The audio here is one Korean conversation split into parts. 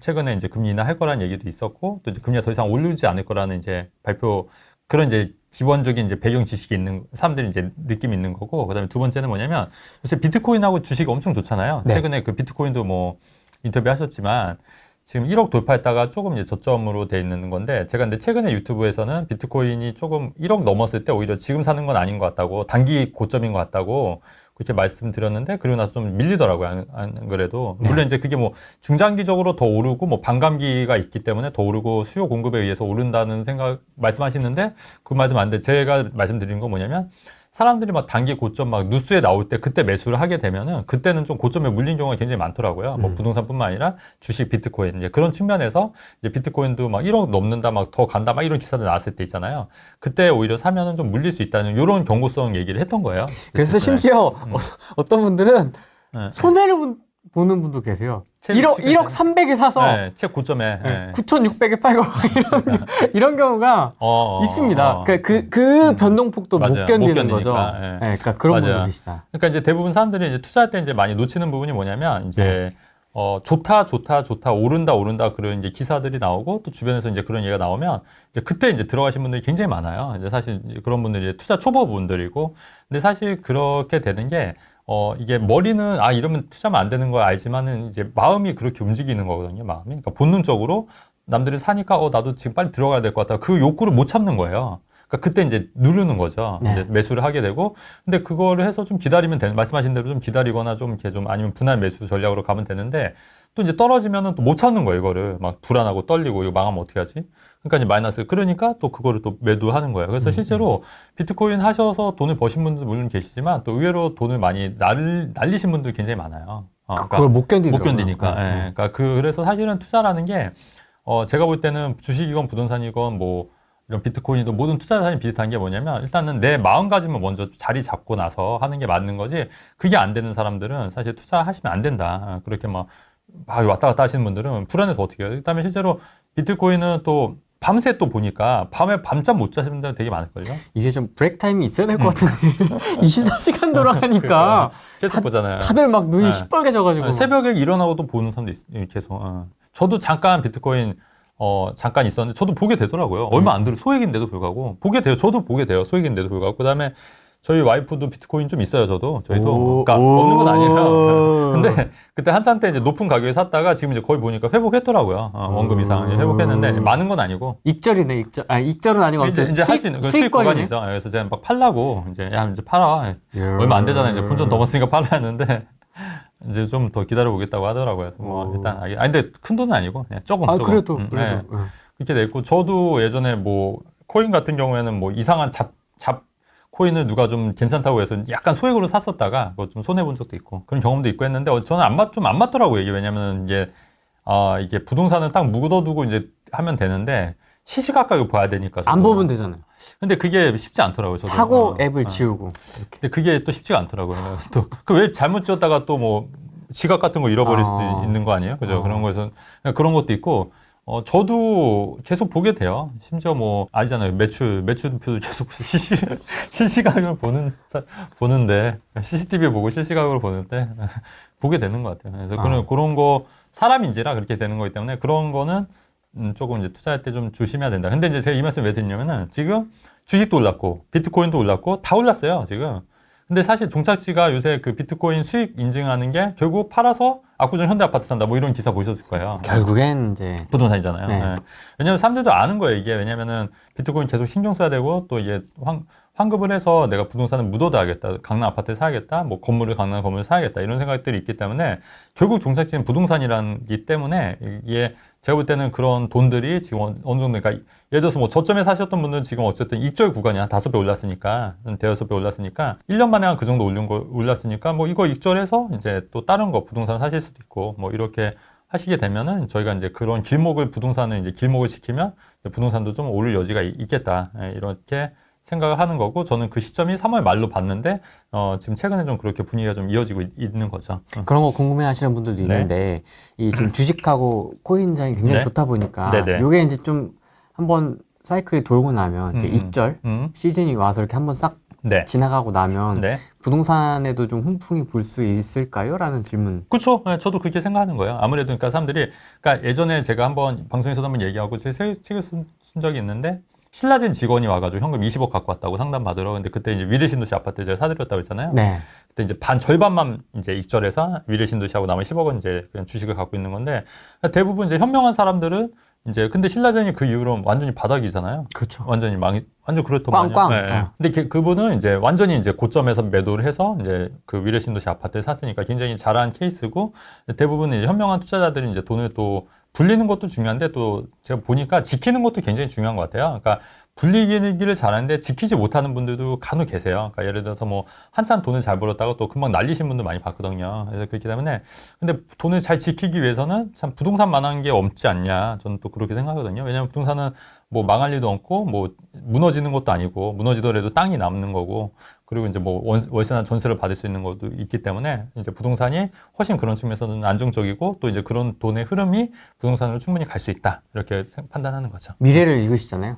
최근에 이제 금리 인하할 거라는 얘기도 있었고 또 이제 금리가 더 이상 오르지 않을 거라는 이제 발표 그런 이제 기본적인 이제 배경 지식이 있는 사람들이 이제 느낌이 있는 거고 그다음에 두 번째는 뭐냐면 요새 비트코인하고 주식이 엄청 좋잖아요. 네. 최근에 그 비트코인도 뭐 인터뷰 하셨지만 지금 1억 돌파했다가 조금 이제 저점으로 돼 있는 건데 제가 근데 최근에 유튜브에서는 비트코인이 조금 1억 넘었을 때 오히려 지금 사는 건 아닌 것 같다고 단기 고점인 것 같다고 그렇게 말씀드렸는데 그리고 나서 좀 밀리더라고요. 안 그래도 네. 물론 이제 그게 뭐 중장기적으로 더 오르고 뭐 반감기가 있기 때문에 더 오르고 수요 공급에 의해서 오른다는 생각 말씀하시는데 그 말도 맞는데 제가 말씀드린 건 뭐냐면 사람들이 막 단기 고점 막 뉴스에 나올 때 그때 매수를 하게 되면은 그때는 좀 고점에 물린 경우가 굉장히 많더라고요. 뭐 부동산뿐만 아니라 주식, 비트코인 이제 그런 측면에서 이제 비트코인도 막 1억 넘는다, 막 더 간다, 막 이런 기사들 나왔을 때 있잖아요. 그때 오히려 사면은 좀 물릴 수 있다는 이런 경고성 얘기를 했던 거예요. 그래서 심지어 어떤 분들은 네. 손해를 보는 분도 계세요. 책 1억 300에 사서 네, 책 고점에 네. 9,600에 팔고 이런 경우가 있습니다. 그 변동폭도 못 맞아요. 견디는 못 거죠. 견디니까, 네. 예. 그러니까 그런 맞아요. 분도 계시다. 그러니까 이제 대부분 사람들이 이제 투자할 때 이제 많이 놓치는 부분이 뭐냐면 이제 좋다 오른다 그런 이제 기사들이 나오고 또 주변에서 이제 그런 얘기가 나오면 이제 그때 이제 들어가신 분들이 굉장히 많아요. 이제 사실 이제 그런 분들이 투자 초보분들이고 근데 사실 그렇게 되는 게 이게 머리는 이러면 투자하면 안 되는 거 알지만은 이제 마음이 그렇게 움직이는 거거든요. 마음이. 그러니까 본능적으로 남들이 사니까 나도 지금 빨리 들어가야 될 것 같다. 그 욕구를 못 참는 거예요. 그러니까 그때 이제 누르는 거죠. 네. 이제 매수를 하게 되고. 근데 그거를 해서 좀 기다리면 말씀하신 대로 좀 기다리거나 좀 이렇게 좀 아니면 분할 매수 전략으로 가면 되는데 또 이제 떨어지면은 또 못 참는 거예요. 이거를 막 불안하고 떨리고 이거 망하면 어떻게 하지? 그러니까 이제 마이너스. 그러니까 또 그거를 또 매도하는 거예요. 그래서 실제로 비트코인 하셔서 돈을 버신 분들도 물론 계시지만 또 의외로 돈을 많이 날리신 분들이 굉장히 많아요. 그러니까 그걸 못 견디더라고요. 못 견디니까. 네. 예. 그러니까 그래서 사실은 투자라는 게 제가 볼 때는 주식이건 부동산이건 뭐 이런 비트코인도 모든 투자 사람이 비슷한 게 뭐냐면 일단은 내 마음가짐을 먼저 자리 잡고 나서 하는 게 맞는 거지 그게 안 되는 사람들은 사실 투자하시면 안 된다. 그렇게 막 왔다 갔다 하시는 분들은 불안해서 어떻게 해요? 그다음에 실제로 비트코인은 또 밤새 또 보니까 밤에 밤잠 못 자시는 분들 되게 많을걸요? 이게 좀 브레이크 타임이 있어야 될 것 같은데 24시간 돌아가니까 계속 보잖아요. 다들 막 눈이 네. 시뻘개져가지고 새벽에 일어나고도 보는 사람도 계속. 저도 잠깐 비트코인 잠깐 있었는데 저도 보게 되더라고요. 얼마 안 들어 소액인데도 불구하고 보게 돼요. 저도 보게 돼요. 소액인데도 불구하고 그다음에 저희 와이프도 비트코인 좀 있어요. 저희도 그러니까 없는 건 아니에요. 근데 그때 한참 때 이제 높은 가격에 샀다가 지금 이제 거의 보니까 회복했더라고요. 원금 이상 회복했는데 많은 건 아니고 익절이네. 익절은 아니고 이제 할 수 있는 그 수익 구간이죠. 그래서 제가 막 팔라고 이제 이제 팔아. 얼마 안 되잖아요. 이제 본전 넘었으니까 팔아야 하는데. 이제 좀 더 기다려 보겠다고 하더라고요. 뭐 일단 근데 큰 돈은 아니고 그냥 조금. 그래도 네. 그렇게 돼 있고 저도 예전에 뭐 코인 같은 경우에는 뭐 이상한 잡 코인을 누가 좀 괜찮다고 해서 약간 소액으로 샀었다가 그거 좀 손해 본 적도 있고 그런 경험도 있고 했는데 저는 좀 안 맞더라고요. 이게 왜냐면은 이게 부동산은 딱 묻어두고 이제 하면 되는데 시시각각을 봐야 되니까. 안 보면 되잖아요. 근데 그게 쉽지 않더라고요. 저도. 사고 앱을 지우고. 이렇게. 근데 그게 또 쉽지가 않더라고요. 또 그 왜 잘못 지었다가 또 뭐 지갑 같은 거 잃어버릴 수도 있는 거 아니에요? 그죠? 그런 거에서 그런 것도 있고. 저도 계속 보게 돼요. 심지어 뭐 아니잖아요. 매출표도 계속 실시각으로 보는데 CCTV 보고 실시각으로 보는데 보게 되는 것 같아요. 그래서 그런 거 사람인지라 그렇게 되는 거기 때문에 그런 거는 조금 이제 투자할 때 좀 조심해야 된다. 근데 이제 제가 이 말씀 왜 드리냐면은 지금 주식도 올랐고 비트코인도 올랐고 다 올랐어요, 지금. 근데 사실 종착지가 요새 그 비트코인 수익 인증하는 게 결국 팔아서 압구정 현대아파트 산다 뭐 이런 기사 보셨을 거예요. 결국엔 이제 부동산이잖아요. 네. 네. 왜냐면 사람들도 아는 거예요, 이게. 왜냐면은 비트코인 계속 신경 써야 되고 또 이게 환급을 해서 내가 부동산을 묻어둬야겠다. 강남 아파트를 사야겠다. 뭐 강남 건물을 사야겠다. 이런 생각들이 있기 때문에 결국 종착지는 부동산이라기 때문에 이게 제가 볼 때는 그런 돈들이 지금 어느 정도, 그러니까 예를 들어서 뭐 저점에 사셨던 분들은 지금 어쨌든 익절 구간이 한 5배 올랐으니까, 대여섯 배 올랐으니까, 1년 만에 한 그 정도 올랐으니까, 뭐 이거 익절해서 이제 또 다른 거 부동산 사실 수도 있고, 뭐 이렇게 하시게 되면은 저희가 이제 그런 부동산을 이제 길목을 지키면 부동산도 좀 오를 여지가 있겠다. 이렇게 생각을 하는 거고, 저는 그 시점이 3월 말로 봤는데 지금 최근에 좀 그렇게 분위기가 좀 이어지고 있는 거죠. 그런 거 궁금해 하시는 분들도 네. 있는데 이 지금 주식하고 코인장이 굉장히 네. 좋다 보니까 네네. 요게 이제 좀 한번 사이클이 돌고 나면 이제 익절 시즌이 와서 이렇게 한번 싹 네. 지나가고 나면 네. 부동산에도 좀 훈풍이 불 수 있을까요? 라는 질문. 그렇죠. 네, 저도 그렇게 생각하는 거예요. 아무래도 그러니까 사람들이 그러니까 예전에 제가 한번 방송에서도 한번 얘기하고 제 책을 쓴 적이 있는데 신라젠 직원이 와가지고 현금 20억 갖고 왔다고 상담 받으러. 근데 그때 이제 위례신도시 아파트 제가 사드렸다고 했잖아요. 네. 그때 이제 절반만 이제 익절해서 위례신도시하고 남은 10억은 이제 그냥 주식을 갖고 있는 건데 대부분 이제 현명한 사람들은 이제 근데 신라젠이 그 이후로 완전히 바닥이잖아요. 그렇죠. 완전 그렇더만요. 꽝꽝. 네. 근데 그분은 이제 완전히 이제 고점에서 매도를 해서 이제 그 위례신도시 아파트를 샀으니까 굉장히 잘한 케이스고 대부분 이제 현명한 투자자들이 이제 돈을 또 불리는 것도 중요한데 또 제가 보니까 지키는 것도 굉장히 중요한 것 같아요. 그러니까 불리기를 잘하는데 지키지 못하는 분들도 간혹 계세요. 그러니까 예를 들어서 뭐 한참 돈을 잘 벌었다가 또 금방 날리신 분들 많이 봤거든요. 그래서 그렇기 때문에 근데 돈을 잘 지키기 위해서는 참 부동산만한 게 없지 않냐. 저는 또 그렇게 생각하거든요. 왜냐하면 부동산은 뭐 망할 일도 없고 뭐 무너지는 것도 아니고 무너지더라도 땅이 남는 거고 그리고 이제 뭐 월세나 전세를 받을 수 있는 것도 있기 때문에 이제 부동산이 훨씬 그런 측면에서는 안정적이고 또 이제 그런 돈의 흐름이 부동산으로 충분히 갈 수 있다 이렇게 판단하는 거죠. 미래를 읽으시잖아요.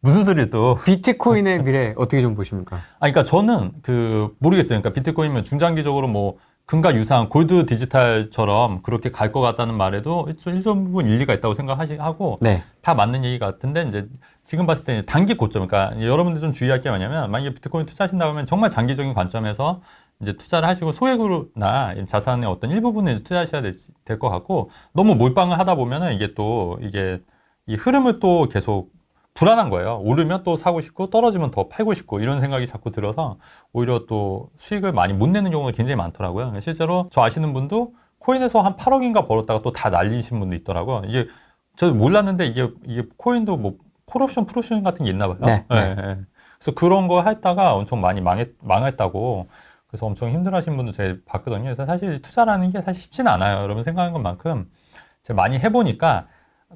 무슨 소리 또? 비트코인의 미래 어떻게 좀 보십니까? 그러니까 저는 모르겠어요. 그러니까 비트코인은 중장기적으로 뭐 금과 유사한 골드 디지털처럼 그렇게 갈 것 같다는 말에도 일정 부분 일리가 있다고 생각하고 네. 다 맞는 얘기 같은데 이제 지금 봤을 때 단기 고점, 그러니까 여러분들 좀 주의할 게 뭐냐면 만약에 비트코인 투자하신다고 하면 정말 장기적인 관점에서 이제 투자를 하시고 소액으로나 자산의 어떤 일부분을 투자하셔야 될 것 같고 너무 몰빵을 하다 보면은 이게 이 흐름을 또 계속 불안한 거예요. 오르면 또 사고 싶고 떨어지면 더 팔고 싶고 이런 생각이 자꾸 들어서 오히려 또 수익을 많이 못 내는 경우가 굉장히 많더라고요. 실제로 저 아시는 분도 코인에서 한 8억인가 벌었다가 또 다 날리신 분도 있더라고요. 이게 저 몰랐는데 이게 코인도 뭐 콜옵션, 풀옵션 같은 게 있나 봐요. 네. 그래서 그런 거 했다가 엄청 많이 망했다고. 그래서 엄청 힘들어하신 분도 제가 봤거든요. 그래서 사실 투자라는 게 사실 쉽지는 않아요. 여러분 생각하는 것만큼 제가 많이 해보니까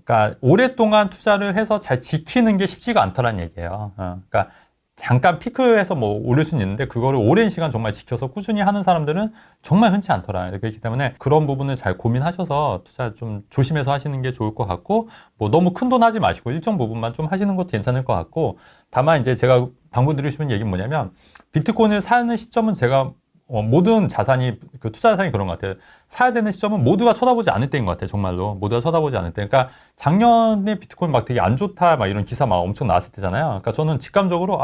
그러니까 오랫동안 투자를 해서 잘 지키는 게 쉽지가 않더란 얘기예요. 그러니까 잠깐 피크에서 뭐 오를 수는 있는데 그거를 오랜 시간 정말 지켜서 꾸준히 하는 사람들은 정말 흔치 않더라. 그렇기 때문에 그런 부분을 잘 고민하셔서 투자 좀 조심해서 하시는 게 좋을 것 같고 뭐 너무 큰 돈 하지 마시고 일정 부분만 좀 하시는 것도 괜찮을 것 같고 다만 이제 제가 당부드리고 싶은 얘기는 뭐냐면 비트코인을 사는 시점은 제가 모든 자산이 투자 자산이 그런 것 같아요. 사야 되는 시점은 모두가 쳐다보지 않을 때인 것 같아요. 정말로 모두가 쳐다보지 않을 때. 그러니까 작년에 비트코인 막 되게 안 좋다 막 이런 기사 막 엄청 나왔을 때잖아요. 그러니까 저는 직감적으로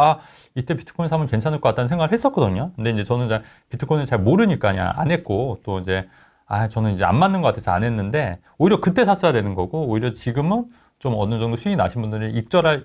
이때 비트코인 사면 괜찮을 것 같다는 생각을 했었거든요. 근데 이제 저는 비트코인을 잘 모르니까 그냥 안 했고 또 이제 저는 이제 안 맞는 것 같아서 안 했는데 오히려 그때 샀어야 되는 거고 오히려 지금은 좀 어느 정도 수익이 나신 분들은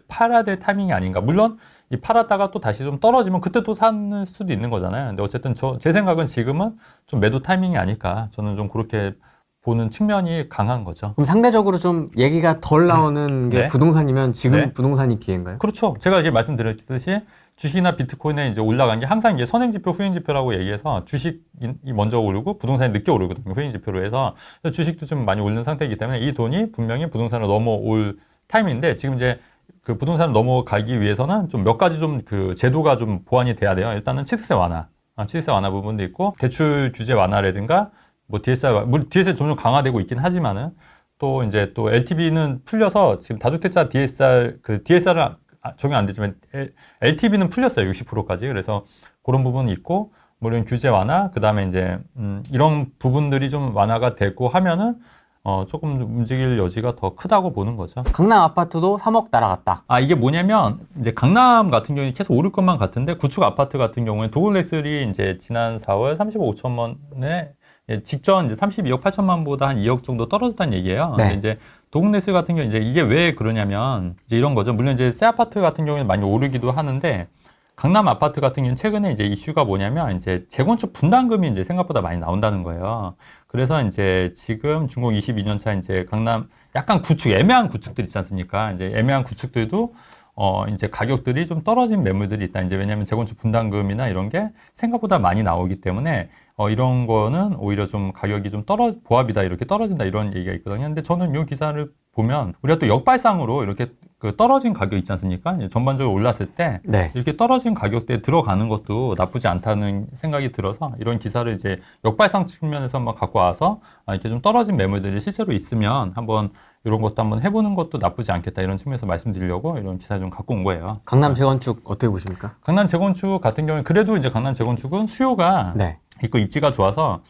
팔아야 될 타이밍이 아닌가. 물론 팔았다가 또 다시 좀 떨어지면 그때 또 살 수도 있는 거잖아요. 근데 어쨌든 제 생각은 지금은 좀 매도 타이밍이 아닐까. 저는 좀 그렇게 보는 측면이 강한 거죠. 그럼 상대적으로 좀 얘기가 덜 나오는 게 네. 부동산이면 지금 네. 부동산이 기회인가요? 그렇죠. 제가 이제 말씀드렸듯이 주식이나 비트코인에 이제 올라간 게 항상 이제 선행지표, 후행지표라고 얘기해서 주식이 먼저 오르고 부동산이 늦게 오르거든요. 후행지표로 해서 주식도 좀 많이 오르는 상태이기 때문에 이 돈이 분명히 부동산으로 넘어올 타이밍인데 지금 이제 그 부동산을 넘어가기 위해서는 좀 몇 가지 좀 그 제도가 좀 보완이 돼야 돼요. 일단은 취득세 완화. 취득세 완화 부분도 있고 대출 규제 완화라든가 뭐 DSR 점점 강화되고 있긴 하지만은 또 이제 또 LTV는 풀려서 지금 다주택자 DSR은 적용 안 되지만 LTV는 풀렸어요. 60%까지. 그래서 그런 부분이 있고 뭐 이런 규제 완화, 그다음에 이제 이런 부분들이 좀 완화가 되고 하면은 조금 움직일 여지가 더 크다고 보는 거죠. 강남 아파트도 3억 날아갔다. 이게 뭐냐면, 이제 강남 같은 경우에 계속 오를 것만 같은데, 구축 아파트 같은 경우에 도굴레슬이 이제 지난 4월 35억 5천만 원에 직전 이제 32억 8천만 보다 한 2억 정도 떨어졌다는 얘기예요. 네. 근데 이제 도굴레슬 같은 경우 이제 이게 왜 그러냐면, 이제 이런 거죠. 물론 이제 새 아파트 같은 경우에는 많이 오르기도 하는데, 강남 아파트 같은 경우는 최근에 이제 이슈가 뭐냐면 이제 재건축 분담금이 이제 생각보다 많이 나온다는 거예요. 그래서 이제 지금 준공 22년 차 이제 강남 약간 애매한 구축들 있지 않습니까? 이제 애매한 구축들도 이제 가격들이 좀 떨어진 매물들이 있다. 이제 왜냐하면 재건축 분담금이나 이런 게 생각보다 많이 나오기 때문에 이런 거는 오히려 좀 가격이 좀 보합이다 이렇게 떨어진다 이런 얘기가 있거든요. 근데 저는 이 기사를 보면 우리가 또 역발상으로 이렇게 그 떨어진 가격 있지 않습니까? 전반적으로 올랐을 때 네. 이렇게 떨어진 가격대에 들어가는 것도 나쁘지 않다는 생각이 들어서 이런 기사를 이제 역발상 측면에서 한번 갖고 와서 이렇게 좀 떨어진 매물들이 실제로 있으면 한번 이런 것도 한번 해보는 것도 나쁘지 않겠다 이런 측면에서 말씀드리려고 이런 기사를 좀 갖고 온 거예요. 강남 재건축 어떻게 보십니까? 강남 재건축 같은 경우에 그래도 이제 강남 재건축은 수요가 네. 있고 입지가 좋아서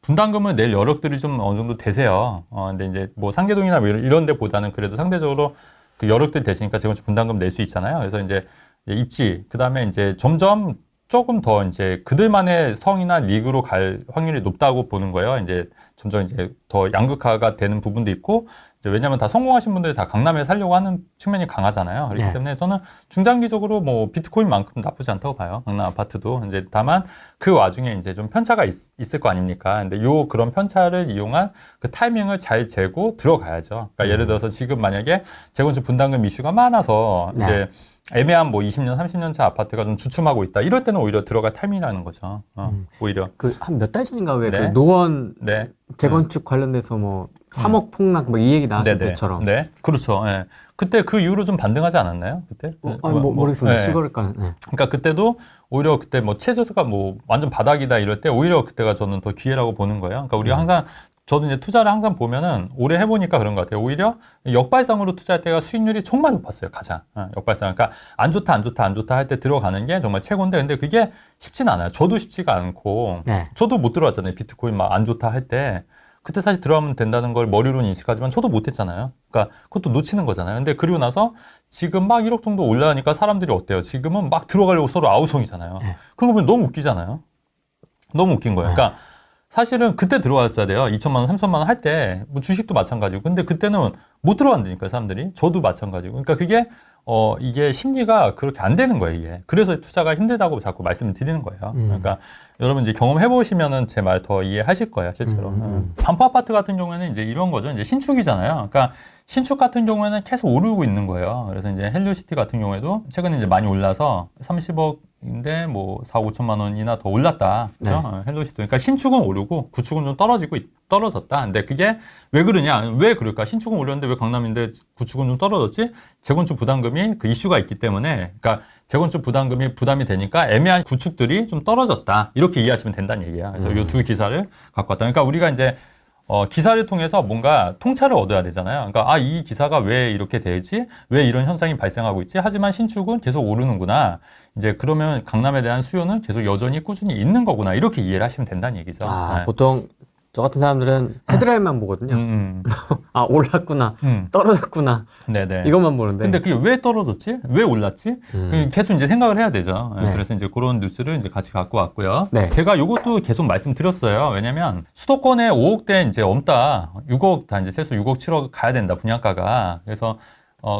분담금을 낼 여력들이 좀 어느 정도 되세요. 근데 이제 뭐 상계동이나 뭐 이런 데보다는 그래도 상대적으로 그 여력들이 되시니까 재건축 분담금 낼 수 있잖아요. 그래서 이제 입지, 그 다음에 이제 점점 조금 더 이제 그들만의 성이나 리그로 갈 확률이 높다고 보는 거예요. 이제 점점 이제 더 양극화가 되는 부분도 있고, 이제 왜냐하면 다 성공하신 분들이 다 강남에 살려고 하는 측면이 강하잖아요. 그렇기 네. 때문에 저는 중장기적으로 뭐 비트코인만큼 나쁘지 않다고 봐요. 강남 아파트도. 이제 다만 그 와중에 이제 좀 편차가 있을 거 아닙니까? 근데 그런 편차를 이용한 그 타이밍을 잘 재고 들어가야죠. 그러니까 예를 들어서 지금 만약에 재건축 분담금 이슈가 많아서 네. 이제 애매한 뭐 20년, 30년 차 아파트가 좀 주춤하고 있다. 이럴 때는 오히려 들어갈 타이밍이라는 거죠. 오히려. 그 한 몇 달 전인가 왜 그 네. 노원 네. 재건축 관련돼서 뭐 3억 폭락 뭐 이 얘기 나왔을 네네. 때처럼. 네. 그렇죠. 예. 그때 그 이후로 좀 반등하지 않았나요? 그때? 모르겠습니다. 네. 시거래가는. 네. 그러니까 그때도 오히려 그때 뭐 최저가 뭐 완전 바닥이다 이럴 때 오히려 그때가 저는 더 기회라고 보는 거예요. 그러니까 우리가 항상 저도 이제 투자를 항상 보면은 오래 해보니까 그런 것 같아요. 오히려 역발상으로 투자할 때가 수익률이 정말 높았어요. 가장. 역발상. 그러니까 안 좋다 할 때 들어가는 게 정말 최고인데 근데 그게 쉽지는 않아요. 저도 쉽지가 않고 네. 저도 못 들어왔잖아요. 비트코인 막 안 좋다 할 때. 그때 사실 들어가면 된다는 걸 머리로 인식하지만 저도 못했잖아요. 그러니까 그것도 놓치는 거잖아요. 근데 그리고 나서 지금 막 1억 정도 올라가니까 사람들이 어때요? 지금은 막 들어가려고 서로 아우성이잖아요. 네. 그런 거 보면 너무 웃기잖아요. 너무 웃긴 거예요. 그러니까 사실은 그때 들어갔어야 돼요. 2천만 원, 3천만 원 할 때 뭐 주식도 마찬가지고. 근데 그때는 못 들어간다니까요, 사람들이. 저도 마찬가지고. 그러니까 그게 이게 심리가 그렇게 안 되는 거예요, 이게. 그래서 투자가 힘들다고 자꾸 말씀을 드리는 거예요. 그러니까 여러분 이제 경험해 보시면은 제 말 더 이해하실 거예요, 실제로. 반포 아파트 같은 경우에는 이제 이런 거죠. 이제 신축이잖아요. 그러니까 신축 같은 경우에는 계속 오르고 있는 거예요. 그래서 이제 헬리오시티 같은 경우에도 최근에 이제 많이 올라서 30억인데 뭐 4, 5천만 원이나 더 올랐다. 그렇죠? 네. 헬리오시티. 그러니까 신축은 오르고 구축은 좀 떨어졌다. 근데 그게 왜 그러냐? 왜 그럴까? 신축은 오르는데 왜 강남인데 구축은 좀 떨어졌지? 재건축 부담금이 그 이슈가 있기 때문에, 그러니까 재건축 부담금이 부담이 되니까 애매한 구축들이 좀 떨어졌다. 이렇게 이해하시면 된다는 얘기야. 그래서 이 두 기사를 갖고 왔다. 그러니까 우리가 이제 기사를 통해서 뭔가 통찰을 얻어야 되잖아요. 그러니까 이 기사가 왜 이렇게 되지? 왜 이런 현상이 발생하고 있지? 하지만 신축은 계속 오르는구나. 이제 그러면 강남에 대한 수요는 계속 여전히 꾸준히 있는 거구나. 이렇게 이해를 하시면 된다는 얘기죠. 네. 보통 저 같은 사람들은 헤드라인만 보거든요. 올랐구나, 떨어졌구나. 네네. 이것만 보는데. 근데 그게 왜 떨어졌지? 왜 올랐지? 계속 이제 생각을 해야 되죠. 네. 그래서 이제 그런 뉴스를 이제 같이 갖고 왔고요. 네. 제가 이것도 계속 말씀드렸어요. 왜냐면 수도권에 5억대 이제 엄다, 6억 다 이제 세수 6억, 7억 가야 된다, 분양가가. 그래서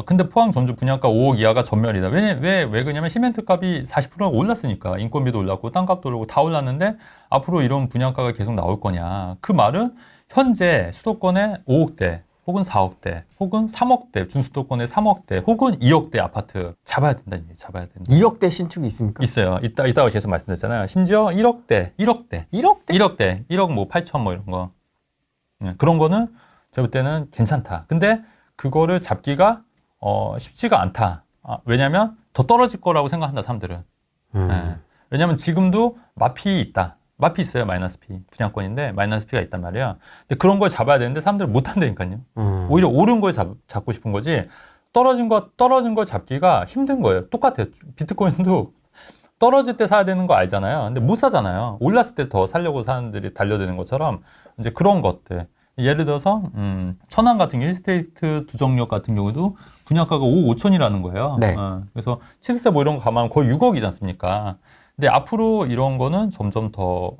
근데 포항 전주 분양가 5억 이하가 전멸이다. 왜 그러냐면 시멘트 값이 40%가 올랐으니까. 인건비도 올랐고 땅값도 오르고 다 올랐는데 앞으로 이런 분양가가 계속 나올 거냐. 그 말은 현재 수도권에 5억대 혹은 4억대 혹은 3억대, 중수도권에 3억대 혹은 2억대 아파트 잡아야 된다는 얘기예요. 잡아야 된다. 2억대 신축이 있습니까? 있어요. 이따가 계속 말씀드렸잖아요. 심지어 1억대 1억 뭐 8천 뭐 이런 거. 그런 거는 제가 볼 때는 괜찮다. 근데 그거를 잡기가 쉽지가 않다. 왜냐면 더 떨어질 거라고 생각한다, 사람들은. 네. 왜냐면 지금도 마피 있다. 마피 있어요, 마이너스 P. 분양권인데 마이너스 P가 있단 말이에요. 근데 그런 걸 잡아야 되는데 사람들은 못 한다니까요. 오히려 오른 걸 잡고 싶은 거지. 떨어진 거 잡기가 힘든 거예요. 똑같아요. 비트코인도 떨어질 때 사야 되는 거 알잖아요. 근데 못 사잖아요. 올랐을 때 더 사려고 사람들이 달려드는 것처럼 이제 그런 것들. 예를 들어서 천안 같은 경우 힐스테이트 두정역 같은 경우도 분양가가 5억 5천이라는 거예요. 네. 그래서 시세세 뭐 이런 거 가면 거의 6억이지 않습니까? 근데 앞으로 이런 거는 점점 더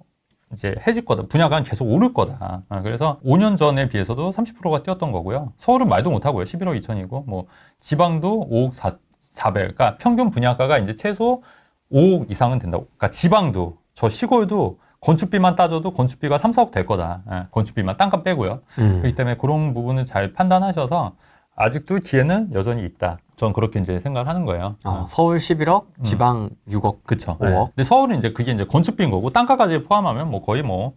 이제 해질 거다. 분양가는 계속 오를 거다. 그래서 5년 전에 비해서도 30%가 뛰었던 거고요. 서울은 말도 못 하고요. 11억 2천이고 뭐 지방도 5억 4백. 그러니까 평균 분양가가 이제 최소 5억 이상은 된다고. 그러니까 지방도 저 시골도 건축비만 따져도 건축비가 3, 4억 될 거다. 건축비만 땅값 빼고요. 그렇기 때문에 그런 부분을 잘 판단하셔서 아직도 기회는 여전히 있다. 전 그렇게 이제 생각을 하는 거예요. 서울 11억, 지방 6억, 그쵸. 5억. 근데 서울은 이제 그게 이제 건축비인 거고 땅값까지 포함하면 뭐 거의 뭐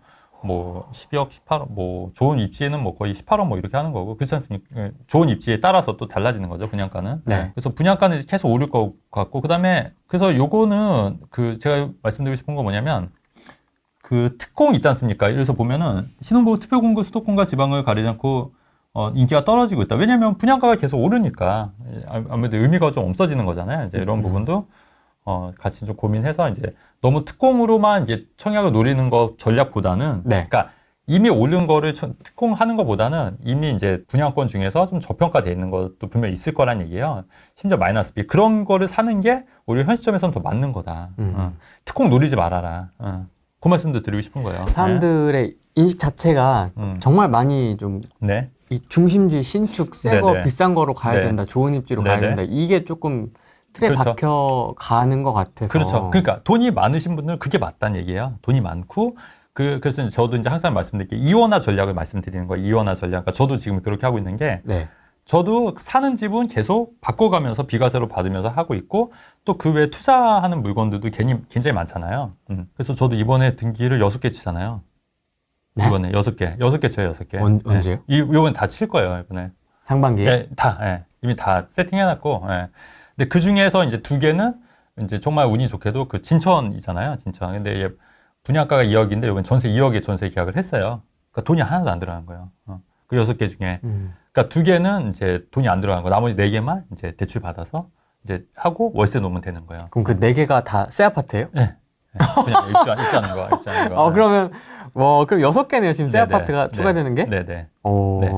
뭐 12억, 18억, 뭐 좋은 입지에는 뭐 거의 18억 뭐 이렇게 하는 거고 그렇지 않습니까? 좋은 입지에 따라서 또 달라지는 거죠 분양가는. 네. 그래서 분양가는 이제 계속 오를 것 같고 그다음에 그래서 요거는 그 제가 말씀드리고 싶은 건 뭐냐면 그 특공 있지 않습니까? 그래서 보면은 신혼부부 특별공급 수도권과 지방을 가리지 않고 인기가 떨어지고 있다. 왜냐하면 분양가가 계속 오르니까 아무래도 의미가 좀 없어지는 거잖아요. 이제 이런 부분도 같이 좀 고민해서 이제 너무 특공으로만 이제 청약을 노리는 거 전략보다는 네. 그러니까 이미 오른 거를 특공하는 것보다는 이미 이제 분양권 중에서 좀 저평가돼 있는 것도 분명히 있을 거란 얘기예요. 심지어 마이너스 비 그런 거를 사는 게 오히려 현 시점에서는 더 맞는 거다. 특공 노리지 말아라. 그 말씀도 드리고 싶은 거예요. 사람들의 인식 자체가 정말 많이 좀 네. 이 중심지 신축 새거 네네. 비싼 거로 가야 네. 된다. 좋은 입지로 가야 네네. 된다. 이게 조금 틀에 그렇죠. 박혀 가는 것 같아서. 그렇죠. 그러니까 돈이 많으신 분들은 그게 맞다는 얘기예요. 돈이 많고 그래서 이제 저도 이제 항상 말씀드릴게요. 이원화 전략을 말씀드리는 거예요. 이원화 전략. 그러니까 저도 지금 그렇게 하고 있는 게 네. 저도 사는 집은 계속 바꿔가면서 비과세로 받으면서 하고 있고 또 그 외에 투자하는 물건들도 굉장히 많잖아요. 그래서 저도 이번에 등기를 6개 치잖아요. 네? 이번에 6개. 6개 쳐요, 6개. 언제요? 네. 이번에 다 칠 거예요, 이번에. 상반기에? 예, 다, 예. 이미 다 세팅해놨고, 예. 근데 그 중에서 이제 2개는 이제 정말 운이 좋게도 그 진천이잖아요, 진천. 근데 이게 분양가가 2억인데 이번 전세 2억에 전세 계약을 했어요. 그러니까 돈이 하나도 안 들어간 거예요. 그 6개 중에. 그러니까 2개는 이제 돈이 안 들어간 거. 나머지 4개만 이제 대출 받아서 이제 하고 월세 놓으면 되는 거예요. 그럼 그 4개가 다 새 아파트예요? 네. 그냥 입주하는 거. 그러면 그럼 6개네요. 지금 새 네네. 아파트가 추가되는 게? 네네. 오. 네.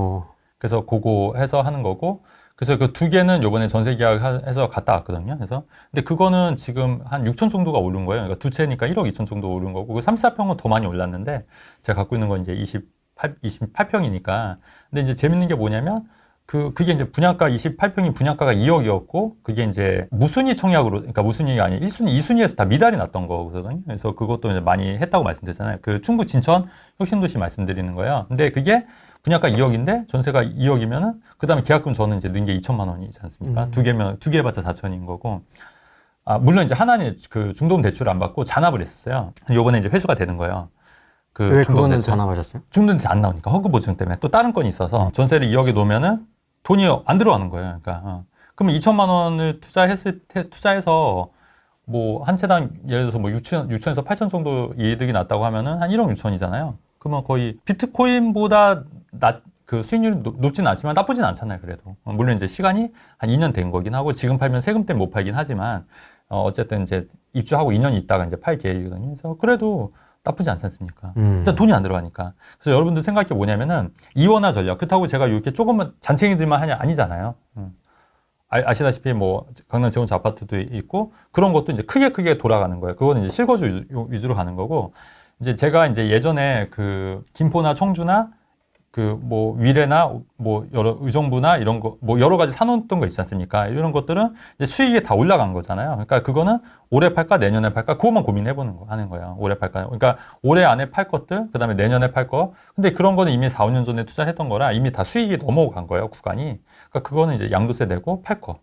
그래서 그거 해서 하는 거고. 그래서 그 2개는 요번에 전세 계약해서 갔다 왔거든요. 그래서 근데 그거는 지금 한 6천 정도가 오른 거예요. 그러니까 2채니까 1억 2천 정도 오른 거고. 그 34평은 더 많이 올랐는데 제가 갖고 있는 건 이제 28평이니까. 근데 이제 재밌는 게 뭐냐면 그게 이제 분양가 28평이 분양가가 2억이었고 그게 이제 무순위 청약으로 그러니까 무순위가 아니라 1순위, 2순위에서 다 미달이 났던 거거든요. 그래서 그것도 이제 많이 했다고 말씀드렸잖아요. 그 충북 진천 혁신도시 말씀드리는 거예요. 근데 그게 분양가 2억인데 전세가 2억이면은 그다음에 계약금 저는 이제 넣은 게 2천만 원이지 않습니까? 2개 해봤자 4천인 거고. 물론 이제 하나는 그 중도금 대출을 안 받고 잔압을 했었어요. 요번에 이제 회수가 되는 거예요. 왜 그거는 잔압하셨어요? 중도금 대출 안 나오니까 허그 보증 때문에 또 다른 건이 있어서 전세를 2억에 놓으면은 돈이 안 들어가는 거예요. 그러니까 그러면 2천만 원을 투자해서 뭐 한 채당 예를 들어서 뭐 6천에서 8천 정도 이득이 났다고 하면은 한 1억 6천이잖아요. 그러면 거의 비트코인보다 그 수익률이 높지는 않지만 나쁘진 않잖아요. 그래도 물론 이제 시간이 한 2년 된 거긴 하고 지금 팔면 세금 때문에 못 팔긴 하지만 어쨌든 이제 입주하고 2년 있다가 이제 팔 계획이거든요. 그래서 그래도 나쁘지 않지 않습니까? 일단 돈이 안 들어가니까. 그래서 여러분들 생각해 뭐냐면은 이원화 전략. 그렇다고 제가 이렇게 조금만 잔챙이들만 하냐 아니잖아요. 아시다시피 뭐 강남 재건축 아파트도 있고 그런 것도 이제 크게 돌아가는 거예요. 그거는 이제 실거주 위주로 가는 거고 이제 제가 이제 예전에 그 김포나 청주나 그 뭐 위례나 뭐 여러 의정부나 이런 거 뭐 여러 가지 사놓던 거 있지 않습니까? 이런 것들은 이제 수익이 다 올라간 거잖아요. 그러니까 그거는 올해 팔까 내년에 팔까 그것만 고민해 보는 거 하는 거예요. 올해 팔까. 그러니까 올해 안에 팔 것들 그다음에 내년에 팔 거. 근데 그런 거는 이미 4, 5년 전에 투자했던 거라 이미 다 수익이 넘어간 거예요, 구간이. 그러니까 그거는 이제 양도세 내고 팔 거.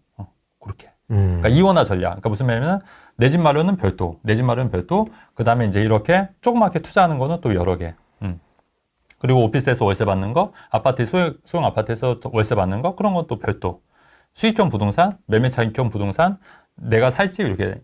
그렇게. 그러니까 이원화 전략. 그러니까 무슨 말이냐면 내 집 마련은 별도, 내 집 마련은 별도. 그다음에 이제 이렇게 조그맣게 투자하는 거는 또 여러 개. 그리고 오피스에서 월세 받는 거, 아파트 소형 아파트에서 월세 받는 거 그런 것도 별도. 수익형 부동산, 매매 차익형 부동산, 내가 살 집 이렇게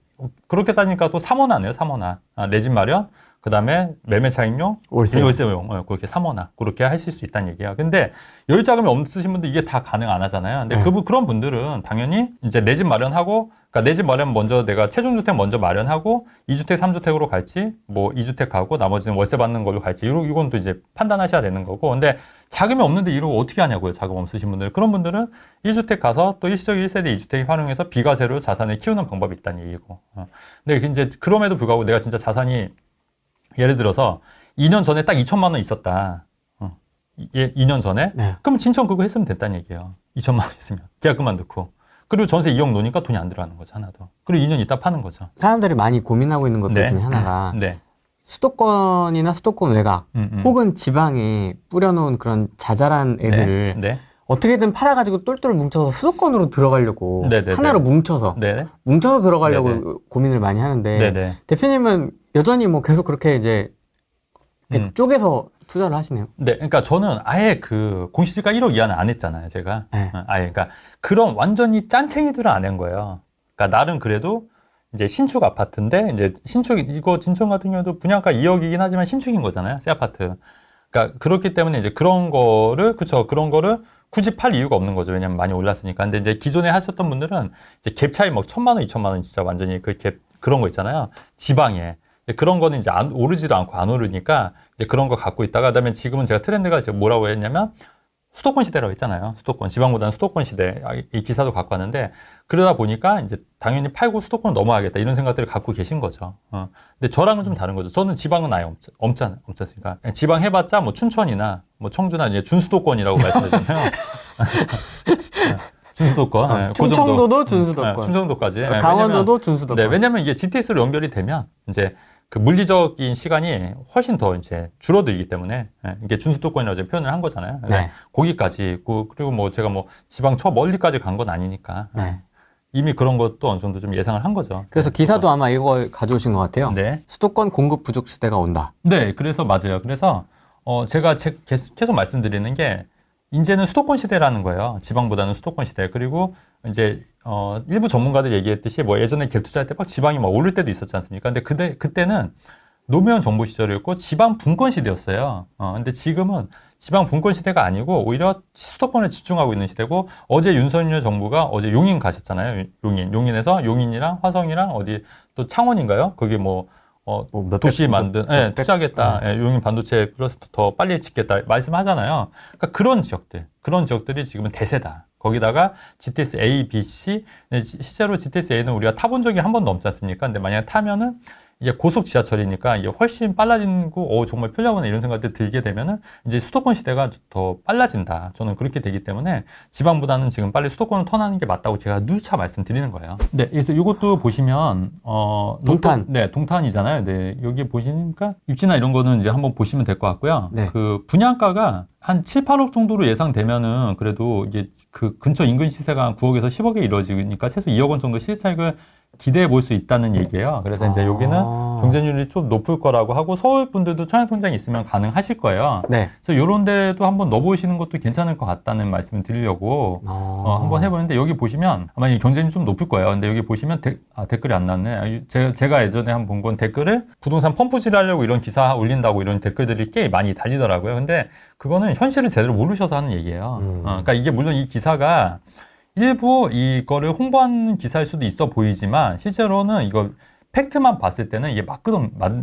그렇게 따니까 또 3원화네요, 3원화. 내 집 마련, 그다음에 매매 차익용, 월세용 그렇게 3원화 그렇게 하실 수 있다는 얘기야. 근데 여유 자금이 없으신 분들 이게 다 가능 안 하잖아요. 근데 그런 분들은 당연히 이제 내 집 마련하고 그러니까 내 집 마련 먼저 내가 최종주택 먼저 마련하고 2주택, 3주택으로 갈지 뭐 2주택 가고 나머지는 월세 받는 걸로 갈지 이건 또 이제 판단하셔야 되는 거고. 근데 자금이 없는데 이러고 어떻게 하냐고요. 자금 없으신 분들. 그런 분들은 1주택 가서 또 일시적 1세대 2주택 활용해서 비과세로 자산을 키우는 방법이 있다는 얘기고. 근데 이제 그럼에도 불구하고 내가 진짜 자산이 예를 들어서 2년 전에 딱 2천만 원 있었다. 2년 전에. 네. 그럼 진천 그거 했으면 됐다는 얘기예요. 2천만 원 있으면. 계약금만 넣고. 그리고 전세 2억 놓으니까 돈이 안 들어가는 거죠. 하나도. 그리고 2년 있다 파는 거죠. 사람들이 많이 고민하고 있는 것들 중에 하나가 수도권이나 수도권 외곽 혹은 지방에 뿌려놓은 그런 자잘한 애들을 어떻게든 팔아가지고 똘똘 뭉쳐서 수도권으로 들어가려고 하나로 뭉쳐서 들어가려고 고민을 많이 하는데 대표님은 여전히 뭐 계속 그렇게 이제 쪼개서 투자를 하시네요. 네, 그러니까 저는 아예 그 공시지가 1억 이하는 안 했잖아요, 제가. 아예, 그러니까 그런 완전히 짠챙이들은 안 한 거예요. 그러니까 나름 그래도 이제 신축 아파트인데, 이제 이거 진천 같은 경우도 분양가 2억이긴 하지만 신축인 거잖아요, 새 아파트. 그러니까 그렇기 때문에 이제 그런 거를 굳이 팔 이유가 없는 거죠. 왜냐면 많이 올랐으니까. 근데 이제 기존에 하셨던 분들은 이제 갭 차이 막 1,000만 원, 2,000만 원 진짜 완전히 그 갭, 그런 거 있잖아요. 지방에. 그런 거는 이제 오르지도 않고 안 오르니까 이제 그런 거 갖고 있다가, 그다음에 지금은 제가 트렌드가 지금 뭐라고 했냐면 수도권 시대라고 했잖아요. 수도권. 지방보다는 수도권 시대. 이 기사도 갖고 왔는데, 그러다 보니까 이제 당연히 팔고 수도권 넘어야겠다 이런 생각들을 갖고 계신 거죠. 근데 저랑은 좀 다른 거죠. 저는 지방은 아예 없잖습니까. 지방 해봤자 뭐 춘천이나 뭐 청주나 이제 준수도권이라고 말씀드리잖아요. 준수도권. 충청도도 준수도권. 충청도까지. 강원도도 준수도권. 네, 왜냐면 이게 GTS로 연결이 되면 이제 그 물리적인 시간이 훨씬 더 이제 줄어들기 때문에 이게 준수도권이라고 이제 표현을 한 거잖아요. 네. 거기까지 있고, 그리고 뭐 제가 뭐 지방 저 멀리까지 간 건 아니니까 이미 그런 것도 어느 정도 좀 예상을 한 거죠. 그래서 기사도 아마 이걸 가져오신 것 같아요. 네. 수도권 공급 부족 시대가 온다. 네, 그래서 맞아요. 그래서 제가 계속 말씀드리는 게 이제는 수도권 시대라는 거예요. 지방보다는 수도권 시대. 그리고 이제 일부 전문가들 얘기했듯이 뭐 예전에 갭 투자할 때 막 지방이 막 오를 때도 있었지 않습니까? 근데 그때는 노무현 정부 시절이었고 지방 분권 시대였어요. 근데 지금은 지방 분권 시대가 아니고 오히려 수도권에 집중하고 있는 시대고, 어제 윤석열 정부가 어제 용인 가셨잖아요. 용인에서 용인이랑 화성이랑 어디 또 창원인가요? 거기 도시 만든, 투자하겠다. 용인 반도체 클러스터 더 빨리 짓겠다 말씀하잖아요. 그러니까 그런 지역들이 지금은 대세다. 거기다가 GTS A, B, C, 실제로 GTS A는 우리가 타본 적이 한 번도 없지 않습니까? 근데 만약에 타면은 이제 고속 지하철이니까 이게 훨씬 빨라지고, 정말 편리하구나 이런 생각들 들게 되면은 이제 수도권 시대가 더 빨라진다. 저는 그렇게 되기 때문에 지방보다는 지금 빨리 수도권을 턴하는 게 맞다고 제가 누차 말씀드리는 거예요. 네, 그래서 이것도 보시면 동탄. 네, 동탄이잖아요. 네, 여기 보시니까 입지나 이런 거는 이제 한번 보시면 될 것 같고요. 네. 그 분양가가 한 7, 8억 정도로 예상되면은 그래도 이게 그 근처 인근 시세가 한 9억에서 10억에 이루어지니까 최소 2억 원 정도 시세 차익을 기대해 볼 수 있다는 얘기예요. 그래서 이제 여기는 경쟁률이 좀 높을 거라고 하고, 서울 분들도 청약통장이 있으면 가능하실 거예요. 네. 그래서 이런 데도 한번 넣어보시는 것도 괜찮을 것 같다는 말씀을 드리려고 한번 해보는데, 여기 보시면 아마 이 경쟁률이 좀 높을 거예요. 근데 여기 보시면 댓글이 안 나왔네. 제가 예전에 한번 본 건 댓글을 부동산 펌프질 하려고 이런 기사 올린다고 이런 댓글들이 꽤 많이 달리더라고요. 근데 그거는 현실을 제대로 모르셔서 하는 얘기예요. 그러니까 이게 물론 이 기사가 일부 이거를 홍보하는 기사일 수도 있어 보이지만, 실제로는 이거 팩트만 봤을 때는 이게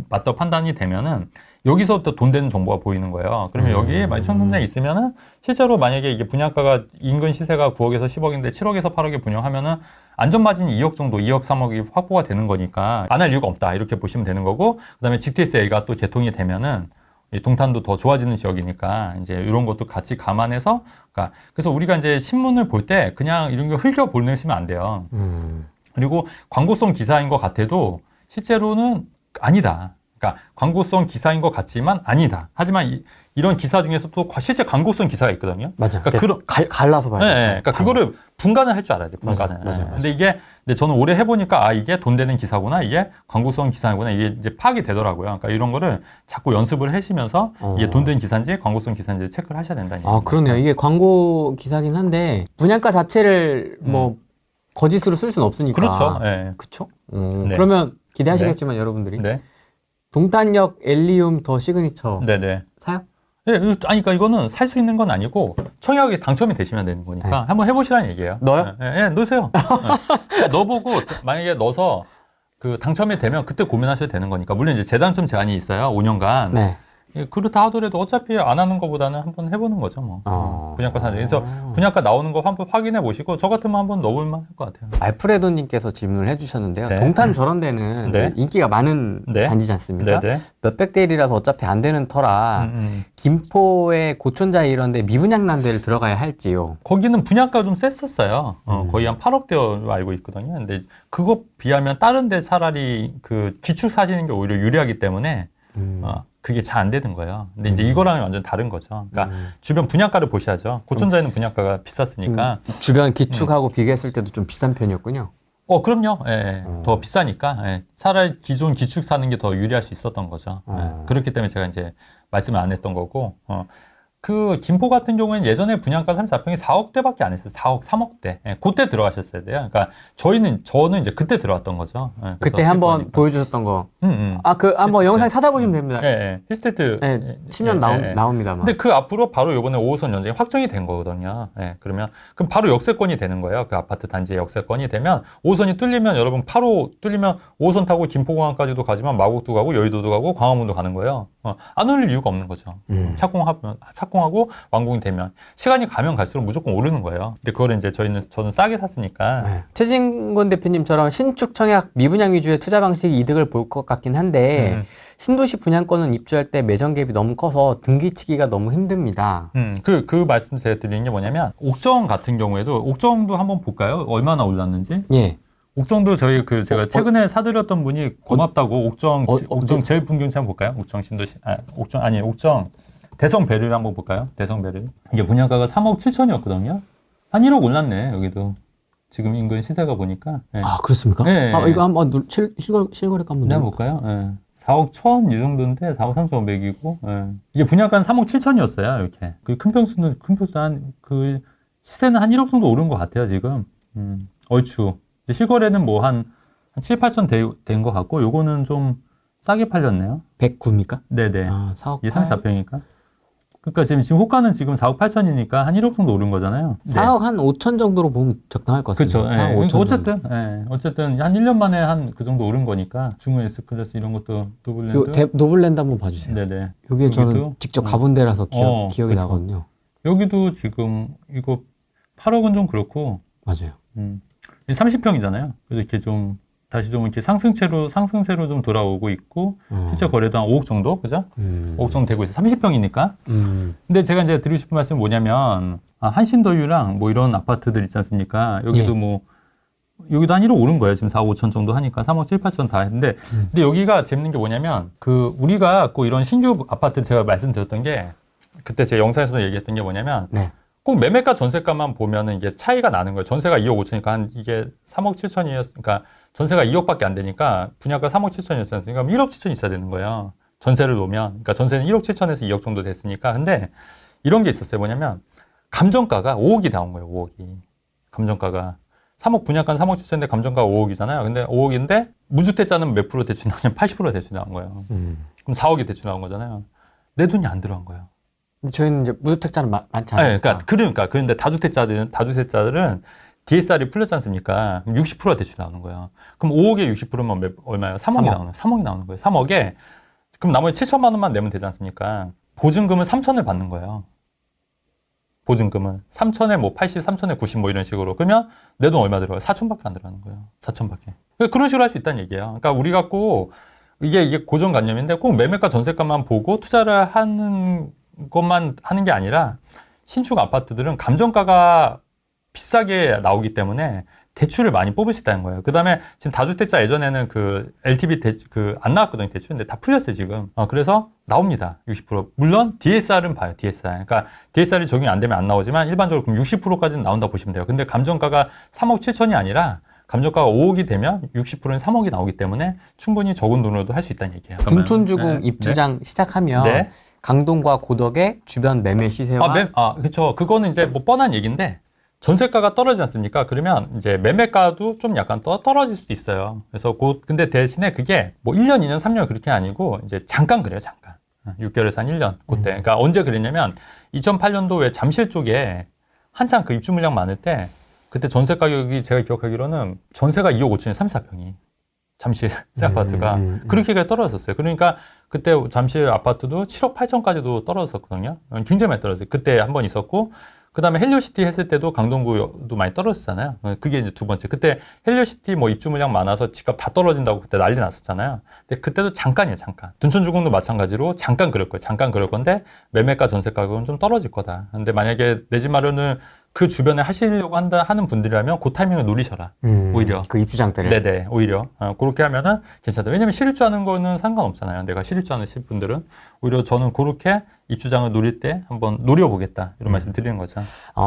맞다 판단이 되면은 여기서부터 돈 되는 정보가 보이는 거예요. 그러면 여기 만약 청통장에 있으면은 실제로 만약에 이게 분양가가 인근 시세가 9억에서 10억인데 7억에서 8억에 분양하면은 안전마진이 2억 정도, 2억, 3억이 확보가 되는 거니까 안 할 이유가 없다. 이렇게 보시면 되는 거고, 그다음에 GTS-A가 또 개통이 되면은 이 동탄도 더 좋아지는 지역이니까 이제 이런 것도 같이 감안해서, 그래서 우리가 이제 신문을 볼 때 그냥 이런 거 흘겨 보내시면 안 돼요. 그리고 광고성 기사인 것 같아도 실제로는 아니다. 그러니까 광고성 기사인 것 같지만 아니다. 하지만 이런 기사 중에서 또 실제 광고성 기사가 있거든요. 맞아요. 그러니까 갈라서 봐야 돼요. 네, 그러니까 그거를 분간을 할 줄 알아야 돼요. 분간을. 맞아요. 근데 저는 오래 해보니까 이게 돈 되는 기사구나, 이게 광고성 기사구나, 이게 이제 파악이 되더라고요. 그러니까 이런 거를 자꾸 연습을 하시면서 이게 돈 되는 기사인지 광고성 기사인지 체크를 하셔야 된다는 얘기죠. 그러네요. 이게 광고 기사긴 한데 분양가 자체를 뭐 거짓으로 쓸 수는 없으니까. 그렇죠. 네. 그렇죠. 네. 그러면 기대하시겠지만 여러분들이 동탄역 엘리움 더 시그니처 사요? 네, 그러니까 이거는 살 수 있는 건 아니고 청약에 당첨이 되시면 되는 거니까 한번 해보시라는 얘기예요. 넣어요? 네, 넣으세요. 넣어보고 만약에 넣어서 그 당첨이 되면 그때 고민하셔도 되는 거니까. 물론 이제 재당첨 제한이 있어요. 5년간. 네. 그렇다 하더라도 어차피 안 하는 것보다는 한번 해보는 거죠, 뭐. 분양가 사는. 그래서 분양가 나오는 거 한번 확인해 보시고, 저 같으면 한번 넣어볼만 할 것 같아요. 알프레도님께서 질문을 해주셨는데요. 동탄 저런 데는 인기가 많은 단지지 않습니까? 몇백 대 1이라서 어차피 안 되는 터라 김포의 고촌자 이런데 미분양 난 데를 들어가야 할지요. 거기는 분양가 좀 셌었어요. 거의 한 8억대로 알고 있거든요. 근데 그거 비하면 다른 데 차라리 그 기축 사시는 게 오히려 유리하기 때문에 그게 잘 안 되는 거예요. 근데 이제 이거랑은 완전 다른 거죠. 그러니까 주변 분양가를 보셔야죠. 고촌자에는 분양가가 비쌌으니까. 주변 기축하고 비교했을 때도 좀 비싼 편이었군요. 그럼요. 더 비싸니까. 차라리 기존 기축 사는 게 더 유리할 수 있었던 거죠. 그렇기 때문에 제가 이제 말씀을 안 했던 거고, 그 김포 같은 경우에는 예전에 분양가 34평이 4억대밖에 안 했어요. 4억, 3억대. 예, 그때 들어가셨어야 돼요. 그러니까 저는 이제 그때 들어왔던 거죠. 예, 그때 한번 보여주셨던 거. 한번 영상 찾아보시면 됩니다. 예. 히스테트. 치면 나옵니다만. 근데 그 앞으로 바로 요번에 5호선 연장이 확정이 된 거거든요. 예, 그럼 바로 역세권이 되는 거예요. 그 아파트 단지의 역세권이 되면 5호선이 뚫리면 여러분 바로 뚫리면 5호선 타고 김포공항까지도 가지만 마곡도 가고 여의도도 가고 광화문도 가는 거예요. 안 올릴 이유가 없는 거죠. 착공하고 완공이 되면 시간이 가면 갈수록 무조건 오르는 거예요. 근데 그거를 이제 저는 싸게 샀으니까. 최진권 대표님처럼 신축 청약 미분양 위주의 투자 방식이 이득을 볼 것 같긴 한데 신도시 분양권은 입주할 때 매정 갭이 너무 커서 등기치기가 너무 힘듭니다. 그 말씀 제가 드리는 게 뭐냐면 옥정 같은 경우에도 옥정도 한번 볼까요? 얼마나 올랐는지. 예. 옥정도 제가 최근에 사드렸던 분이 고맙다고 옥정 제일 풍경치 한번 볼까요? 옥정 신도시 옥정 대성 베르를 한번 볼까요? 대성 베르. 이게 분양가가 3억 7천이었거든요. 한 1억 올랐네, 여기도. 지금 인근 시세가 보니까. 네. 아, 그렇습니까? 네. 이거 한번 실거래가 한번 내가 볼까요? 네. 4억 1천 이 정도인데 4억 3,500이고. 네. 이게 분양가는 3억 7천이었어요, 이렇게. 큰 평수 그 시세는 한 1억 정도 오른 것 같아요, 지금. 얼추. 실거래는 뭐 한 7, 8천 된 것 같고, 요거는 좀 싸게 팔렸네요. 109입니까? 네네. 4억 이게 34평이니까. 그러니까 지금 호가는 지금 4억 8천이니까 한 1억 정도 오른 거잖아요. 4억 한 5천 정도로 보면 적당할 것 같습니다. 그렇죠. 4억 5천 어쨌든 한 1년 만에 한 그 정도 오른 거니까 중국 S클래스 이런 것도 노블랜드. 노블랜드 한번 봐주세요. 네네. 여기에 저는 직접 가본 데라서 기억이 그렇죠. 나거든요. 여기도 지금 이거 8억은 좀 그렇고. 맞아요. 30평이잖아요. 그래서 이렇게 좀 다시 좀 이렇게 상승세로 좀 돌아오고 있고 실제 거래도 한 5억 정도, 그죠? 5억 정도 되고 있어요. 30평이니까. 근데 제가 이제 드리고 싶은 말씀은 뭐냐면 한신더유랑 뭐 이런 아파트들 있지 않습니까? 여기도 여기도 한 1억 오른 거예요. 지금 4억 5천 정도 하니까 3억 7, 8천 다 했는데 근데 여기가 재밌는 게 뭐냐면 우리가 꼭 이런 신규 아파트 제가 말씀드렸던 게 그때 제 영상에서도 얘기했던 게 뭐냐면 꼭 매매가 전세가만 보면은 이게 차이가 나는 거예요. 전세가 2억 5천이니까 이게 3억 7천이었으니까 전세가 2억밖에 안 되니까 분양가 3억 7천이었으니까 1억 7천이 있어야 되는 거예요. 전세를 놓으면. 그러니까 전세는 1억 7천에서 2억 정도 됐으니까. 근데 이런 게 있었어요. 뭐냐면 감정가가 5억이 나온 거예요. 5억이. 감정가가. 3억 분양가는 3억 7천인데 감정가가 5억이잖아요. 근데 5억인데 무주택자는 몇 프로 대출 나오냐면 80% 대출 나온 거예요. 그럼 4억이 대출 나온 거잖아요. 내 돈이 안 들어간 거예요. 근데 저희는 이제 무주택자는 많지 않아요. 그런데 다주택자들은 DSR이 풀렸지 않습니까? 그럼 60%가 대출 나오는 거예요. 그럼 5억에 60%면 얼마예요? 3억이 나오는 거예요. 3억이 나오는 거예요. 3억에 그럼 나머지 7천만 원만 내면 되지 않습니까? 보증금은 3천을 받는 거예요. 보증금은 3천에 뭐 80, 3천에 90 뭐 이런 식으로. 그러면 내 돈 얼마 들어가요? 4천밖에 안 들어가는 거예요. 4천밖에. 그런 식으로 할 수 있다는 얘기예요. 그러니까 우리가 꼭 이게 고정관념인데 꼭 매매가 전세가만 보고 투자를 하는 것만 하는 게 아니라 신축 아파트들은 감정가가 비싸게 나오기 때문에 대출을 많이 뽑을 수 있다는 거예요. 그 다음에 지금 다주택자 예전에는 그 LTV 안 나왔거든요. 대출인데 다 풀렸어요, 지금. 그래서 나옵니다. 60%. 물론 DSR은 봐요, DSR. 그러니까 DSR이 적용이 안 되면 안 나오지만 일반적으로 그럼 60%까지는 나온다 보시면 돼요. 근데 감정가가 3억 7천이 아니라 감정가가 5억이 되면 60%는 3억이 나오기 때문에 충분히 적은 돈으로도 할 수 있다는 얘기예요. 둔촌주공 입주장 시작하면 강동과 고덕의 주변 매매 시세와 그렇죠. 그거는 이제 뭐 뻔한 얘기인데 전세가가 떨어지지 않습니까? 그러면 이제 매매가도 좀 약간 떨어질 수도 있어요. 그래서 근데 대신에 그게 뭐 1년, 2년, 3년 그렇게 아니고 이제 잠깐 그래요, 잠깐. 6개월에서 한 1년 그때. 그러니까 언제 그랬냐면 2008년도 왜 잠실 쪽에 한창 그 입주 물량 많을 때 그때 전세 가격이 제가 기억하기로는 전세가 2억 5천에 34평이. 잠실 새 아파트가 그렇게 떨어졌어요. 그러니까 그때 잠실 아파트도 7억 8천까지도 떨어졌었거든요. 굉장히 많이 떨어졌어요. 그때 한 번 있었고 그 다음에 헬리오시티 했을 때도 강동구도 많이 떨어졌잖아요. 그게 이제 두 번째. 그때 헬리오시티 뭐 입주 물량 많아서 집값 다 떨어진다고 그때 난리 났었잖아요. 근데 그때도 잠깐이에요, 잠깐. 둔촌주공도 마찬가지로 잠깐 그럴 거예요. 잠깐 그럴 건데 매매가 전세 가격은 좀 떨어질 거다. 근데 만약에 내 집 마련을 그 주변에 하시려고 하는 분들이라면 그 타이밍을 노리셔라. 오히려. 그 입주장 때를. 네네, 오히려. 그렇게 하면은 괜찮다. 왜냐면 실입주하는 거는 상관없잖아요. 내가 실입주하는 분들은. 오히려 저는 그렇게 입주장을 노릴 때 한번 노려보겠다. 이런 말씀 드리는 거죠.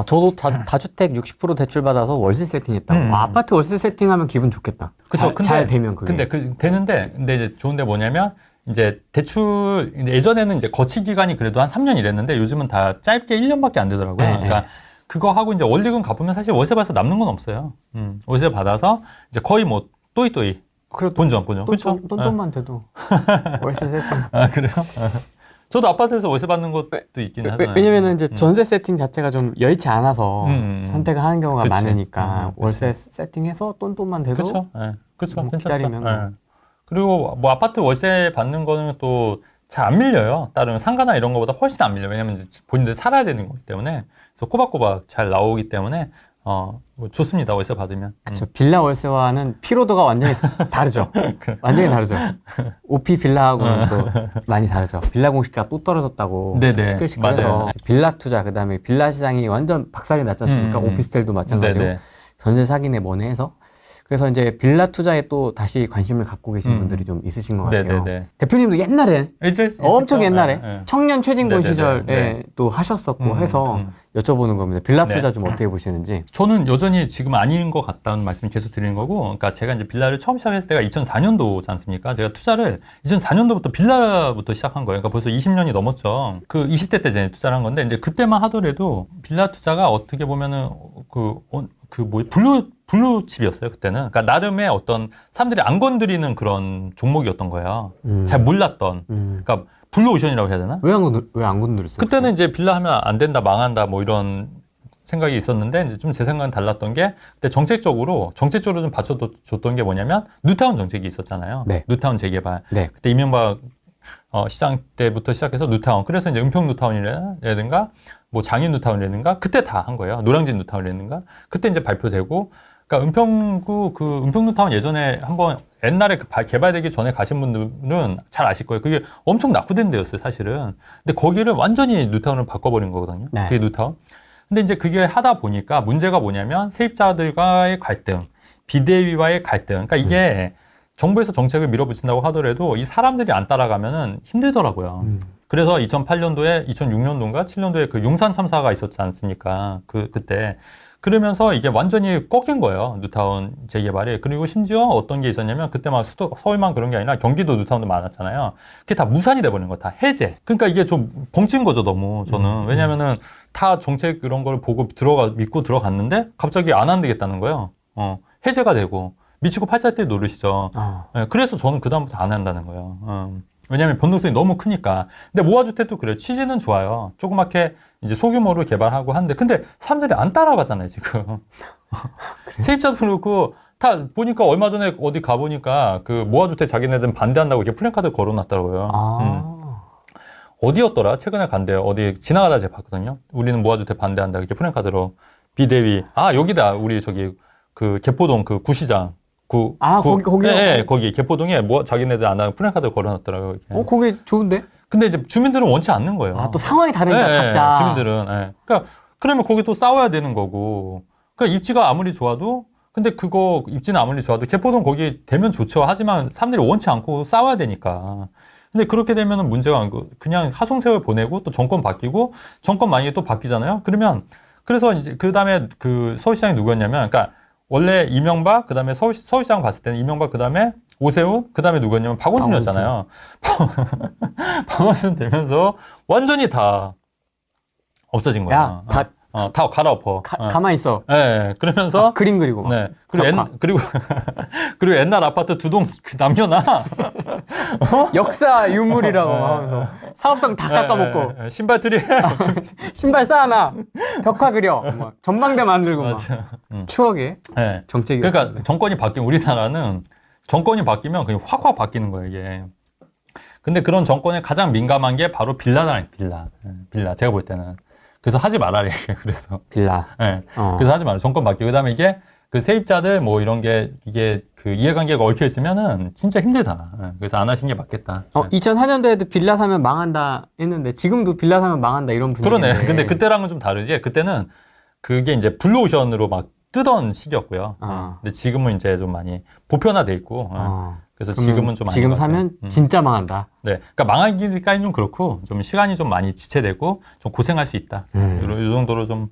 저도 다주택 60% 대출 받아서 월세 세팅했다고. 아파트 월세 세팅하면 기분 좋겠다. 그쵸. 잘 되면 그게. 근데 되는데 이제 좋은데 뭐냐면 이제 대출 예전에는 이제 거치 기간이 그래도 한 3년 이랬는데 요즘은 다 짧게 1년밖에 안 되더라고요. 네, 그러니까 그거 하고 이제 원리금 갚으면 사실 월세 받아서 남는 건 없어요. 월세 받아서 이제 거의 뭐 또이 본전. 그렇죠? 똔똔만 돼도 월세 세팅. 아, 그래요? 저도 아파트에서 월세 받는 것도 있긴 하잖아요. 왜냐면은 이제 전세 세팅 자체가 좀 여의치 않아서 선택을 하는 경우가 많으니까 월세 세팅해서 똔똔만 돼도 그렇죠. 네. 그렇죠. 뭐 기다리면 네. 그리고 뭐 아파트 월세 받는 거는 또 잘 안 밀려요. 다른 상가나 이런 거보다 훨씬 안 밀려요. 왜냐면 이제 본인들 살아야 되는 거기 때문에. 그래서 꼬박꼬박 잘 나오기 때문에 뭐 좋습니다. 월세 받으면. 그렇죠. 빌라 월세와는 피로도가 완전히 다르죠. 완전히 다르죠. 오피 빌라하고는 또 많이 다르죠. 빌라 공시가 또 떨어졌다고 시끌시끌해서 빌라 투자 그다음에 빌라 시장이 완전 박살이 났지 않습니까? 오피스텔도 마찬가지고 네네. 전세 사기네 뭐네 해서 그래서 이제 빌라 투자에 또 다시 관심을 갖고 계신 분들이 좀 있으신 것 같아요. 네네네. 대표님도 옛날에 엄청 옛날에 네. 청년 최진권 네네네. 시절에 네. 또 하셨었고 해서 여쭤보는 겁니다. 빌라 투자 네. 좀 어떻게 보시는지. 저는 여전히 지금 아닌 것 같다는 말씀을 계속 드리는 거고, 그러니까 제가 이제 빌라를 처음 시작했을 때가 2004년도지 않습니까? 제가 투자를 2004년도부터 빌라부터 시작한 거예요. 그러니까 벌써 20년이 넘었죠. 그 20대 때 제가 투자를 한 건데, 이제 그때만 하더라도 빌라 투자가 어떻게 보면은 블루칩이었어요, 그때는. 그러니까 나름의 어떤 사람들이 안 건드리는 그런 종목이었던 거예요. 잘 몰랐던. 그러니까 블루오션이라고 해야 되나? 왜 안 건드렸어요? 그때는 이제 빌라 하면 안 된다, 망한다, 뭐 이런 생각이 있었는데, 이제 좀 제 생각은 달랐던 게, 그때 정책적으로 좀 받쳐줬던 게 뭐냐면, 뉴타운 정책이 있었잖아요. 네. 뉴타운 재개발. 네. 그때 이명박 시장 때부터 시작해서 뉴타운. 그래서 이제 은평 뉴타운이라든가, 뭐 장인 뉴타운이라든가, 그때 다 한 거예요. 노량진 뉴타운이라든가. 그때 이제 발표되고, 그러니까 은평 뉴타운 예전에 한번 옛날에 개발되기 전에 가신 분들은 잘 아실 거예요. 그게 엄청 낙후된 데였어요, 사실은. 근데 거기를 완전히 뉴타운을 바꿔버린 거거든요. 네. 그게 뉴타운. 근데 이제 그게 하다 보니까 문제가 뭐냐면 세입자들과의 갈등, 비대위와의 갈등. 그러니까 이게 정부에서 정책을 밀어붙인다고 하더라도 이 사람들이 안 따라가면은 힘들더라고요. 그래서 2008년도에, 2006년도인가 7년도에 그 용산 참사가 있었지 않습니까? 그때. 그러면서 이게 완전히 꺾인 거예요. 뉴타운 재개발이. 그리고 심지어 어떤 게 있었냐면 그때 막 서울만 그런 게 아니라 경기도 뉴타운도 많았잖아요. 그게 다 무산이 돼버린 거야. 다 해제. 그러니까 이게 좀 벙친 거죠, 너무 저는. 왜냐면은 다 정책 이런 걸 보고 믿고 들어갔는데 갑자기 안 한되겠다는 거예요. 해제가 되고. 미치고 팔자뛸 노릇이죠. 네, 그래서 저는 그다음부터 안 한다는 거예요. 왜냐하면 변동성이 너무 크니까. 근데 모아주택도 그래요. 취지는 좋아요. 조그맣게 이제 소규모로 개발하고 하는데, 근데 사람들이 안 따라가잖아요, 지금. 세입자도 그렇고, 다 보니까 얼마 전에 어디 가보니까 그 모아주택 자기네들은 반대한다고 이렇게 플래카드 걸어놨더라고요. 어디였더라? 최근에 간대요. 어디 지나가다 제가 봤거든요. 우리는 모아주택 반대한다. 이렇게 플래카드로. 비대위. 여기다. 우리 저기 그 개포동 그 구시장. 거기요? 네, 거기 개포동에 자기네들 안 하는 플래카드 걸어놨더라고요. 거기 좋은데? 근데 이제 주민들은 원치 않는 거예요. 또 상황이 다르니까 각자. 주민들은. 그러니까 그러면 거기 또 싸워야 되는 거고. 그러니까 입지가 아무리 좋아도, 근데 그거 입지는 아무리 좋아도 개포동 거기 되면 좋죠. 하지만 사람들이 원치 않고 싸워야 되니까. 근데 그렇게 되면은 문제가 아니고 그냥 하송세월 보내고 또 정권 바뀌고 정권 만약에 또 바뀌잖아요. 그래서 이제 그 다음에 그 서울시장이 누구였냐면, 그러니까 원래 이명박, 그 다음에 서울시장 봤을 때는 이명박, 그 다음에 오세훈, 그 다음에 누구였냐면 박원순이었잖아요. 박원순 되면서 완전히 다 없어진 거야. 다 갈아엎어. 가만히 있어. 네, 그러면서. 그림 그리고. 네. 그리고 옛날 아파트 두 동 남겨놔. 역사 유물이라고 하면서 사업성 다 깎아먹고. 신발들이. 신발 쌓아놔. 벽화 그려. 전망대 만들고. 추억의 정책이었어요. 그러니까 정권이 바뀌면 우리나라는 정권이 바뀌면 그냥 확 바뀌는 거예요, 이게. 근데 그런 정권에 가장 민감한 게 바로 빌라잖아요, 빌라. 제가 볼 때는. 그래서 하지 말아야 해. 그래서. 빌라. 네. 그래서 하지 말아요. 정권 바뀌고. 그 다음에 이게 그 세입자들 뭐 이런 게 이게 그 이해관계가 얽혀 있으면은 진짜 힘들다. 그래서 안 하시는 게 맞겠다. 2004년도에도 빌라 사면 망한다 했는데 지금도 빌라 사면 망한다 이런 분위기인데. 그러네. 근데 그때랑은 좀 다르지. 그때는 그게 이제 블루오션으로 막 뜨던 시기였고요. 근데 지금은 이제 좀 많이 보편화돼 있고. 그래서 지금은 좀 지금 사면 진짜 망한다. 네, 그러니까 망하기까지는 좀 그렇고 좀 시간이 좀 많이 지체되고 좀 고생할 수 있다. 이 정도로 좀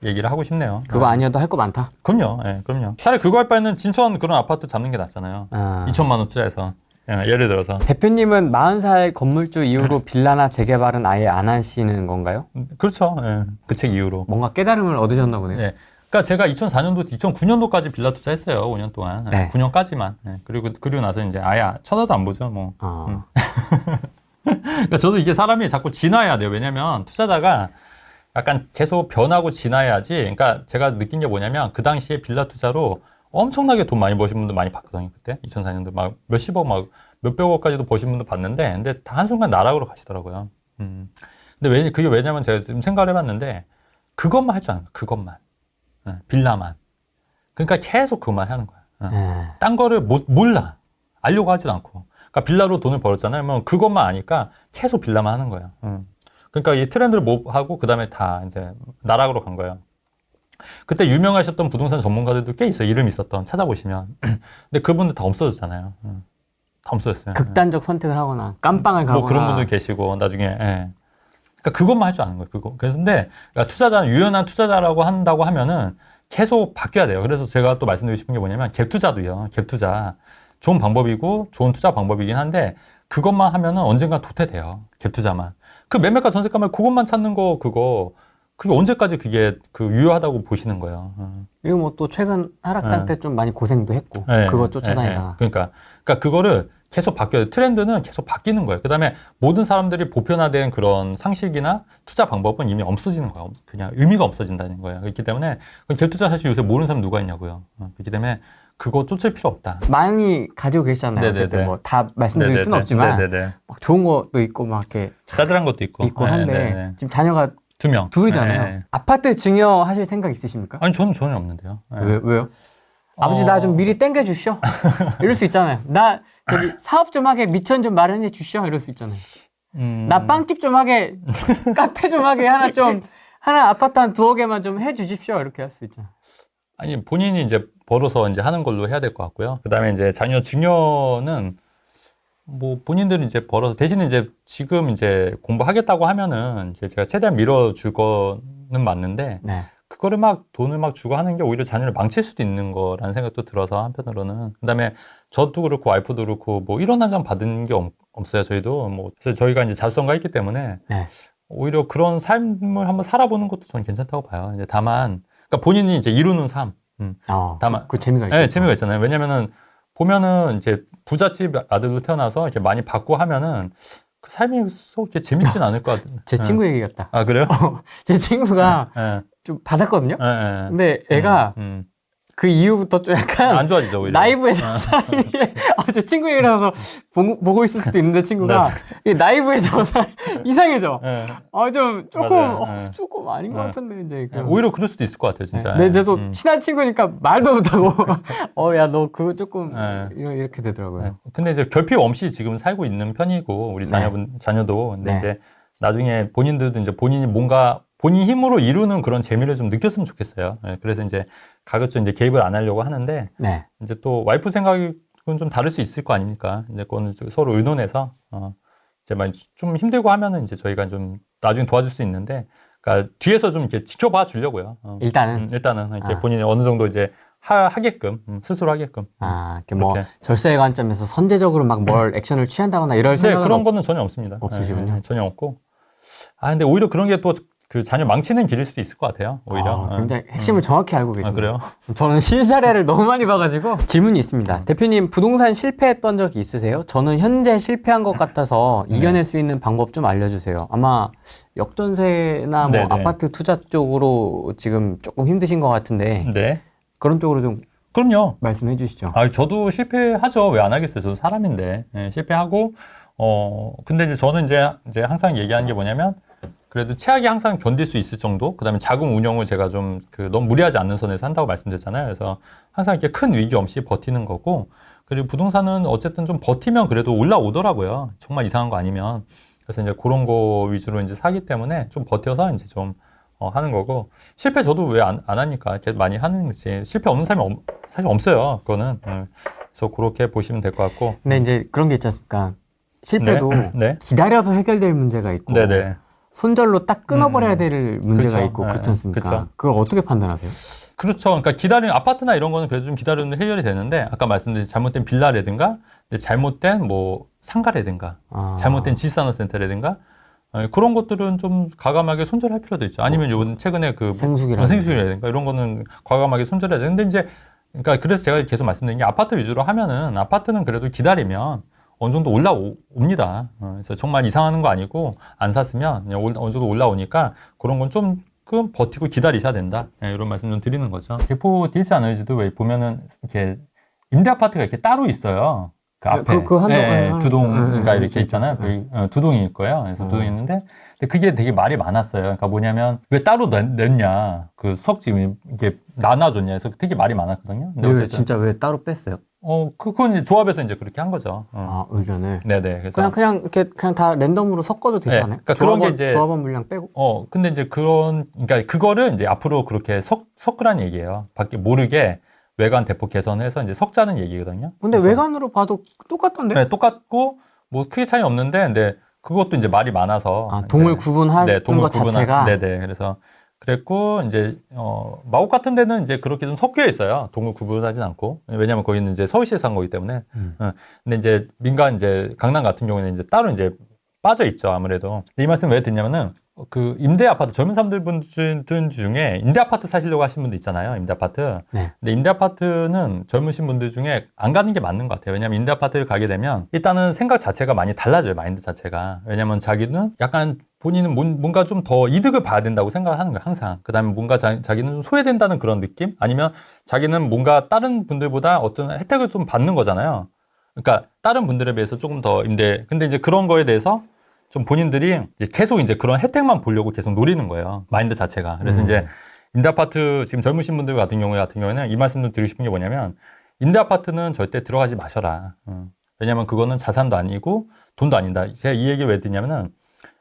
얘기를 하고 싶네요. 그거 아니어도 할 거 많다. 그럼요, 그럼요. 차라리 그거 할 바에는 진천 그런 아파트 잡는 게 낫잖아요. 2천만 원 투자해서. 예를 들어서. 대표님은 40살 건물주 이후로 빌라나 재개발은 아예 안 하시는 건가요? 그렇죠. 예. 그 책 이후로. 뭔가 깨달음을 얻으셨나 보네요. 예. 그러니까 제가 2004년도, 2009년도까지 빌라 투자했어요. 5년 동안. 네. 9년까지만. 예. 그리고 나서 이제 아예 쳐다도 안 보죠. 뭐. 그러니까 저도 이게 사람이 자꾸 진화해야 돼요. 왜냐면 투자자가 약간 계속 변하고 진화해야지. 그러니까 제가 느낀 게 뭐냐면 그 당시에 빌라 투자로 엄청나게 돈 많이 버신 분들 많이 봤거든요. 그때 2004년도 막 몇십억 막 몇백억까지도 버신 분들 봤는데, 근데 다 한순간 나락으로 가시더라고요. 근데 그게 왜냐면 제가 지금 생각을 해봤는데 그것만 할 줄 아는 거예요. 그것만. 빌라만. 그러니까 계속 그것만 하는 거야. 딴 거를 몰라. 알려고 하지도 않고. 그러니까 빌라로 돈을 벌었잖아요. 그러면 그것만 아니까 계속 빌라만 하는 거예요. 그러니까 이 트렌드를 하고 그다음에 다 이제 나락으로 간 거예요. 그때 유명하셨던 부동산 전문가들도 꽤 있어요. 이름 있었던. 찾아보시면. 근데 그분들 다 없어졌잖아요. 다 없어졌어요. 극단적 선택을 하거나 깜빵을 가거나. 뭐 그런 분들 계시고 나중에. 예. 그러니까 그것만 할 줄 아는 거예요. 그거. 그런데 그러니까 투자자는 유연한 투자자라고 한다고 하면은 계속 바뀌어야 돼요. 그래서 제가 또 말씀드리고 싶은 게 뭐냐면 갭 투자도요. 갭 투자. 좋은 방법이고 좋은 투자 방법이긴 한데 그것만 하면은 언젠가 도태돼요. 갭 투자만. 그 매매가 전세가만 그것만 찾는 거 그게 언제까지 그게 유효하다고 보시는 거예요. 그리고 뭐 또 최근 하락장 때 좀 많이 고생도 했고 그거 쫓아다니다가. 그러니까 그거를 계속 바뀌어요. 트렌드는 계속 바뀌는 거예요. 그다음에 모든 사람들이 보편화된 그런 상식이나 투자 방법은 이미 없어지는 거예요. 그냥 의미가 없어진다는 거예요. 그렇기 때문에 갭 투자 사실 요새 모르는 사람 누가 있냐고요. 그렇기 때문에 그거 쫓을 필요 없다. 많이 가지고 계시잖아요. 네네네. 어쨌든 뭐 다 말씀드릴 수는 없지만 막 좋은 것도 있고 막 이렇게 짜잘한 것도 있고 한데 네네. 지금 자녀가 2명. 둘이잖아요. 네. 아파트 증여하실 생각 있으십니까? 아니 저는 전혀 없는데요. 네. 왜요? 아버지 나 좀 미리 땡겨 주시오. 이럴 수 있잖아요. 나 저기 사업 좀 하게 미천 좀 마련해 주시오. 이럴 수 있잖아요. 나 빵집 좀 하게 카페 좀 하게 하나 아파트 한 2억 개만 좀 해 주십시오. 이렇게 할 수 있잖아요. 아니 본인이 이제 벌어서 이제 하는 걸로 해야 될 것 같고요. 그다음에 이제 자녀 증여는 뭐 본인들은 이제 벌어서 대신에 이제 지금 이제 공부하겠다고 하면은 이제 제가 최대한 밀어줄 거는 맞는데 네. 그거를 막 돈을 막 주고 하는 게 오히려 자녀를 망칠 수도 있는 거라는 생각도 들어서 한편으로는. 그다음에 저도 그렇고 와이프도 그렇고 뭐 1원 한 장 받은 게 없어요. 저희도 뭐 그래서 저희가 이제 자수성가 있기 때문에 네. 오히려 그런 삶을 한번 살아보는 것도 저는 괜찮다고 봐요. 이제 다만 그러니까 본인이 이제 이루는 삶. 다만 그 재미가 있죠. 네, 재미가 있잖아요. 왜냐면은 보면은 이제 부잣집 아들로 태어나서 이렇게 많이 받고 하면은 그 삶이 속 이렇게 재밌진 않을 것 같아요. 제 친구 얘기 같다. 아 그래요? 제 친구가 네. 좀 받았거든요. 네. 근데 애가 그 이후부터 좀 약간 안 좋아지죠 오히려. 나이브해져 사람이 제 친구 얘기를 해서 보고 있을 수도 있는데 친구가 이 나이브해져 이상해져. 네. 좀 조금 맞아요. 조금 아닌 것 같은데 이제 오히려 그럴 수도 있을 것 같아요 진짜. 네, 그래서 친한 친구니까 말도 못하고 야 너 그거 조금 이렇게 되더라고요. 근데 이제 결핍 없이 지금 살고 있는 편이고 우리 자녀도 근데 이제 나중에 본인들도 이제 본인이 뭔가 본인 힘으로 이루는 그런 재미를 좀 느꼈으면 좋겠어요. 그래서 이제 가급적 이제 개입을 안 하려고 하는데 이제 또 와이프 생각은 좀 다를 수 있을 거 아닙니까? 이제 그거는 서로 의논해서 이제 좀 힘들고 하면은 이제 저희가 좀 나중에 도와줄 수 있는데, 그러니까 뒤에서 좀 이렇게 지켜봐 주려고요. 일단은 이렇게 본인이 어느 정도 이제 하게끔 스스로 하게끔. 이렇게 뭐 절세 관점에서 선제적으로 막 뭘 액션을 취한다거나 이럴 생각은 그런 거는 전혀 없습니다. 없으시군요. 전혀 없고. 근데 오히려 그런 게 또 그 자녀 망치는 길일 수도 있을 것 같아요. 오히려. 굉장히 핵심을 정확히 알고 계시네요. 그래요? 저는 실사례를 너무 많이 봐가지고. 질문이 있습니다. 대표님 부동산 실패했던 적이 있으세요? 저는 현재 실패한 것 같아서 이겨낼 수 있는 방법 좀 알려주세요. 아마 역전세나 뭐 아파트 투자 쪽으로 지금 조금 힘드신 것 같은데 그런 쪽으로 좀 그럼요. 말씀해 주시죠. 저도 실패하죠. 왜 안 하겠어요? 저도 사람인데. 실패하고 근데 이제 저는 이제 항상 얘기하는 게 뭐냐면 그래도 최악이 항상 견딜 수 있을 정도, 그다음에 자금 운용을 제가 좀 너무 무리하지 않는 선에서 한다고 말씀드렸잖아요. 그래서 항상 이렇게 큰 위기 없이 버티는 거고, 그리고 부동산은 어쨌든 좀 버티면 그래도 올라오더라고요. 정말 이상한 거 아니면. 그래서 이제 그런 거 위주로 이제 사기 때문에 좀 버텨서 이제 좀 하는 거고, 실패 저도 왜 안 하니까 이렇게 많이 하는 거지. 실패 없는 사람이 사실 없어요. 그거는. 그래서 그렇게 보시면 될 것 같고. 근데 이제 그런 게 있지 않습니까? 실패도 기다려서 해결될 문제가 있고. 손절로 딱 끊어버려야 될 문제가 있고 그렇지 않습니까? 그걸 어떻게 판단하세요? 그렇죠. 그러니까 아파트나 이런 거는 그래도 좀 기다리면 해결이 되는데, 아까 말씀드린 잘못된 빌라라든가, 잘못된 뭐 상가라든가, 잘못된 지식산업센터라든가, 그런 것들은 좀 과감하게 손절할 필요도 있죠. 아니면 요번 최근에 생수기라든가 이런 거는 과감하게 손절해야 되는데, 이제, 그러니까 그래서 제가 계속 말씀드린 게 아파트 위주로 하면은 아파트는 그래도 기다리면 어느 정도 올라옵니다. 그래서 정말 이상하는 거 아니고 안 샀으면 그냥 어느 정도 올라오니까 그런 건 좀 버티고 기다리셔야 된다. 이런 말씀 좀 드리는 거죠. 개포 디지 아너지도 왜 보면은 이렇게 임대 아파트가 이렇게 따로 있어요. 그 앞에 두 동, 그러니까 이렇게 있잖아요. 두 동일 거예요. 그래서 두 동이 있는데, 근데 그게 되게 말이 많았어요. 그러니까 뭐냐면 왜 따로 냈냐, 그 수석집이 이게 나눠줬냐, 해서 되게 말이 많았거든요. 근데 왜 진짜 왜 따로 뺐어요? 그건 이제 조합에서 이제 그렇게 한 거죠. 의견을. 네네. 그래서 그냥 이렇게 그냥 다 랜덤으로 섞어도 되지 않아요? 그러니까 그런 게 이제 조합원 물량 빼고. 근데 이제 그러니까 그거를 이제 앞으로 그렇게 섞으라는 얘기예요. 밖에 모르게. 외관 대폭 개선해서 이제 섞자는 얘기거든요. 근데 외관으로 봐도 똑같던데? 네, 똑같고 뭐 크게 차이 없는데, 근데 그것도 이제 말이 많아서 동을 구분하는 것 자체가. 네네. 그래서 그랬고, 이제 마곡 같은 데는 이제 그렇게 좀 섞여 있어요. 동을 구분하진 않고, 왜냐하면 거기는 이제 서울시에서 한 거기 때문에. 근데 이제 민간 이제 강남 같은 경우에는 이제 따로 이제 빠져 있죠, 아무래도. 이 말씀 왜 드냐면은, 그 임대 아파트 젊은 사람들 중에 임대 아파트 사시려고 하시는 분들 있잖아요. 임대 아파트. 네. 근데 임대 아파트는 젊으신 분들 중에 안 가는 게 맞는 것 같아요. 왜냐하면 임대 아파트를 가게 되면 일단은 생각 자체가 많이 달라져요. 마인드 자체가. 왜냐하면 자기는 약간 본인은 뭔가 좀 더 이득을 봐야 된다고 생각하는 거예요. 항상. 그다음에 뭔가 자기는 좀 소외된다는 그런 느낌? 아니면 자기는 뭔가 다른 분들보다 어떤 혜택을 좀 받는 거잖아요. 그러니까 다른 분들에 비해서 조금 더 근데 이제 그런 거에 대해서 좀 본인들이 이제 계속 이제 그런 혜택만 보려고 계속 노리는 거예요. 마인드 자체가. 그래서 이제 임대아파트 지금 젊으신 분들 같은 경우에는 이 말씀을 드리고 싶은 게 뭐냐면, 임대아파트는 절대 들어가지 마셔라. 왜냐면 그거는 자산도 아니고 돈도 아니다. 제가 이 얘기를 왜 드냐면은,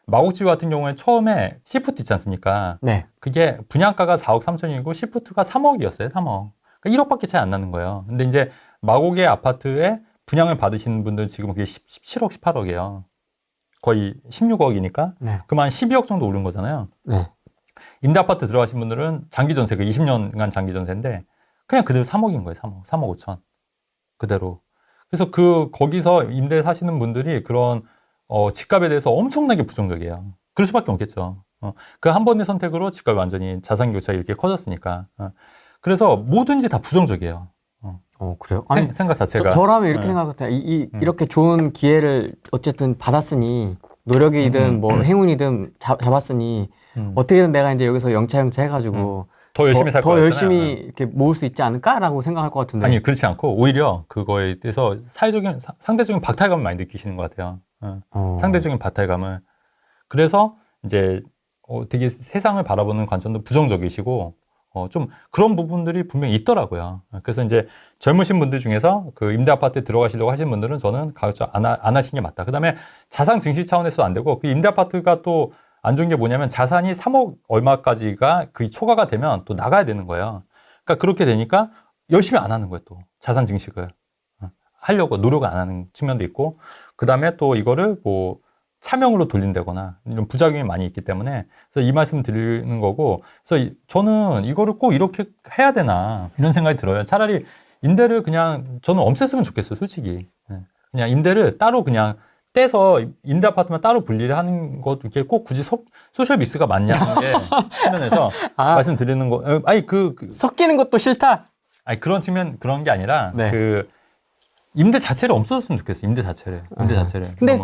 마곡지구 같은 경우에 처음에 시프트 있지 않습니까? 네. 그게 분양가가 4억 3천이고 시프트가 3억이었어요. 3억. 그러니까 1억밖에 차이 안 나는 거예요. 근데 이제 마곡의 아파트에 분양을 받으시는 분들 지금 그게 17억, 18억이에요. 거의 16억이니까 네. 그만 12억 정도 오른 거잖아요. 네. 임대 아파트 들어가신 분들은 장기 전세, 그 20년간 장기 전세인데 그냥 그대로 3억인 거예요. 3억 5천 그대로. 그래서 거기서 임대 사시는 분들이 그런 집값에 대해서 엄청나게 부정적이에요. 그럴 수밖에 없겠죠. 그 한 번의 선택으로 집값이 완전히 자산 교차가 이렇게 커졌으니까. 그래서 뭐든지 다 부정적이에요. 그래요? 생각 자체가. 저라면 이렇게 생각해요. 이렇게 좋은 기회를 어쨌든 받았으니, 노력이든 뭐 행운이든 잡았으니, 어떻게든 내가 이제 여기서 영차 해가지고 더 열심히 살 거 같잖아요. 더 열심히 이렇게 모을 수 있지 않을까라고 생각할 것 같은데. 아니, 그렇지 않고 오히려 그거에 대해서 상대적인 박탈감을 많이 느끼시는 것 같아요. 상대적인 박탈감을. 그래서 이제 되게 세상을 바라보는 관점도 부정적이시고, 좀 그런 부분들이 분명히 있더라고요. 그래서 이제 젊으신 분들 중에서 그 임대 아파트에 들어가시려고 하시는 분들은 저는 가급적 안 하시는 게 맞다. 그 다음에 자산 증시 차원에서도 안 되고, 그 임대 아파트가 또 안 좋은 게 뭐냐면 자산이 3억 얼마까지가 그 초과가 되면 또 나가야 되는 거예요. 그러니까 그렇게 되니까 열심히 안 하는 거예요. 또 자산 증식을 하려고 노력을 안 하는 측면도 있고, 그 다음에 또 이거를 뭐 차명으로 돌린다거나 이런 부작용이 많이 있기 때문에, 그래서 이 말씀 드리는 거고, 그래서 저는 이거를 꼭 이렇게 해야 되나 이런 생각이 들어요. 차라리 임대를 그냥 저는 없앴으면 좋겠어요, 솔직히. 그냥 임대를 따로 그냥 떼서 임대 아파트만 따로 분리를 하는 것도 이렇게 꼭 굳이 소셜 미스가 맞냐는 게 측면에서 말씀드리는 거. 아니 섞이는 것도 싫다. 아니 그런 측면 그런 게 아니라 네. 그 임대 자체를 없어졌으면 좋겠어요. 임대 자체를. 근데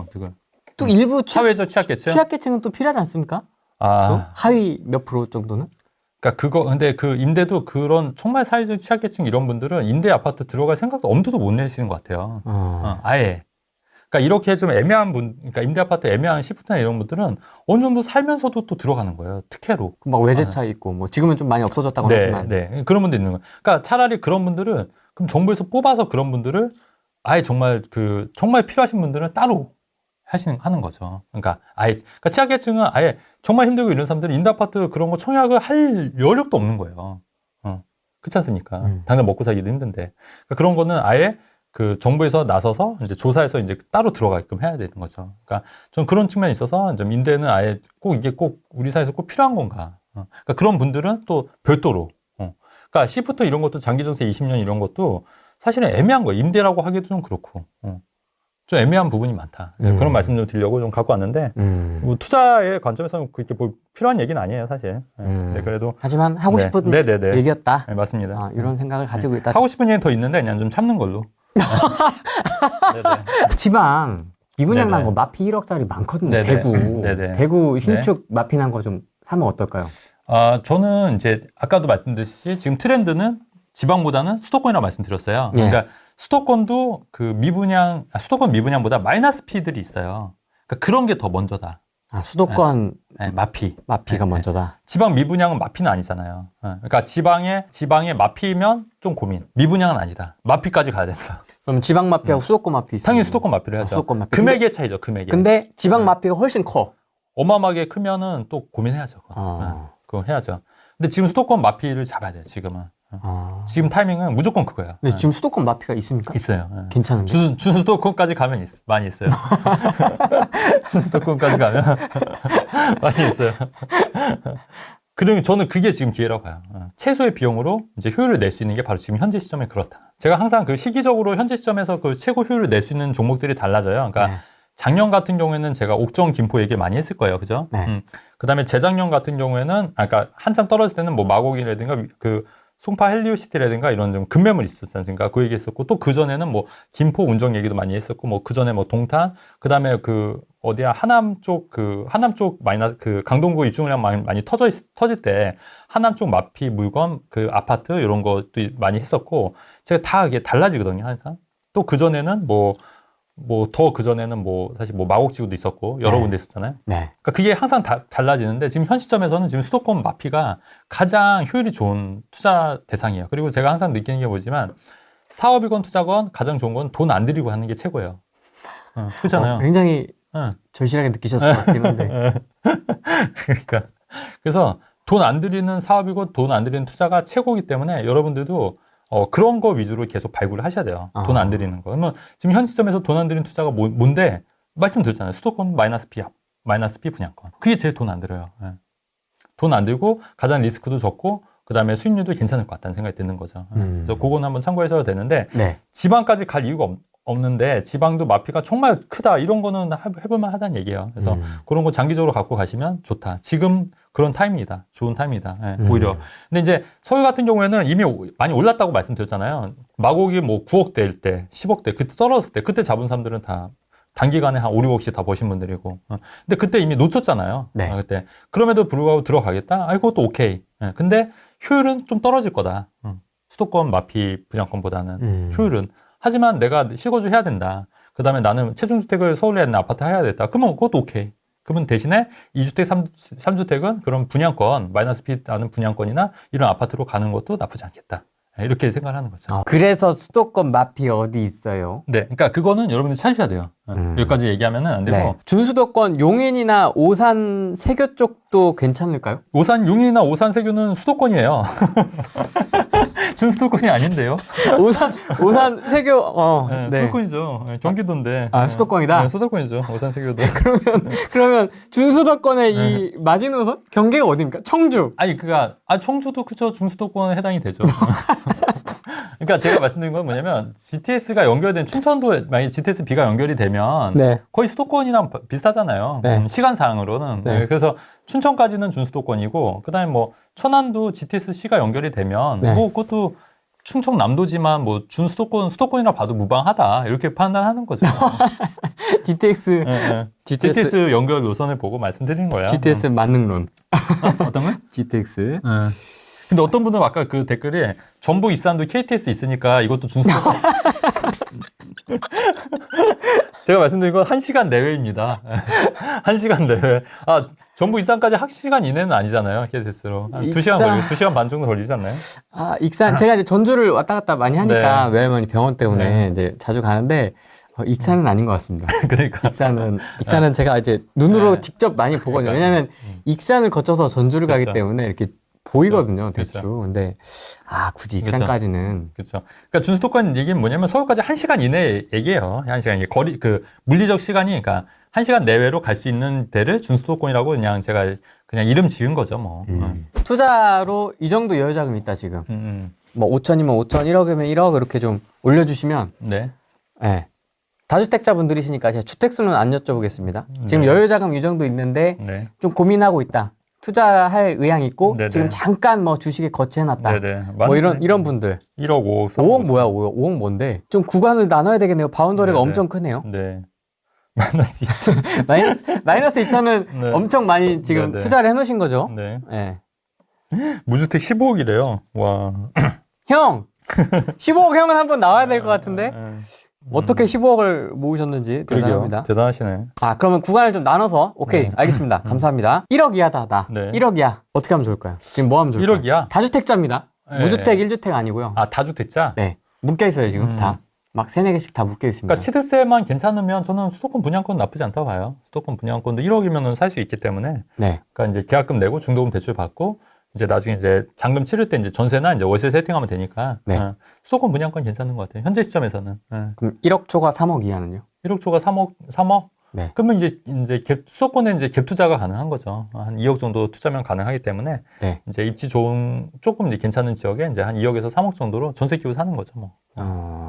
또 일부 사회적 취약계층? 취약계층은 또 필요하지 않습니까? 또 하위 몇 프로 정도는? 그러니까 근데 그 임대도 그런 정말 사회적 취약계층 이런 분들은 임대 아파트 들어갈 생각도 엄두도 못 내시는 것 같아요. 아예. 그러니까 이렇게 좀 애매한 그러니까 임대 아파트 애매한 시프트나 이런 분들은 어느 정도 살면서도 또 들어가는 거예요. 특혜로. 막 외제차 있고, 뭐 지금은 좀 많이 없어졌다고 하지만. 네. 그런 분도 있는 거예요. 그러니까 차라리 그런 분들은 그럼 정부에서 뽑아서 그런 분들을 아예 정말 정말 필요하신 분들은 따로 하는 거죠. 그러니까 취약계층은 아예 정말 힘들고 이런 사람들은 임대 아파트 그런 거 청약을 할 여력도 없는 거예요. 그렇지 않습니까? 당장 먹고 살기도 힘든데. 그러니까 그런 거는 아예 그 정부에서 나서서 이제 조사해서 이제 따로 들어가게끔 해야 되는 거죠. 그러니까 전 그런 측면이 있어서 좀 임대는 아예 이게 꼭 우리 사회에서 꼭 필요한 건가. 그러니까 그런 분들은 또 별도로. 그러니까 시프트 이런 것도 장기 전세 20년 이런 것도 사실은 애매한 거예요. 임대라고 하기도 좀 그렇고. 좀 애매한 부분이 많다. 그런 말씀 좀 드리려고 좀 갖고 왔는데, 뭐 투자의 관점에서는 그렇게 뭐 필요한 얘기는 아니에요, 사실. 네, 그래도. 하지만 하고 싶은 얘기였다. 네, 맞습니다. 아, 이런 생각을 가지고 있다. 하고 싶은 얘기는 더 있는데, 그냥 좀 참는 걸로. 지방 미분양 난 거 마피 1억짜리 많거든요. 네네. 대구. 네네. 대구 신축 마피 난 거 좀 사면 어떨까요? 저는 이제 아까도 말씀드렸듯이 지금 트렌드는 지방보다는 수도권이라고 말씀드렸어요. 네. 그러니까 수도권도 그 수도권 미분양보다 마이너스 피들이 있어요. 그러니까 그런 게 더 먼저다. 수도권 마피가 먼저다. 지방 미분양은 마피는 아니잖아요. 그러니까 지방의 마피면 좀 고민. 미분양은 아니다. 마피까지 가야 된다. 그럼 지방 마피하고 수도권 마피 있어요? 당연히 수도권 마피를 해야죠. 수도권 마피. 금액의 차이죠, 금액이. 근데 지방 마피가 훨씬 커. 어마어마하게 크면은 또 고민해야죠. 그거 해야죠. 근데 지금 수도권 마피를 잡아야 돼요, 지금은. 지금 타이밍은 무조건 그거예요. 근데 지금 수도권 마피가 있습니까? 있어요. 괜찮은데? 준수도권까지 가면 많이 있어요. 준수도권까지 가면 많이 있어요. 그러면 저는 그게 지금 기회라고 봐요. 최소의 비용으로 이제 효율을 낼 수 있는 게 바로 지금 현재 시점에 그렇다. 제가 항상 그 시기적으로 현재 시점에서 그 최고 효율을 낼 수 있는 종목들이 달라져요. 그러니까 작년 같은 경우에는 제가 옥정, 김포 얘기 많이 했을 거예요. 그죠? 그 다음에 재작년 같은 경우에는, 그러니까 한참 떨어질 때는 뭐 마곡이라든가 그 송파 헬리오시티라든가 이런 좀 급매물 있었지 않습니까? 그 얘기 했었고, 또 그전에는 뭐 김포 운정 얘기도 많이 했었고, 뭐 그전에 뭐 동탄, 그 다음에 그 어디야, 하남 쪽 마이너스 그 강동구 입주물량 많이 터질 때 하남 쪽 마피 물건, 그 아파트 이런 것도 많이 했었고, 제가 다 이게 달라지거든요, 항상. 또 그전에는 더 그전에는 사실 마곡지구도 있었고, 여러 군데 있었잖아요. 그러니까 그게 항상 달라지는데, 지금 현 시점에서는 지금 수도권 마피가 가장 효율이 좋은 투자 대상이에요. 그리고 제가 항상 느끼는 게 뭐지만, 사업이건 투자건 가장 좋은 건 돈 안 들이고 하는 게 최고예요. 그렇잖아요. 굉장히 절실하게 느끼셨을 것 같긴 한데. 그러니까. 그래서 돈 안 들이는 사업이고 돈 안 들이는 투자가 최고이기 때문에 여러분들도 그런 거 위주로 계속 발굴을 하셔야 돼요. 돈 안 들이는 거. 그러면 지금 현 시점에서 돈 안 들이는 투자가 뭔데? 말씀드렸잖아요. 수도권 마이너스 P 분양권. 그게 제일 돈 안 들어요. 돈 안 들고 가장 리스크도 적고 그다음에 수익률도 괜찮을 것 같다는 생각이 드는 거죠. 그래서 그거는 한번 참고하셔도 되는데 지방까지 갈 이유가 없는데 지방도 마피가 정말 크다 이런 거는 해볼만 하다는 얘기예요. 그래서 그런 거 장기적으로 갖고 가시면 좋다. 지금 그런 타이밍이다. 좋은 타이밍이다. 오히려. 근데 이제 서울 같은 경우에는 이미 많이 올랐다고 말씀드렸잖아요. 마곡이 뭐 9억대일 때, 10억대 그때 떨어졌을 때 그때 잡은 사람들은 다 단기간에 한 5, 6억씩 다 버신 분들이고. 근데 그때 이미 놓쳤잖아요. 그때. 그럼에도 불구하고 들어가겠다? 그것도 오케이. 근데 효율은 좀 떨어질 거다. 수도권 마피 분양권보다는 효율은. 하지만 내가 실거주 해야 된다. 그 다음에 나는 체중주택을 서울에 있는 아파트 해야 됐다. 그러면 그것도 오케이. 그러면 대신에 2주택, 3주택은 그런 분양권, 마이너스 P 나는 분양권이나 이런 아파트로 가는 것도 나쁘지 않겠다. 이렇게 생각을 하는 거죠. 그래서 수도권 마피 어디 있어요? 네. 그러니까 그거는 여러분들이 찾으셔야 돼요. 여기까지 얘기하면 안 되고. 준수도권 용인이나 오산 세교 쪽도 괜찮을까요? 용인이나 오산 세교는 수도권이에요. 준수도권이 아닌데요. 오산 세교 수도권이죠. 경기도인데. 수도권이다. 수도권이죠. 오산 세교도. 그러면 준수도권의 이 마지노선 경계가 어디입니까? 청주. 청주도 그죠. 준수도권에 해당이 되죠. 그러니까 제가 말씀드린 건 뭐냐면 GTS가 연결된 춘천도 만약에 GTS B가 연결이 되면 거의 수도권이랑 비슷하잖아요. 시간상으로는. 그래서 춘천까지는 준수도권이고 그다음에 뭐 천안도 GTS C가 연결이 되면 그것도 충청남도지만 뭐 수도권이라 봐도 무방하다 이렇게 판단하는 거죠. GTS 연결 노선을 보고 말씀드린 거예요. GTS 만능론. 어떤 거요? GTX. 근데 어떤 분은 아까 그 댓글에 전북 이산도 KTS 있으니까 이것도 준수도권. 제가 말씀드린 건 1시간 내외입니다. 1시간 내외. 전북 이산까지 1시간 이내는 아니잖아요. KTS로. 2시간 반 정도 걸리지 않나요? 익산. 제가 이제 전주를 왔다 갔다 많이 하니까 외할머니 병원 때문에 이제 자주 가는데 익산은 아닌 것 같습니다. 그러니까. 익산은 제가 이제 눈으로 직접 많이 보거든요. 왜냐하면 익산을 거쳐서 전주를 가기 때문에 이렇게 보이거든요, 대충. 그렇죠. 근데 굳이 익산까지는. 그렇죠. 그러니까 준수도권 얘기는 뭐냐면 서울까지 1시간 이내 얘기예요. 1시간. 거리 그 물리적 시간이 그러니까 1시간 내외로 갈 수 있는 데를 준수도권이라고 그냥 제가 그냥 이름 지은 거죠, 뭐. 투자로 이 정도 여유자금 있다 지금. 뭐 5천이면 5천, 1억이면 1억 이렇게 좀 올려주시면. 네. 네. 다주택자분들이시니까 제가 주택수는 안 여쭤보겠습니다. 지금 여유자금 이 정도 있는데 좀 고민하고 있다. 투자할 의향이 있고 지금 잠깐 뭐 주식에 거치해놨다. 뭐 이런 분들. 1억, 5억, 5억 뭐야? 5억 뭔데? 좀 구간을 나눠야 되겠네요. 바운더리가 엄청 크네요. 네. 마이너스 2천. 마이너스 2천은 엄청 많이 지금 투자를 해놓으신 거죠? 네. 무주택 15억이래요. 와. 형! 15억 형은 한번 나와야 될 것 같은데? 어떻게 15억을 모으셨는지 대단합니다. 대단하시네. 그러면 구간을 좀 나눠서 오케이 알겠습니다. 감사합니다. 1억 이하다 나. 1억 이하 어떻게 하면 좋을까요? 지금 뭐 하면 좋을까요? 1억 이하? 다주택자입니다. 무주택 1주택 아니고요. 다주택자? 네. 묶여있어요 지금 다. 막 3-4개씩 다 묶여있습니다. 그러니까 치드세만 괜찮으면 저는 수도권 분양권 나쁘지 않다고 봐요. 수도권 분양권도 1억이면 살 수 있기 때문에. 그러니까 이제 계약금 내고 중도금 대출 받고 이제 나중에 이제 잔금 치를 때 이제 전세나 이제 월세 세팅하면 되니까 수도권 분양권 괜찮은 것 같아요. 현재 시점에서는. 그럼 1억 초과 3억 이하는요? 1억 초과 3억? 네. 그러면 이제 수도권에 이제 갭 투자가 가능한 거죠. 한 2억 정도 투자면 가능하기 때문에 이제 입지 좋은 조금 이제 괜찮은 지역에 이제 한 2억에서 3억 정도로 전세 끼고 사는 거죠, 뭐.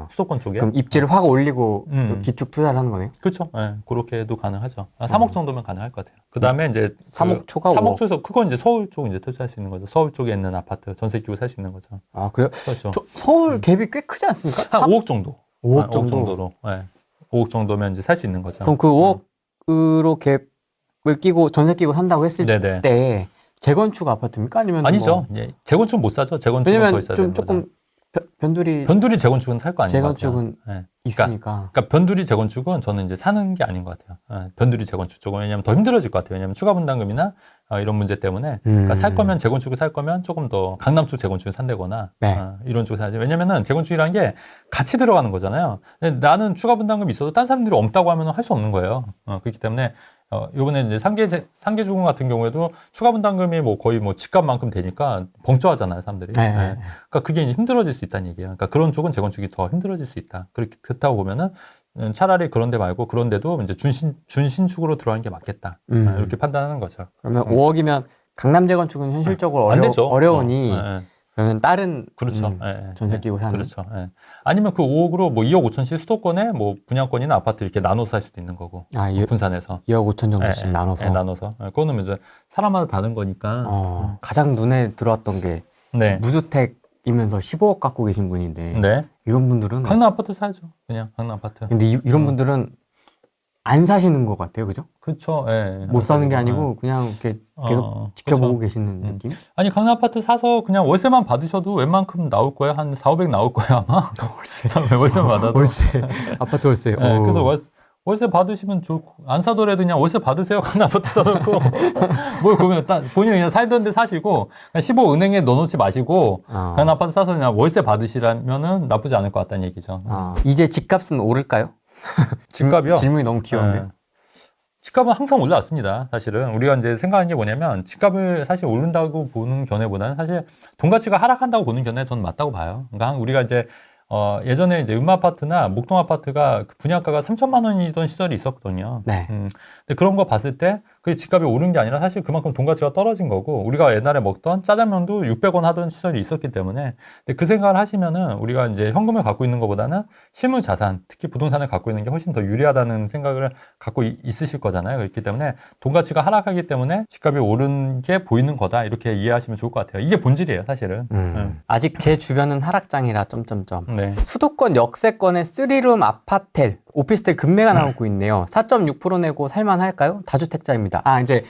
수도권 쪽에. 그럼 입지를 확 올리고 기축 투자를 하는 거네요? 그렇죠. 네, 그렇게도 가능하죠. 3억 정도면 가능할 것 같아요. 그 다음에 이제 3억 초과 3억 초에서 그건 이제 서울 쪽 이제 투자할 수 있는 거죠. 서울 쪽에 있는 아파트 전세 끼고 살 수 있는 거죠. 그래요? 그렇죠. 서울 갭이 꽤 크지 않습니까? 한 5억 정도. 5억 5억 정도로. 네. 5억 정도면 이제 살 수 있는 거죠. 그럼 그 5억으로 갭을 끼고 전세 끼고 산다고 했을 때 재건축 아파트입니까? 아니면 아니죠. 재건축 못 사죠. 재건축은 거의 사야 되는 거죠. 조금 변두리 재건축은 살 거 아니에요. 재건축은 있으니까. 그러니까 변두리 재건축은 저는 이제 사는 게 아닌 것 같아요. 변두리 재건축 쪽은 왜냐하면 더 힘들어질 것 같아요. 왜냐하면 추가 분담금이나 이런 문제 때문에 그러니까 살 거면 재건축을 살 거면 조금 더 강남 쪽 재건축을 산다거나 이런 쪽을 사야지. 왜냐면은 재건축이라는 게 같이 들어가는 거잖아요. 근데 나는 추가 분담금이 있어도 딴 사람들이 없다고 하면 할 수 없는 거예요. 그렇기 때문에 요번에 이제 상계 주공 같은 경우에도 추가 분담금이 뭐 거의 뭐 집값만큼 되니까 벙쪄하잖아요, 사람들이. 그러니까 그게 이제 힘들어질 수 있다는 얘기예요. 그러니까 그런 쪽은 재건축이 더 힘들어질 수 있다. 그렇다고 보면은 차라리 그런 데 말고 그런 데도 이제 준신축으로 들어가는 게 맞겠다. 이렇게 판단하는 거죠. 그러면 5억이면 강남 재건축은 현실적으로 안 되죠. 어려우니 그러면 다른 그렇죠. 전세 끼고 사는. 그렇죠. 아니면 그 5억으로 뭐 2억 5천씩 수도권에 뭐 분양권이나 아파트 이렇게 나눠서 살 수도 있는 거고. 분산해서 2억 5천 정도씩 나눠서. 나눠서. 그거는 이제 사람마다 다른 거니까. 가장 눈에 들어왔던 게 무주택이면서 15억 갖고 계신 분인데 이런 분들은 강남 아파트 사야죠. 그냥 강남 아파트. 근데 이런 분들은 안 사시는 것 같아요, 그죠? 그렇죠. 못 사는 게 아니고 그냥 이렇게 계속 지켜보고 계시는 느낌? 아니 강남 아파트 사서 그냥 월세만 받으셔도 웬만큼 나올 거야. 한 4,500 나올 거야 아마. 월세만 받아도. 월세. 아파트 월세. 그래서 월세 받으시면 좋고 안 사더라도 그냥 월세 받으세요. 강남 아파트 사놓고 뭘 보면 본인이 그냥 살던 데 사시고 15 은행에 넣어놓지 마시고 강남 아파트 사서 그냥 월세 받으시라면은 나쁘지 않을 것 같다는 얘기죠. 이제 집값은 오를까요? 집값이요? 질문이 너무 귀여운데. 집값은 항상 올라왔습니다. 사실은 우리가 이제 생각하는 게 뭐냐면 집값을 사실 오른다고 보는 견해보다는 사실 돈 가치가 하락한다고 보는 견해 저는 맞다고 봐요. 그러니까 우리가 이제 예전에 이제 음아파트나 목동 아파트가 그 분양가가 3천만 원이던 시절이 있었거든요. 근데 그런 거 봤을 때 그 집값이 오른 게 아니라 사실 그만큼 돈 가치가 떨어진 거고 우리가 옛날에 먹던 짜장면도 600원 하던 시절이 있었기 때문에 근데 그 생각을 하시면은 우리가 이제 현금을 갖고 있는 것보다는 실물 자산, 특히 부동산을 갖고 있는 게 훨씬 더 유리하다는 생각을 갖고 있으실 거잖아요. 그렇기 때문에 돈 가치가 하락하기 때문에 집값이 오른 게 보이는 거다 이렇게 이해하시면 좋을 것 같아요. 이게 본질이에요, 사실은. 아직 제 주변은 하락장이라 점점점. 수도권 역세권의 3룸 아파텔 오피스텔 급매가 나오고 있네요. 4.6% 내고 살만할까요? 다주택자입니다. 이제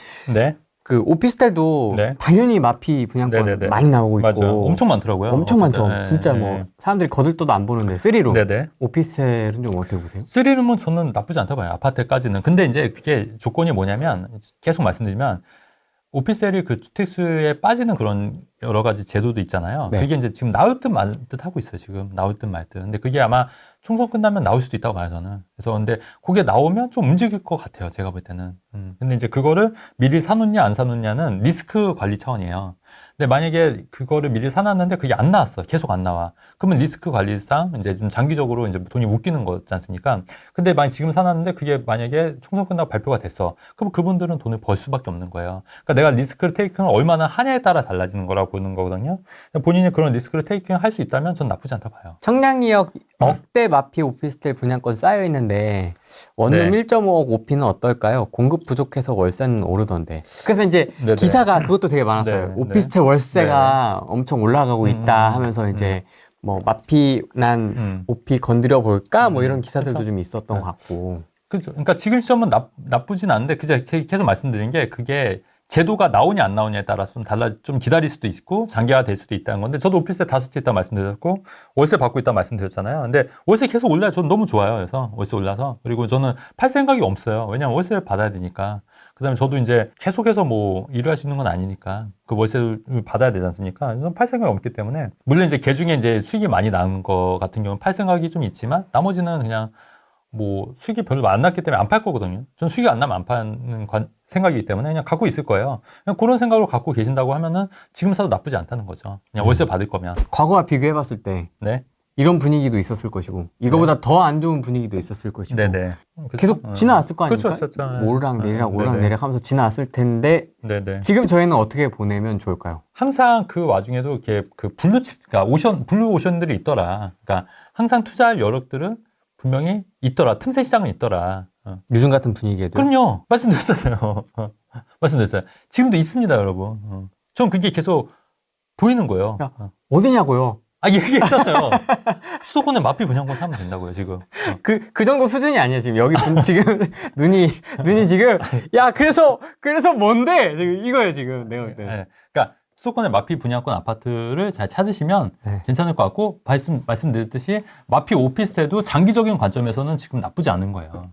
그 오피스텔도 당연히 마피 분양권 많이 나오고 있고 맞아. 엄청 많더라고요. 엄청 많죠. 진짜 뭐 사람들이 거들떠도 안 보는데 3룸 오피스텔은 좀 어떻게 보세요? 3룸은 저는 나쁘지 않다고 봐요. 아파트까지는. 근데 이제 그게 조건이 뭐냐면 계속 말씀드리면 오피스텔이 그 주택수에 빠지는 그런 여러 가지 제도도 있잖아요. 그게 이제 지금 나올 듯 말 듯 하고 있어요. 지금 나올 듯 말 듯. 근데 그게 아마 총선 끝나면 나올 수도 있다고 봐요, 저는. 그래서 근데 그게 나오면 좀 움직일 것 같아요. 제가 볼 때는. 근데 이제 그거를 미리 사놓냐 안 사놓냐는 리스크 관리 차원이에요. 근데 만약에 그거를 미리 사놨는데 그게 안 나왔어. 계속 안 나와. 그러면 리스크 관리상 이제 좀 장기적으로 이제 돈이 묶이는 거지 않습니까? 근데 만약 지금 사놨는데 그게 만약에 총선 끝나고 발표가 됐어. 그럼 그분들은 돈을 벌 수밖에 없는 거예요. 그러니까 내가 리스크를 테이크는 얼마나 하냐에 따라 달라지는 거라고 보는 거거든요. 본인이 그런 리스크를 테이킹 할 수 있다면 전 나쁘지 않다 봐요. 청량리역 억대 마피 오피스텔 분양권 쌓여 있는데 원룸 네. 1.5억 오피는 어떨까요? 공급 부족해서 월세는 오르던데. 그래서 이제 네네. 기사가 그것도 되게 많았어요. 네. 오피스텔 월세가 엄청 올라가고 있다 하면서 이제 뭐 마피 난 오피 건드려 볼까 뭐 이런 기사들도 그쵸. 좀 있었던 것 같고. 그렇죠. 그러니까 지금 시점은 나쁘진 않은데 계속 말씀드린 게 그게 제도가 나오냐 안 나오냐에 따라서 좀 기다릴 수도 있고 장기화 될 수도 있다는 건데 저도 오피스텔 5채 있다 말씀드렸고 월세 받고 있다 말씀드렸잖아요. 근데 월세 계속 올라요. 저는 너무 좋아요. 그래서 월세 올라서 그리고 저는 팔 생각이 없어요. 왜냐면 월세를 받아야 되니까. 그다음에 저도 이제 계속해서 뭐 일을 할 수 있는 건 아니니까 그 월세를 받아야 되지 않습니까? 그래서 팔 생각이 없기 때문에 물론 이제 개 중에 이제 수익이 많이 나는 거 같은 경우는 팔 생각이 좀 있지만 나머지는 그냥 뭐 수익이 별로 안 났기 때문에 안 팔 거거든요. 전 수익이 안 나면 안 파는 생각이기 때문에 그냥 갖고 있을 거예요. 그냥 그런 생각으로 갖고 계신다고 하면은 지금 사도 나쁘지 않다는 거죠. 그냥 월세 받을 거면. 과거와 비교해봤을 때 네. 이런 분위기도 있었을 것이고 이거보다 더 안 좋은 분위기도 있었을 것이고 네네. 계속 지나왔을 거 아닙니까? 그렇죠. 오르락내리락 오르락내리락 하면서 지나왔을 텐데 네네. 지금 저희는 어떻게 보내면 좋을까요? 항상 그 와중에도 이렇게 그 블루칩, 그러니까 블루 오션들이 있더라. 그러니까 항상 투자할 여력들은 분명히 있더라. 틈새 시장은 있더라. 요즘 같은 분위기에도. 그럼요. 말씀드렸잖아요. 말씀드렸어요. 지금도 있습니다, 여러분. 전 그게 계속 보이는 거예요. 야, 어디냐고요? 얘기했잖아요. 수도권에 마피 분양권 사면 된다고요, 지금. 그 정도 수준이 아니에요, 지금. 여기 지금, 눈이 지금, 야, 그래서 뭔데? 지금 이거예요, 지금. 내가 볼 때. 네. 그러니까 수도권의 마피 분양권 아파트를 잘 찾으시면 네. 괜찮을 것 같고, 말씀드렸듯이 마피 오피스텔도 장기적인 관점에서는 지금 나쁘지 않은 거예요.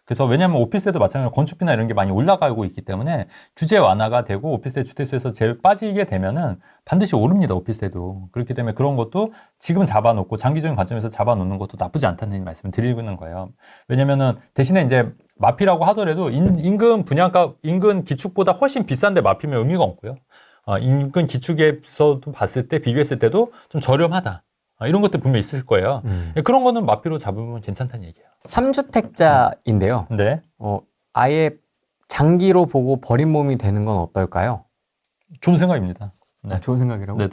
그래서 왜냐하면 오피스텔도 마찬가지로 건축비나 이런 게 많이 올라가고 있기 때문에 규제 완화가 되고 오피스텔 주택수에서 제일 빠지게 되면은 반드시 오릅니다. 오피스텔도. 그렇기 때문에 그런 것도 지금 잡아놓고 장기적인 관점에서 잡아놓는 것도 나쁘지 않다는 말씀을 드리는 거예요. 왜냐면은 대신에 이제 마피라고 하더라도 인근 분양가, 인근 기축보다 훨씬 비싼데 마피면 의미가 없고요. 인근 기축에서도 봤을 때 비교했을 때도 좀 저렴하다. 이런 것들 분명히 있을 거예요. 그런 거는 마피로 잡으면 괜찮다는 얘기예요. 3주택자인데요. 네. 아예 장기로 보고 버린 몸이 되는 건 어떨까요? 좋은 생각입니다. 네. 좋은 생각이라고? 네네.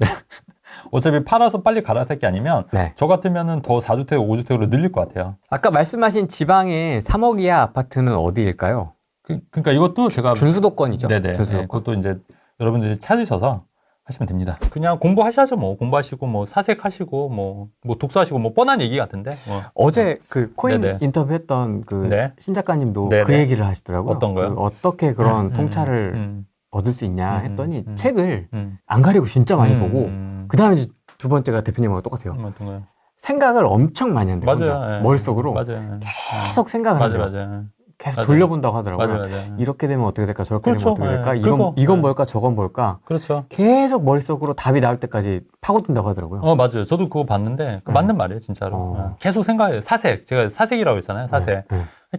어차피 팔아서 빨리 갈아탈 게 아니면 네. 저 같으면은 더 4주택, 5주택으로 늘릴 것 같아요. 아까 말씀하신 지방의 3억 이하 아파트는 어디일까요? 그러니까 이것도 제가 준수도권이죠. 네네. 준수도권. 네, 그것도 이제 여러분들이 찾으셔서 하시면 됩니다. 그냥 공부하셔야죠, 뭐. 공부하시고, 뭐, 사색하시고, 뭐 독서하시고, 뭐, 뻔한 얘기 같은데. 어제 그 코인 네네. 인터뷰했던 그 네. 신 작가님도 네네. 그 얘기를 하시더라고요. 어떤 거요? 어떻게 그런 통찰을 얻을 수 있냐 했더니 책을 안 가리고 진짜 많이 보고 그 다음에 두 번째가 대표님하고 똑같아요. 어떤 거요? 생각을 엄청 많이 한대요. 맞아요. 예. 머릿속으로 맞아요. 계속 생각을 한대요. 맞아요. 계속 맞아요. 돌려본다고 하더라고요. 맞아요. 이렇게 되면 어떻게 될까? 저렇게 그렇죠. 되면 어떻게 될까? 예. 이건 뭘까? 저건 뭘까? 그렇죠. 계속 머릿속으로 답이 나올 때까지 파고든다고 하더라고요. 맞아요. 저도 그거 봤는데, 맞는 말이에요, 진짜로. 계속 생각해요. 제가 사색이라고 했잖아요, 사색.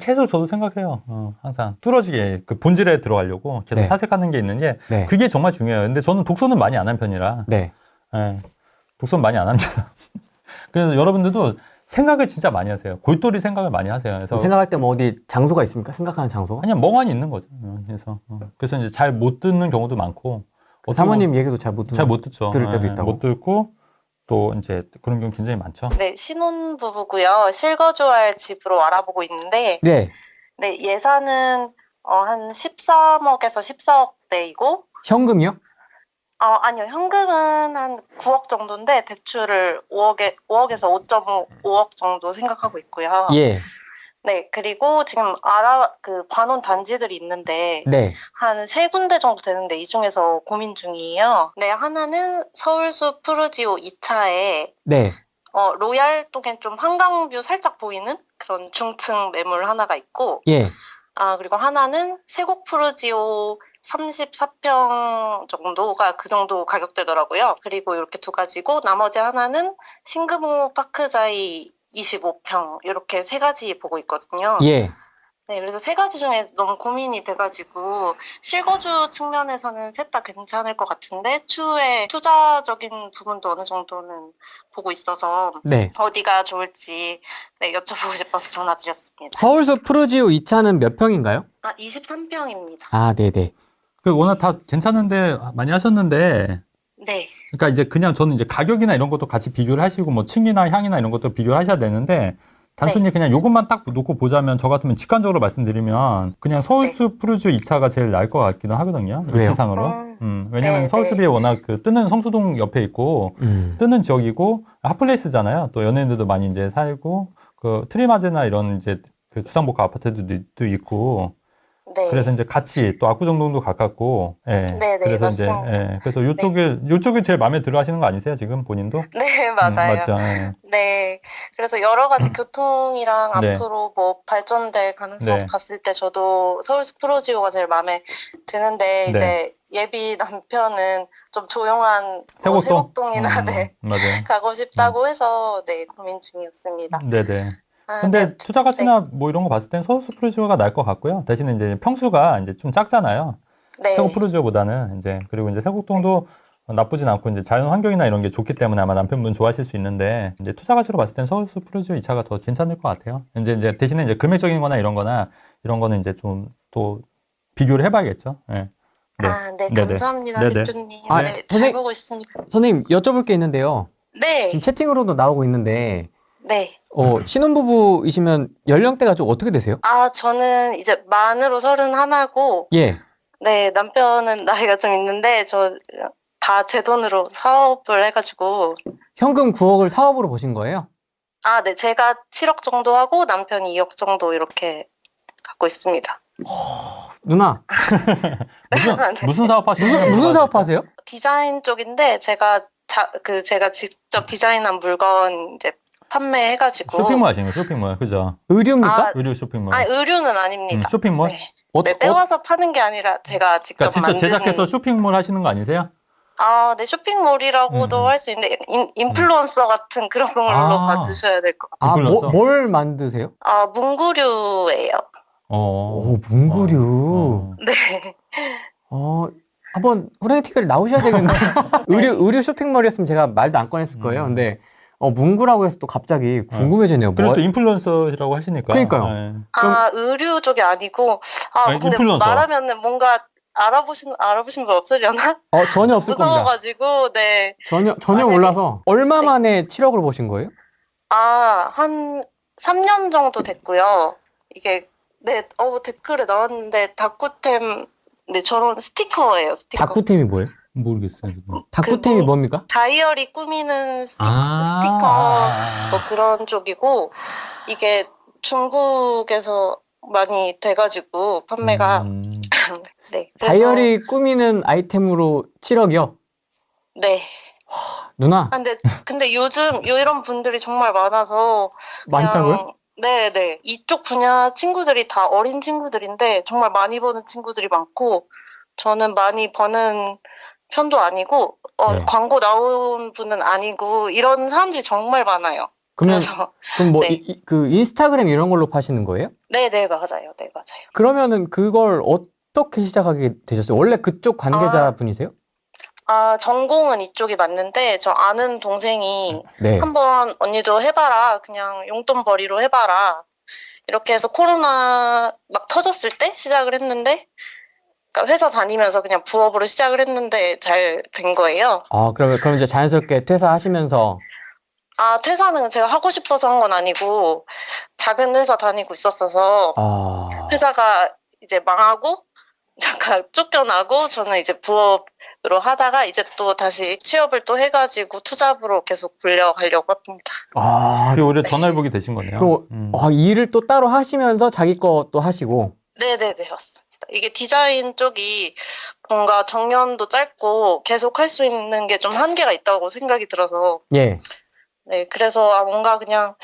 계속 저도 생각해요. 항상. 뚫어지게, 그 본질에 들어가려고 계속 네. 사색하는 게 있는 게, 네. 그게 정말 중요해요. 근데 저는 독서는 많이 안 한 편이라, 네. 독서는 많이 안 합니다. 그래서 여러분들도 생각을 진짜 많이 하세요. 골똘히 생각을 많이 하세요. 그래서 생각할 때 뭐 어디 장소가 있습니까? 생각하는 장소가? 그냥 멍하니 있는 거죠. 그래서 이제 잘 못 듣는 경우도 많고, 사모님 얘기도 잘 못 듣죠. 들을 때도 있다고. 못 듣고, 또 이제 그런 경우 굉장히 많죠. 네, 신혼부부고요. 실거주할 집으로 알아보고 있는데, 네. 네, 예산은 한 13억에서 14억대이고, 현금이요? 아니요, 현금은 한 9억 정도인데 대출을 5억에서 5.5억 정도 생각하고 있고요. 예. 네, 그리고 지금 관혼 단지들이 있는데, 네. 한 3군데 정도 되는데 이 중에서 고민 중이에요. 네, 하나는 서울숲 푸르지오 2차에 네. 로얄 쪽엔 좀 한강뷰 살짝 보이는 그런 중층 매물 하나가 있고, 예. 그리고 하나는 세곡 푸르지오 34평 정도가 그 정도 가격대더라고요. 그리고 이렇게 두 가지고, 나머지 하나는 신금호 파크자이 25평, 이렇게 세 가지 보고 있거든요. 예. 네, 그래서 세 가지 중에 너무 고민이 돼가지고 실거주 측면에서는 셋 다 괜찮을 것 같은데 추후에 투자적인 부분도 어느 정도는 보고 있어서 네. 어디가 좋을지 네, 여쭤보고 싶어서 전화드렸습니다. 서울숲 푸르지오 2차는 몇 평인가요? 23평입니다. 아, 네네. 그 워낙 다 괜찮은데 많이 하셨는데 네. 그러니까 이제 그냥 저는 이제 가격이나 이런 것도 같이 비교를 하시고 뭐 층이나 향이나 이런 것도 비교를 하셔야 되는데 단순히 네. 그냥 요것만 딱 놓고 보자면 저 같으면 직관적으로 말씀드리면 그냥 서울숲 푸르지오 2차가 제일 나을 것 같기도 하거든요. 왜요? 위치상으로. 왜냐면 네, 서울숲이 네. 워낙 그 뜨는 성수동 옆에 있고 뜨는 지역이고 핫플레이스잖아요. 또 연예인들도 많이 이제 살고 그 트리마제나 이런 이제 그 주상복합 아파트도 있고 네. 그래서 이제 같이 또 압구정동도 가깝고, 예. 네, 그래서 맞습니다. 이제, 예. 그래서 요쪽이 제일 마음에 들어 하시는 거 아니세요, 지금 본인도? 네, 맞아요. 맞죠, 예. 네. 그래서 여러 가지 교통이랑 네. 앞으로 뭐 발전될 가능성 네. 봤을 때 저도 서울숲 프로지오가 제일 마음에 드는데 네. 이제 예비 남편은 좀 조용한 세곡동? 세곡동이나 네, 맞아요. 가고 싶다고 해서 네, 고민 중이었습니다. 네네. 아, 근데 네. 투자 가치나 뭐 이런 거 봤을 땐 서울숲 프루지오가 나을 것 같고요. 대신에 이제 평수가 이제 좀 작잖아요. 네. 세곡 프루지오보다는 이제, 그리고 이제 세곡동도 나쁘진 않고 이제 자연 환경이나 이런 게 좋기 때문에 아마 남편분 좋아하실 수 있는데 이제 투자 가치로 봤을 땐 서울숲 프루지오 2차가 더 괜찮을 것 같아요. 이제 대신에 이제 금액적인 거나 이런 거는 이제 좀 또 비교를 해봐야겠죠. 예. 네. 아, 네. 네네. 감사합니다, 네네. 대표님. 아, 네, 잘 선생님. 보고 있습니다. 선생님, 여쭤볼 게 있는데요. 네. 지금 채팅으로도 나오고 있는데, 네. 신혼부부이시면 연령대가 좀 어떻게 되세요? 아, 저는 이제 만으로 31하고 예. 네, 남편은 나이가 좀 있는데, 저 다 제 돈으로 사업을 해가지고. 현금 9억을 사업으로 보신 거예요? 아, 네, 제가 7억 정도 하고 남편이 2억 정도 이렇게 갖고 있습니다. 누나, 무슨 사업 하시는 무슨 사업 하세요? 디자인 쪽인데, 제가 직접 디자인한 물건 이제 판매해가지고. 쇼핑몰 하시는 거예요, 쇼핑몰. 그죠? 의류입니까? 아, 의류 쇼핑몰. 아니, 의류는 아닙니다. 쇼핑몰? 네. 네, 떼와서 파는 게 아니라 제가 직접 그러니까 직접 제작해서 쇼핑몰 하시는 거 아니세요? 아, 네, 쇼핑몰이라고도 할 수 있는데, 인플루언서 같은 그런 걸로 봐주셔야 될 것 같아요. 인플루언서? 뭘 만드세요? 아, 문구류예요. 오, 문구류. 네. 한번 후라이 TV를 나오셔야 되겠네요. 의류 쇼핑몰이었으면 제가 말도 안 꺼냈을 거예요. 근데 문구라고 해서 또 갑자기 궁금해지네요. 그래도 또 인플루언서라고 하시니까. 그러니까요. 네. 아, 의류 쪽이 아니고, 아니, 근데 인플루언서. 말하면은 뭔가 알아보신 분 없으려나? 전혀 없을 겁니다. 무서워가지고, 네. 전혀 네. 몰라서. 얼마 만에 7억을 보신 거예요? 아, 한 3년 정도 됐고요. 이게, 네, 댓글에 나왔는데, 다쿠템, 네, 저런 스티커예요, 스티커. 다쿠템이 뭐예요? 모르겠어요. 다쿠템이 뭡니까? 다이어리 꾸미는 스티커, 뭐 그런 쪽이고, 이게 중국에서 많이 돼가지고, 판매가. 네. 다이어리 꾸미는 아이템으로 7억이요? 네. 누나. 근데 요즘 이런 분들이 정말 많아서. 많다고요? 네. 이쪽 분야 친구들이 다 어린 친구들인데, 정말 많이 버는 친구들이 많고, 저는 많이 버는 편도 아니고, 네. 광고 나온 분은 아니고, 이런 사람들이 정말 많아요. 그럼 뭐, 네. 그 인스타그램 이런 걸로 파시는 거예요? 네, 맞아요. 네, 맞아요. 그러면은 그걸 어떻게 시작하게 되셨어요? 원래 그쪽 관계자 분이세요? 아, 전공은 이쪽이 맞는데, 저 아는 동생이 네. 한번 언니도 해봐라. 그냥 용돈벌이로 해봐라. 이렇게 해서 코로나 막 터졌을 때 시작을 했는데, 그러니까 회사 다니면서 그냥 부업으로 시작을 했는데 잘 된 거예요. 아, 그럼 이제 자연스럽게 퇴사하시면서. 아, 퇴사는 제가 하고 싶어서 한 건 아니고, 작은 회사 다니고 있었어서, 회사가 이제 망하고, 잠깐 쫓겨나고, 저는 이제 부업으로 하다가, 이제 또 다시 취업을 또 해가지고, 투잡으로 계속 굴려가려고 합니다. 그리고 오히려 전화위복이 되신 거네요. 이 일을 또 따로 하시면서 자기 것도 하시고. 네네네, 맞습니다. 이게 디자인 쪽이 뭔가 정년도 짧고, 계속 할 수 있는 게 좀 한계가 있다고 생각이 들어서, 예. 네, 그래서 뭔가 그냥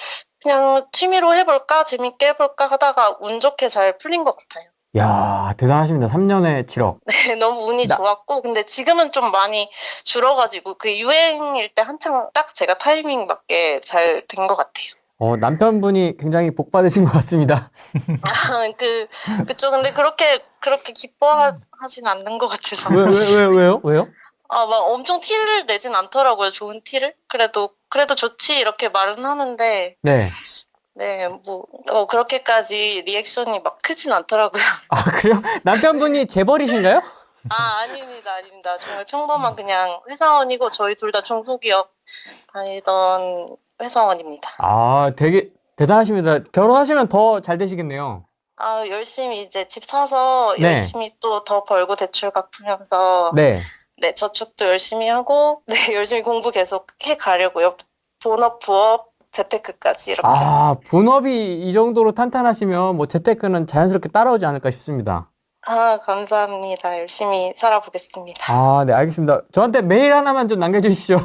취미로 해볼까, 재밌게 해볼까 하다가 운 좋게 잘 풀린 것 같아요. 야, 대단하십니다. 3년에 7억. 네, 너무 운이 좋았고, 근데 지금은 좀 많이 줄어가지고, 그 유행일 때 한창 딱 제가 타이밍 맞게 잘 된 것 같아요. 남편분이 굉장히 복 받으신 것 같습니다. 그쵸. 근데 그렇게 기뻐하진 않는 것 같아서. 왜요? 막 엄청 티를 내진 않더라고요. 좋은 티를. 그래도 좋지. 이렇게 말은 하는데. 네. 네, 그렇게까지 리액션이 막 크진 않더라고요. 아, 그래요? 남편분이 재벌이신가요? 아닙니다. 정말 평범한 그냥 회사원이고, 저희 둘 다 중소기업 다니던 회사원입니다. 아, 되게 대단하십니다. 결혼하시면 더 잘 되시겠네요. 열심히 이제 집 사서 네. 열심히 또 더 벌고 대출 갚으면서. 네. 네, 저축도 열심히 하고, 네, 열심히 공부 계속 해 가려고요. 본업, 부업, 재테크까지 이렇게. 본업이 이 정도로 탄탄하시면 뭐 재테크는 자연스럽게 따라오지 않을까 싶습니다. 감사합니다. 열심히 살아보겠습니다. 네, 알겠습니다. 저한테 메일 하나만 좀 남겨주십시오.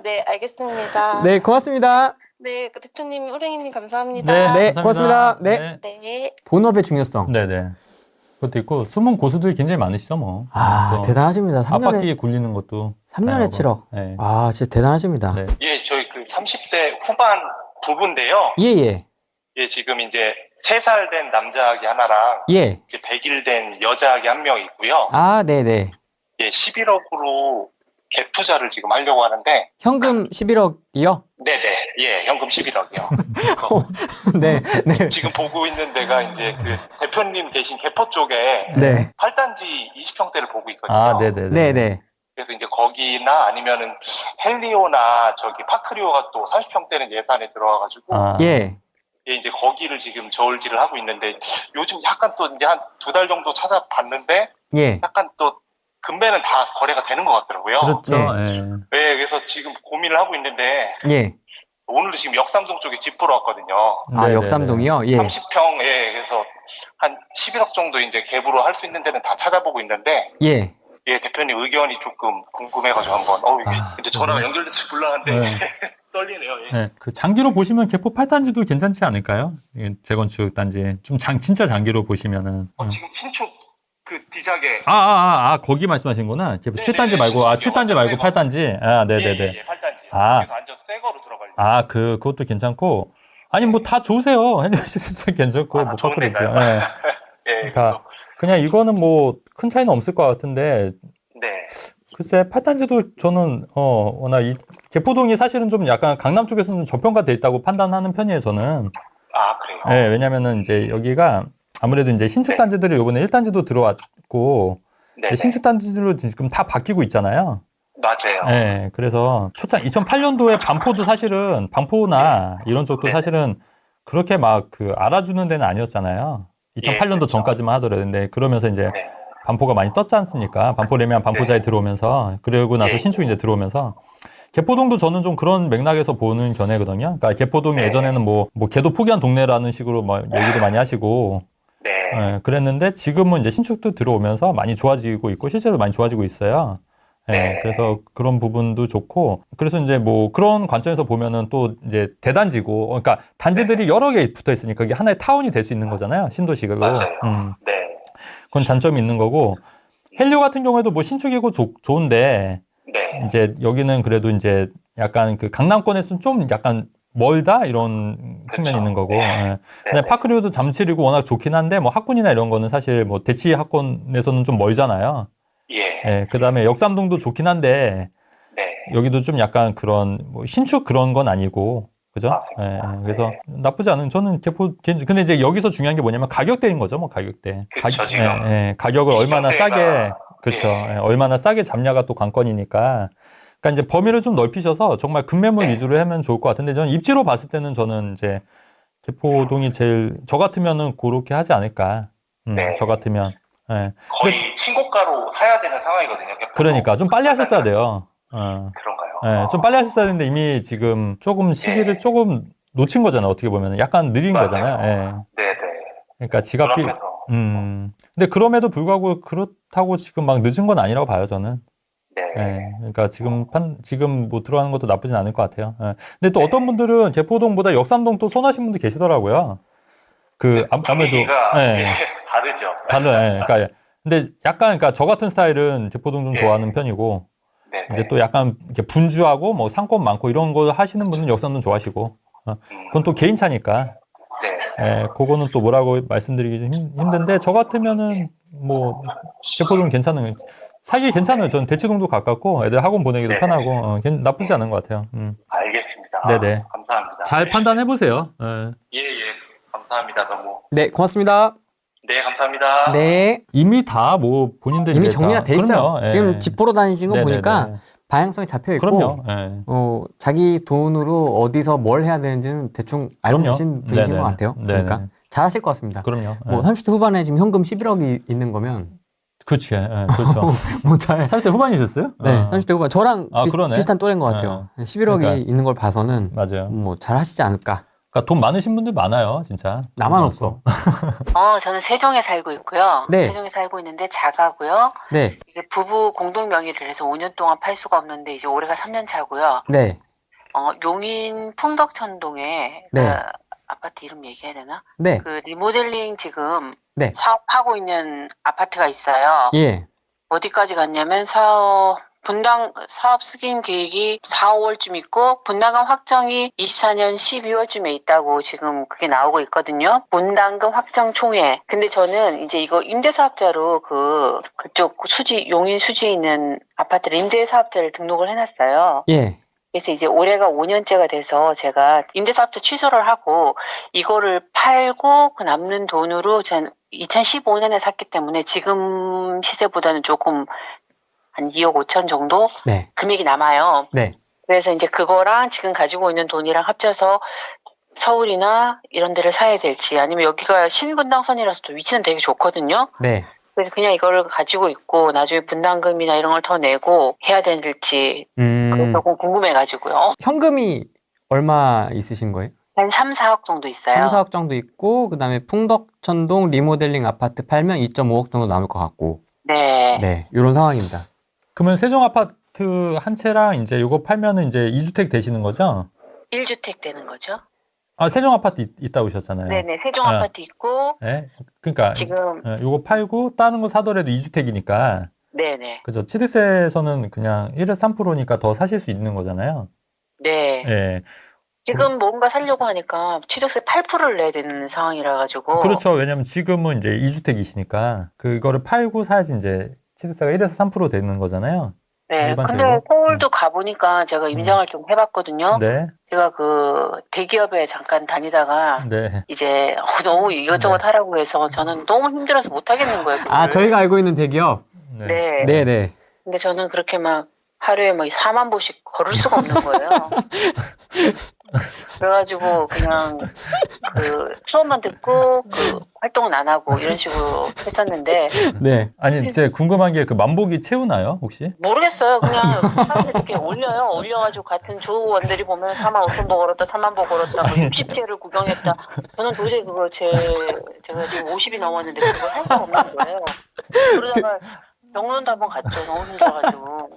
네, 알겠습니다. 네, 고맙습니다. 네, 대표님, 호랭이님 감사합니다. 네, 감사합니다. 고맙습니다. 네. 네. 본업의 중요성. 네네. 그것도 있고, 숨은 고수들이 굉장히 많으시죠, 뭐. 대단하십니다. 3년에, 앞바퀴 굴리는 것도. 3년에 7억. 네. 진짜 대단하십니다. 네. 예, 저희 30대 후반 부부인데요. 예. 예, 지금 이제 3살 된 남자아기 하나랑 예. 이제 100일 된 여자아기 한 명 있고요. 네네. 예, 11억으로 갭 투자를 지금 하려고 하는데. 현금 11억이요? 네네. 예, 현금 11억이요. 네. 지금 보고 있는 데가 이제 대표님 계신 개포 쪽에. 네. 8단지 20평대를 보고 있거든요. 네네. 그래서 이제 거기나 아니면은 헬리오나 파크리오가 또 30평대는 예산에 들어와가지고. 예. 예, 이제 거기를 지금 저울질을 하고 있는데, 요즘 약간 또 이제 한 2달 정도 찾아봤는데, 예. 약간 또 금매는 다 거래가 되는 것 같더라고요. 그렇죠. 예. 네, 그래서 지금 고민을 하고 있는데, 예. 오늘도 지금 역삼동 쪽에 집 보러 왔거든요. 역삼동이요? 예. 30평, 예, 그래서 한 11억 정도 이제 갭으로 할 수 있는 데는 다 찾아보고 있는데, 예. 예, 대표님 의견이 조금 궁금해가지고 한번, 이게 근데 전화가 연결될지 몰랐는데, 떨리네요. 예. 네, 장기로 보시면 개포 8단지도 괜찮지 않을까요? 재건축 단지. 좀 진짜 장기로 보시면은. 지금 신축 디작에. 거기 말씀하신구나. 개포 네네네, 7단지 말고, 7단지 말고 8단지. 네네네. 예, 8단지. 그래서 완전 새 거로 들어가려고. 그것도 괜찮고. 아니, 뭐 다 좋으세요. 헬리오시스도 괜찮고, 뭐, 커플이죠. 네. 예, 그냥 이거는 뭐, 큰 차이는 없을 것 같은데. 네. 글쎄, 8단지도 저는, 워낙 개포동이 사실은 좀 약간 강남 쪽에서는 저평가돼 있다고 판단하는 편이에요, 저는. 그래요? 네, 왜냐면은 이제 여기가 아무래도 이제 신축 단지들이 요번에 1단지도 들어왔고, 신축 단지들로 지금 다 바뀌고 있잖아요. 맞아요. 네, 그래서 초창 2008년도에 반포도 사실은, 반포나 이런 쪽도 사실은 그렇게 막 알아주는 데는 아니었잖아요. 2008년도 그렇죠. 전까지만 하더라도. 근데 그러면서 이제 반포가 많이 떴지 않습니까? 반포 레미안 반포자에 들어오면서, 그러고 나서 신축이 이제 들어오면서, 개포동도 저는 좀 그런 맥락에서 보는 견해거든요. 그러니까 개포동이 예전에는 뭐 개도 포기한 동네라는 식으로 막 얘기도 많이 하시고, 그랬는데 지금은 이제 신축도 들어오면서 많이 좋아지고 있고, 실제로 많이 좋아지고 있어요. 그래서 그런 부분도 좋고, 그래서 이제 뭐 그런 관점에서 보면은 또 이제 대단지고, 그러니까 단지들이 여러 개 붙어 있으니까 이게 하나의 타운이 될 수 있는 거잖아요. 신도시가. 맞아요. 그건 장점이 있는 거고, 헬리오 같은 경우에도 뭐 신축이고 좋은데, 이제 여기는 그래도 이제 약간 강남권에서는 좀 약간 멀다 이런 측면이 있는 거고. 근데 파크리오도 잠실이고 워낙 좋긴 한데 뭐 학군이나 이런 거는 사실 뭐 대치 학군에서는 좀 멀잖아요. 그다음에 역삼동도 좋긴 한데 여기도 좀 약간 그런 뭐 신축 그런 건 아니고, 그죠? 그래서 나쁘지 않은, 저는 근데 이제 여기서 중요한 게 뭐냐면 가격대인 거죠, 뭐 가격대. 그쵸, 지금. 가격을 얼마나 싸게, 그렇죠. 예. 얼마나 싸게 잡냐가 또 관건이니까. 그러니까 이제 범위를 좀 넓히셔서 정말 급매물 위주로 하면 좋을 것 같은데, 저는 입지로 봤을 때는 저는 이제 개포동이 제일, 저 같으면은 그렇게 하지 않을까. 저 같으면. 거의 신고가로 사야 되는 상황이거든요. 그러니까 좀 빨리 하셨어야 돼요. 그런가요? 좀 빨리 하셨어야 되는데 이미 지금 조금 시기를 조금 놓친 거잖아요. 어떻게 보면 약간 느린 거잖아요. 그러니까 지갑비. 근데 그럼에도 불구하고 그렇다고 지금 막 늦은 건 아니라고 봐요, 저는. 그러니까 지금 뭐 들어가는 것도 나쁘진 않을 것 같아요. 근데 또 어떤 분들은 개포동보다 역삼동 또 선호하시는 분도 계시더라고요. 아무래도 다르죠. 그러니까 근데 약간, 그러니까 저 같은 스타일은 개포동 좀 좋아하는 편이고, 이제 또 약간 이렇게 분주하고 뭐 상권 많고 이런 거 하시는 분은 역삼동 좋아하시고. 그건 또 개인차니까. 네. 예, 그거는 또 뭐라고 말씀드리기 좀 힘든데, 저 같으면은, 뭐, 개포동은 괜찮은, 사기 괜찮아요. 전 대치동도 가깝고, 애들 학원 보내기도 네. 편하고, 나쁘지 않은 것 같아요. 알겠습니다. 네네. 감사합니다. 잘 판단해보세요. 예. 감사합니다. 너무. 네, 고맙습니다. 네, 감사합니다. 네. 이미 다 뭐, 본인들 이미 이제 정리가 다- 돼 있어요. 그럼요. 예. 지금 집 보러 다니신 거 네네네. 보니까 방향성이 잡혀 있고, 그럼요. 예. 자기 돈으로 어디서 뭘 해야 되는지는 대충 알고 그럼요. 계신 분이신 네네. 것 같아요. 네네. 그러니까 잘하실 것 같습니다. 그럼요. 뭐 30대 후반에 지금 현금 11억이 있는 거면 그렇지. 예, 그렇죠. 뭐 잘. 30대 후반이셨어요? 네, 30대 후반 저랑 그러네. 비슷한 또래인 것 같아요. 11억이 그러니까. 있는 걸 봐서는 맞아요. 뭐 잘 하시지 않을까. 그러니까 돈 많으신 분들 많아요, 진짜. 나만 없어. 저는 세종에 살고 있고요. 네. 세종에 살고 있는데 자가고요. 네, 이게 부부 공동 명의를 해서 5년 동안 팔 수가 없는데 이제 올해가 3년 차고요. 네, 용인 풍덕천동에 네. 그 아파트 이름 얘기해야 되나? 네, 그 리모델링 지금 네. 사업하고 있는 아파트가 있어요. 예, 어디까지 갔냐면 분당 사업 승인 계획이 4, 5월쯤 있고 분담금 확정이 24년 12월쯤에 있다고 지금 그게 나오고 있거든요. 분담금 확정 총회. 근데 저는 이제 이거 임대사업자로 그쪽 용인 수지에 있는 아파트를 임대사업자를 등록을 해놨어요. 예, 그래서 이제 올해가 5년째가 돼서 제가 임대사업자 취소를 하고 이거를 팔고 그 남는 돈으로 전 2015년에 샀기 때문에 지금 시세보다는 조금 한 2억 5천 정도 네, 금액이 남아요. 네. 그래서 이제 그거랑 지금 가지고 있는 돈이랑 합쳐서 서울이나 이런 데를 사야 될지 아니면 여기가 신분당선이라서 또 위치는 되게 좋거든요. 네. 그래서 그냥 이거를 가지고 있고 나중에 분담금이나 이런 걸 더 내고 해야 될지 그게 조금 궁금해가지고요. 현금이 얼마 있으신 거예요? 한 3, 4억 정도 있어요. 3, 4억 정도 있고, 그 다음에 풍덕천동 리모델링 아파트 팔면 2.5억 정도 남을 것 같고. 네. 네, 이런 상황입니다. 그러면 세종 아파트 한 채랑 이제 요거 팔면은 이제 2주택 되시는 거죠? 1주택 되는 거죠. 세종 아파트 있다고 하셨잖아요. 네네. 세종 아파트 있고 네. 그러니까 지금 요거 팔고 다른 거 사더라도 2주택이니까. 네네. 그죠. 취득세에서는 그냥 1에서 3%니까 더 사실 수 있는 거잖아요. 네. 예. 지금 뭔가 살려고 하니까 취득세 8%를 내야 되는 상황이라 가지고. 그렇죠. 왜냐면 지금은 이제 2주택이시니까 그거를 팔고 사야지 이제 취득세가 1에서 3% 되는 거잖아요. 네. 일반적으로. 근데 서울도 가보니까 제가 임장을 좀 해봤거든요. 네. 제가 대기업에 잠깐 다니다가 네. 이제 너무 이것저것 하라고 해서 저는 너무 힘들어서 못 하겠는 거예요. 그거를. 저희가 알고 있는 대기업? 네. 네네. 근데 저는 그렇게 막 하루에 막 4만 보씩 걸을 수가 없는 거예요. 그래가지고 그냥 수업만 듣고 활동은 안 하고 이런 식으로 했었는데 네. 아니, 이제 궁금한 게 그 만보기 채우나요, 혹시? 모르겠어요. 그냥 사람들이 이렇게 올려요. 올려가지고 같은 조원들이 보면 4만 5천 보 걸었다, 3만 보 걸었다, 뭐 60제를 구경했다. 저는 도저히 제가 지금 50이 넘었는데 그걸 할 수가 없는 거예요. 그러다가 병원도 한번 갔죠. 너무 힘들어가지고.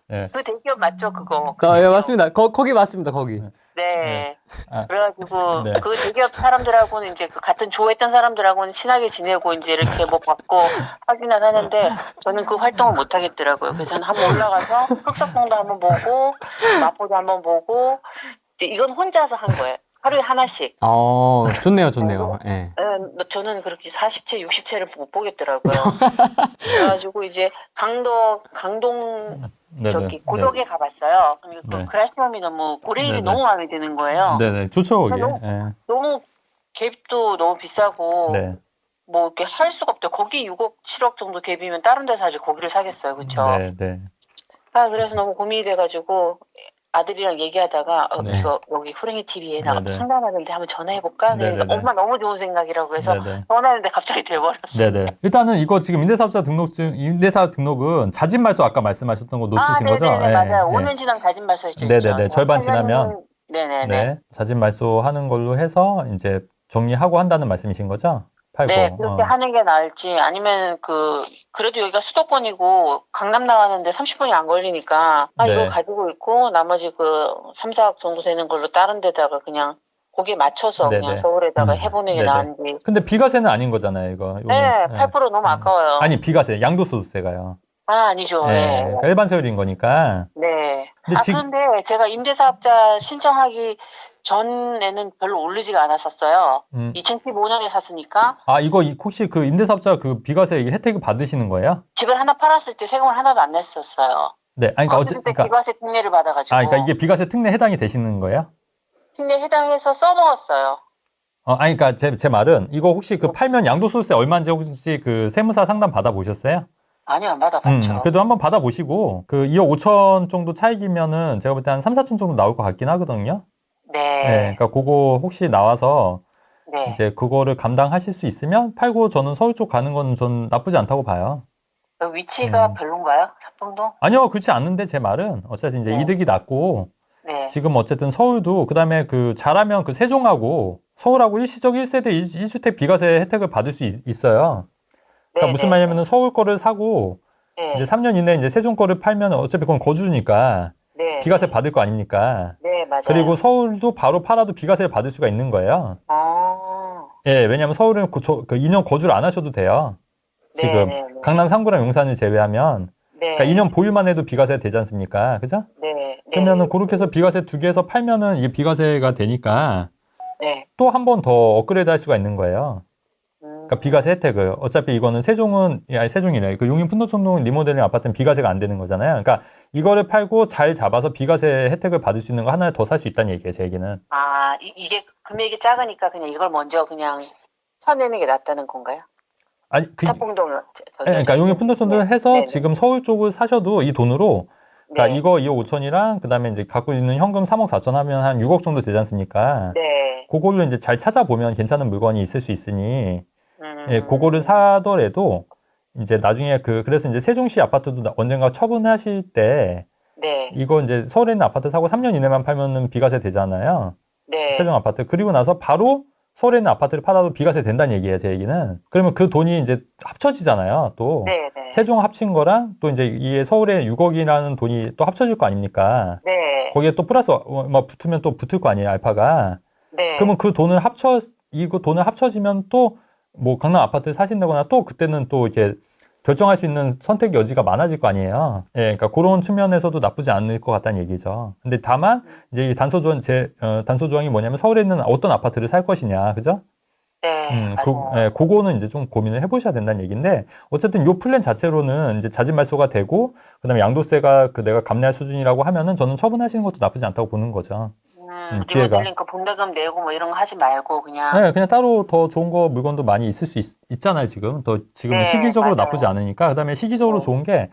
네. 그 대기업 맞죠, 그거? 예, 맞습니다. 거기 맞습니다, 거기. 네. 아, 그래가지고 네. 그 대기업 사람들하고는 이제 그 같은 조했던 사람들하고는 친하게 지내고 이제 이렇게 뭐 받고 하기는 하는데 저는 그 활동을 못 하겠더라고요. 그래서 저는 한번 올라가서 흑석봉도 한번 보고 마포도 한번 보고 이제 이건 혼자서 한 거예요. 하루에 하나씩. 좋네요. 예. 저는 그렇게 40채, 60채를 못 보겠더라고요. 그래가지고 이제 강동 네네. 고덕에 가봤어요. 그러니까 네. 그라시엄이 너무 고레일이 네네. 너무 마음에 드는 거예요. 네네. 좋죠, 거기. 너무- 예. 너무 갭도 너무 비싸고 네. 뭐 이렇게 할 수가 없죠. 거기 6억, 7억 정도 갭이면 다른 데서 사지 거기를 사겠어요. 그렇죠? 네, 네. 그래서 너무 고민이 돼가지고 아들이랑 얘기하다가 네. 이거 여기 후랭이 TV에 나 네네. 상담하는데 한번 전화해볼까? 그러니까 네네네. 엄마 너무 좋은 생각이라고 해서 네네. 전화했는데 갑자기 돼버렸어. 네네. 일단은 이거 지금 임대사 등록은 자진 말소 아까 말씀하셨던 거 놓치신 거죠? 네네네, 예, 맞아요. 예. 5년 지난 가진 말소했죠. 네네네. 절반 지나면 네네네. 네. 자진 말소하는 걸로 해서 이제 정리하고 한다는 말씀이신 거죠? 팔고. 네, 그렇게 하는 게 나을지 아니면 그래도 여기가 수도권이고 강남 나가는데 30분이 안 걸리니까 네. 이걸 가지고 있고 나머지 3, 4억 정도 되는 걸로 다른 데다가 그냥 거기에 맞춰서 네네. 그냥 서울에다가 해보는 게 네네. 나은지. 근데 비과세는 아닌 거잖아요, 이거. 네, 요거는. 8% 너무 아까워요. 아니, 비과세, 양도소득세가요. 아니죠. 예. 그러니까 일반 세율인 거니까. 네. 근데 그런데 제가 임대사업자 신청하기 전에는 별로 오르지가 않았었어요. 2015년에 샀으니까. 이거 혹시 그 임대사업자 그 비과세 혜택을 받으시는 거예요? 집을 하나 팔았을 때 세금을 하나도 안 냈었어요. 네, 아니, 그러니까 비과세 특례를 받아가지고. 그러니까 이게 비과세 특례 해당이 되시는 거예요? 특례 해당해서 써먹었어요. 그러니까 제 말은 이거 혹시 그 팔면 양도소득세 얼마인지 혹시 그 세무사 상담 받아보셨어요? 아니요, 안 받아봤죠. 그래도 한번 받아보시고 그 2억 5천 정도 차익이면은 제가 볼 때 한 3, 4천 정도 나올 것 같긴 하거든요. 네. 그러니까 그거 혹시 나와서 네. 이제 그거를 감당하실 수 있으면 팔고 저는 서울 쪽 가는 건 전 나쁘지 않다고 봐요. 위치가 별론가요? 합동동? 아니요, 그렇지 않는데 제 말은 어차피 이제 이득이 낮고 네. 지금 어쨌든 서울도 그다음에 그 잘하면 그 세종하고 서울하고 일시적 1세대 1주택 비과세 혜택을 받을 수 있어요. 그러니까 무슨 말이냐면은 서울 거를 사고 이제 3년 이내에 이제 세종 거를 팔면 어차피 그건 거주니까 비과세 받을 거 아닙니까? 네, 맞아요. 그리고 서울도 바로 팔아도 비과세를 받을 수가 있는 거예요. 왜냐하면 서울은 그 2년 거주를 안 하셔도 돼요. 지금 강남 3구랑 용산을 제외하면 그러니까 2년 보유만 해도 비과세 되지 않습니까? 그죠? 그러면은 그렇게 해서 비과세 2개에서 팔면은 이게 비과세가 되니까 또 한 번 더 업그레이드 할 수가 있는 거예요. 그러니까 비과세 혜택을 어차피 이거는 세종이래. 그 용인 풍도촌동 리모델링 아파트는 비과세가 안 되는 거잖아요. 그러니까 이거를 팔고 잘 잡아서 비과세 혜택을 받을 수 있는 거 하나 더 살 수 있다는 얘기예요, 제 얘기는. 이게 금액이 작으니까 그냥 이걸 먼저 그냥 쳐내는 게 낫다는 건가요? 아니, 탑봉동을. 그러니까 용인 풍도촌동을 해서 지금 서울 쪽을 사셔도 이 돈으로 그러니까 이거 2억 5천이랑 그다음에 이제 갖고 있는 현금 3억 4천 하면 한 6억 정도 되지 않습니까? 그걸로 이제 잘 찾아보면 괜찮은 물건이 있을 수 있으니 그거를 사더라도 이제 나중에 그래서 이제 세종시 아파트도 언젠가 처분하실 때 이거 이제 서울에 있는 아파트 사고 3년 이내만 팔면은 비과세 되잖아요. 세종 아파트. 그리고 나서 바로 서울에 있는 아파트를 팔아도 비과세 된다는 얘기예요, 제 얘기는. 그러면 그 돈이 이제 합쳐지잖아요, 또. 세종 합친 거랑 또 이제 이게 서울에 6억이라는 돈이 또 합쳐질 거 아닙니까? 거기에 또 플러스 막 붙으면 또 붙을 거 아니에요, 알파가. 그러면 그 돈을 이거 돈을 합쳐지면 또 뭐 강남 아파트 사신다거나 또 그때는 또 이렇게 결정할 수 있는 선택 여지가 많아질 거 아니에요. 그러니까 그런 측면에서도 나쁘지 않을 것 같다는 얘기죠. 근데 다만 이제 이 단서 조항이 뭐냐면 서울에 있는 어떤 아파트를 살 것이냐, 그죠? 그거는 이제 좀 고민을 해보셔야 된다는 얘기인데 어쨌든 요 플랜 자체로는 이제 자진말소가 되고 그다음에 양도세가 내가 감내할 수준이라고 하면은 저는 처분하시는 것도 나쁘지 않다고 보는 거죠. 기회가. 리모델링 분담금 내고 뭐 이런 거 하지 말고 그냥. 그냥 따로 더 좋은 거 물건도 많이 있을 수 있잖아요, 지금. 지금 시기적으로 맞아요. 나쁘지 않으니까. 그다음에 시기적으로 좋은 게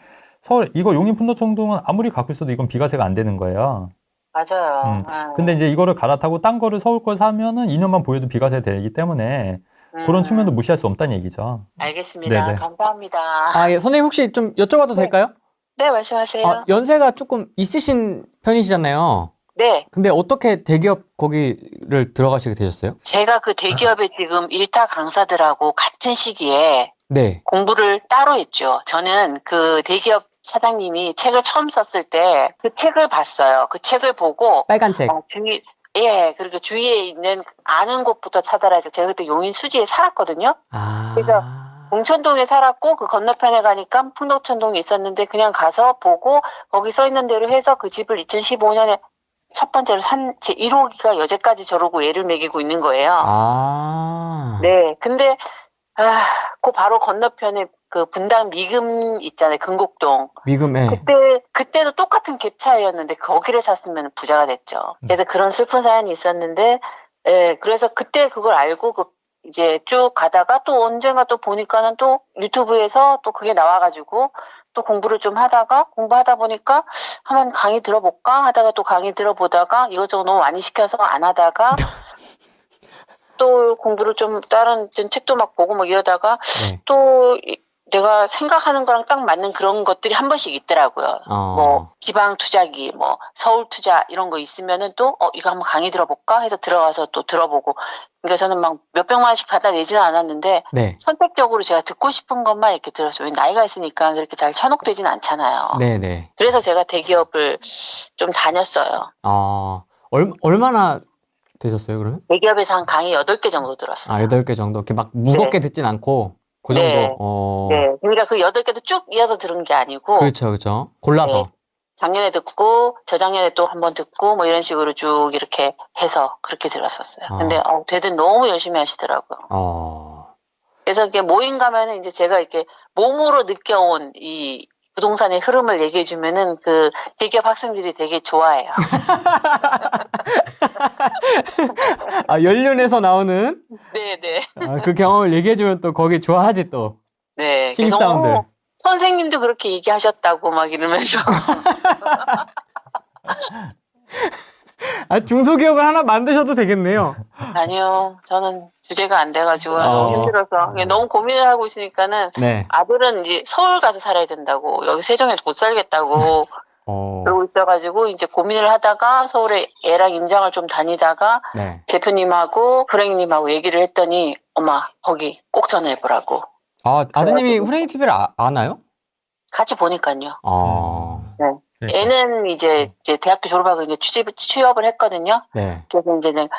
이거 용인 풍도청동은 아무리 갖고 있어도 이건 비과세가 안 되는 거예요. 맞아요. 근데 이제 이거를 갈아타고 딴 거를 서울 걸 사면은 2년만 보여도 비과세 되기 때문에 그런 측면도 무시할 수 없다는 얘기죠. 알겠습니다. 네네. 감사합니다. 선생님 혹시 좀 여쭤봐도 될까요? 네, 말씀하세요. 연세가 조금 있으신 편이시잖아요. 네. 근데 어떻게 대기업 거기를 들어가시게 되셨어요? 제가 그 대기업에 지금 일타 강사들하고 같은 시기에 공부를 따로 했죠. 저는 그 대기업 사장님이 책을 처음 썼을 때 그 책을 봤어요. 그 책을 보고 빨간 책. 그리고 주위에 있는 아는 곳부터 찾아라 해서 제가 그때 용인 수지에 살았거든요. 그래서 봉천동에 살았고 그 건너편에 가니까 풍덕천동이 있었는데 그냥 가서 보고 거기 써 있는 대로 해서 그 집을 2015년에 첫 번째로 산 제 1호기가 여태까지 저러고 애를 먹이고 있는 거예요. 네. 근데 그 바로 건너편에 그 분당 미금 있잖아요. 금곡동. 미금에. 그때도 똑같은 갭 차이였는데 거기를 샀으면 부자가 됐죠. 그래서 그런 슬픈 사연이 있었는데, 그래서 그때 그걸 알고 이제 쭉 가다가 또 언젠가 또 보니까는 또 유튜브에서 또 그게 나와가지고 또 공부를 좀 공부하다 보니까 한번 강의 들어볼까 하다가 또 강의 들어보다가 이것저것 너무 많이 시켜서 안 하다가 또 공부를 좀 다른 책도 막 보고 뭐 이러다가 또 내가 생각하는 거랑 딱 맞는 그런 것들이 한 번씩 있더라고요. 뭐 지방 투자기, 뭐 서울 투자 이런 거 있으면은 또 이거 한번 강의 들어볼까 해서 들어가서 또 들어보고. 그러니까 저는 막 몇백만 원씩 갖다 내지는 않았는데 선택적으로 제가 듣고 싶은 것만 이렇게 들었어요. 왜 나이가 있으니까 그렇게 잘 현혹되진 않잖아요. 네네. 그래서 제가 대기업을 좀 다녔어요. 얼마나 되셨어요, 그러면? 대기업에서 한 강의 8개 정도 들었어요. 8개 정도? 이렇게 막 무겁게 듣진 않고? 그 네. 정도. 네. 그러니까 그 8개도 쭉 이어서 들은 게 아니고. 그렇죠. 골라서. 네. 작년에 듣고 저작년에 또 한 번 듣고 뭐 이런 식으로 쭉 이렇게 해서 그렇게 들었었어요. 근데 되든 너무 열심히 하시더라고요. 그래서 이렇게 모임 가면은 이제 제가 이렇게 몸으로 느껴온 이 부동산의 흐름을 얘기해 주면은 그 대기업 학생들이 되게 좋아해요. 연륜에서 나오는 네네. 그 경험을 얘기해 주면 또 거기 좋아하지 또. 네. 신입사원들. 선생님도 그렇게 얘기하셨다고 막 이러면서. 중소기업을 하나 만드셔도 되겠네요. 아니요. 저는 주제가 안 돼가지고 너무 힘들어서 너무 고민을 하고 있으니까는 네. 아들은 이제 서울 가서 살아야 된다고 여기 세종에서 못 살겠다고 그러고 있어가지고 이제 고민을 하다가 서울에 애랑 임장을 좀 다니다가 네. 대표님하고 프랭님하고 얘기를 했더니 엄마 거기 꼭 전화해보라고. 아드님이 후레이 TV를 아나요? 같이 보니까요. 네. 네. 애는 이제 대학교 졸업하고 이제 취업을 했거든요. 네. 그래서 이제는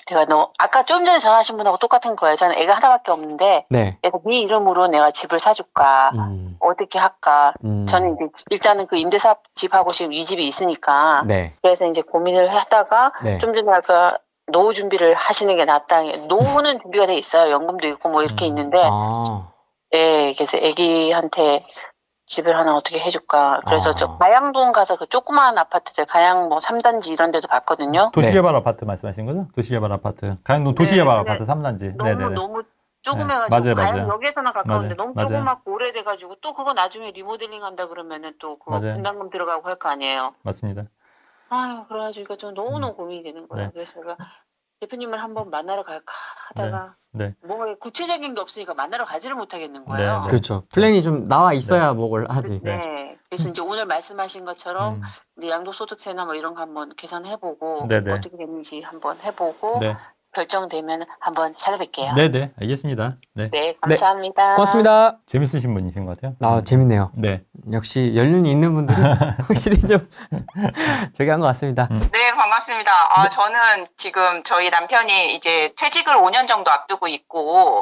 제가 아까 좀 전에 전화하신 분하고 똑같은 거예요. 저는 애가 하나밖에 없는데, 네. 네 이름으로 내가 집을 사줄까, 어떻게 할까. 저는 이제 일단은 그 임대사업 집하고 지금 이 집이 있으니까, 네. 그래서 이제 고민을 하다가 네. 좀 전에 아까 노후 준비를 하시는 게 낫다. 노후는 준비가 돼 있어요. 연금도 있고 뭐 이렇게 있는데, 네, 그래서 애기한테 집을 하나 어떻게 해줄까. 그래서 저 가양동 가서 그 조그마한 아파트들, 가양 뭐 3단지 이런 데도 봤거든요. 도시개발 아파트 말씀하신 거죠? 도시개발 아파트. 가양동 도시개발 아파트 3단지. 너무 조그매가지고 맞아요. 가양역에서나 가까운데 너무 맞아요. 조그맣고 오래돼가지고 또 그거 나중에 리모델링 한다 그러면은 또 그거 분담금 들어가고 할 거 아니에요. 맞습니다. 아유, 그래가지고 좀 너무너무 고민이 되는 거예요. 네. 그래서 제가 대표님을 한번 만나러 갈까 하다가 뭔가 구체적인 게 없으니까 만나러 가지를 못하겠는 거예요. 네. 그렇죠. 플랜이 좀 나와 있어야 뭘 하지. 네. 그래서 이제 오늘 말씀하신 것처럼 이제 양도소득세나 뭐 이런 거 한번 계산해보고 어떻게 됐는지 한번 해보고 결정되면 한번 찾아뵐게요. 네네, 알겠습니다. 네. 네, 감사합니다. 고맙습니다. 재밌으신 분이신 것 같아요. 재밌네요. 네. 역시 연륜이 있는 분들이 확실히 좀 저기 한 것 같습니다. 네, 반갑습니다. 저는 지금 저희 남편이 이제 퇴직을 5년 정도 앞두고 있고,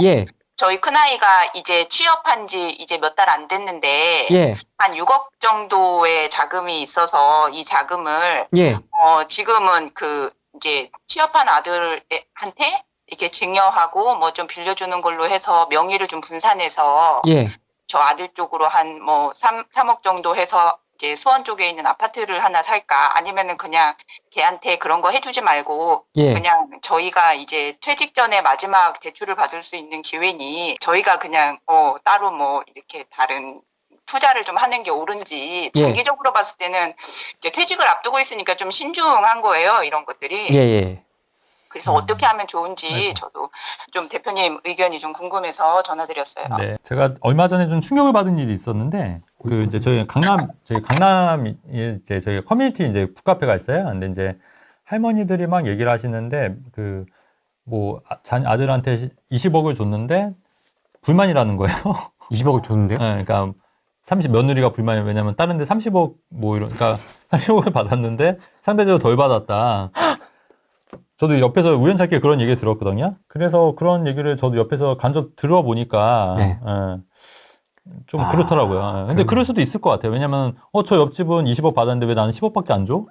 저희 큰아이가 이제 취업한 지 이제 몇 달 안 됐는데, 한 6억 정도의 자금이 있어서 이 자금을, 지금은 이제 취업한 아들한테 이렇게 증여하고 뭐 좀 빌려주는 걸로 해서 명의를 좀 분산해서, 저 아들 쪽으로 한 뭐 3억 정도 해서 이제 수원 쪽에 있는 아파트를 하나 살까, 아니면은 그냥 걔한테 그런 거 해주지 말고 그냥 저희가 이제 퇴직 전에 마지막 대출을 받을 수 있는 기회니 저희가 그냥 따로 뭐 이렇게 다른 투자를 좀 하는 게 옳은지, 장기적으로 봤을 때는 이제 퇴직을 앞두고 있으니까 좀 신중한 거예요, 이런 것들이. 그래서 어떻게 하면 좋은지 저도 좀 대표님 의견이 좀 궁금해서 전화드렸어요. 네, 제가 얼마 전에 좀 충격을 받은 일이 있었는데, 이제 저희 강남에 이제 저희 커뮤니티 이제 북카페가 있어요. 근데 이제 할머니들이 막 얘기를 하시는데, 뭐 아들한테 20억을 줬는데 불만이라는 거예요. 20억을 줬는데요? 네, 그러니까 며느리가 불만이에요. 왜냐면 다른 데 30억 그러니까 30억을 받았는데 상대적으로 덜 받았다. 저도 옆에서 우연찮게 그런 얘기 들었거든요. 그래서 그런 얘기를 저도 옆에서 간접 들어보니까 좀 그렇더라고요. 근데 그럴 수도 있을 것 같아요. 왜냐면 저 옆집은 20억 받았는데 왜 나는 10억밖에 안 줘?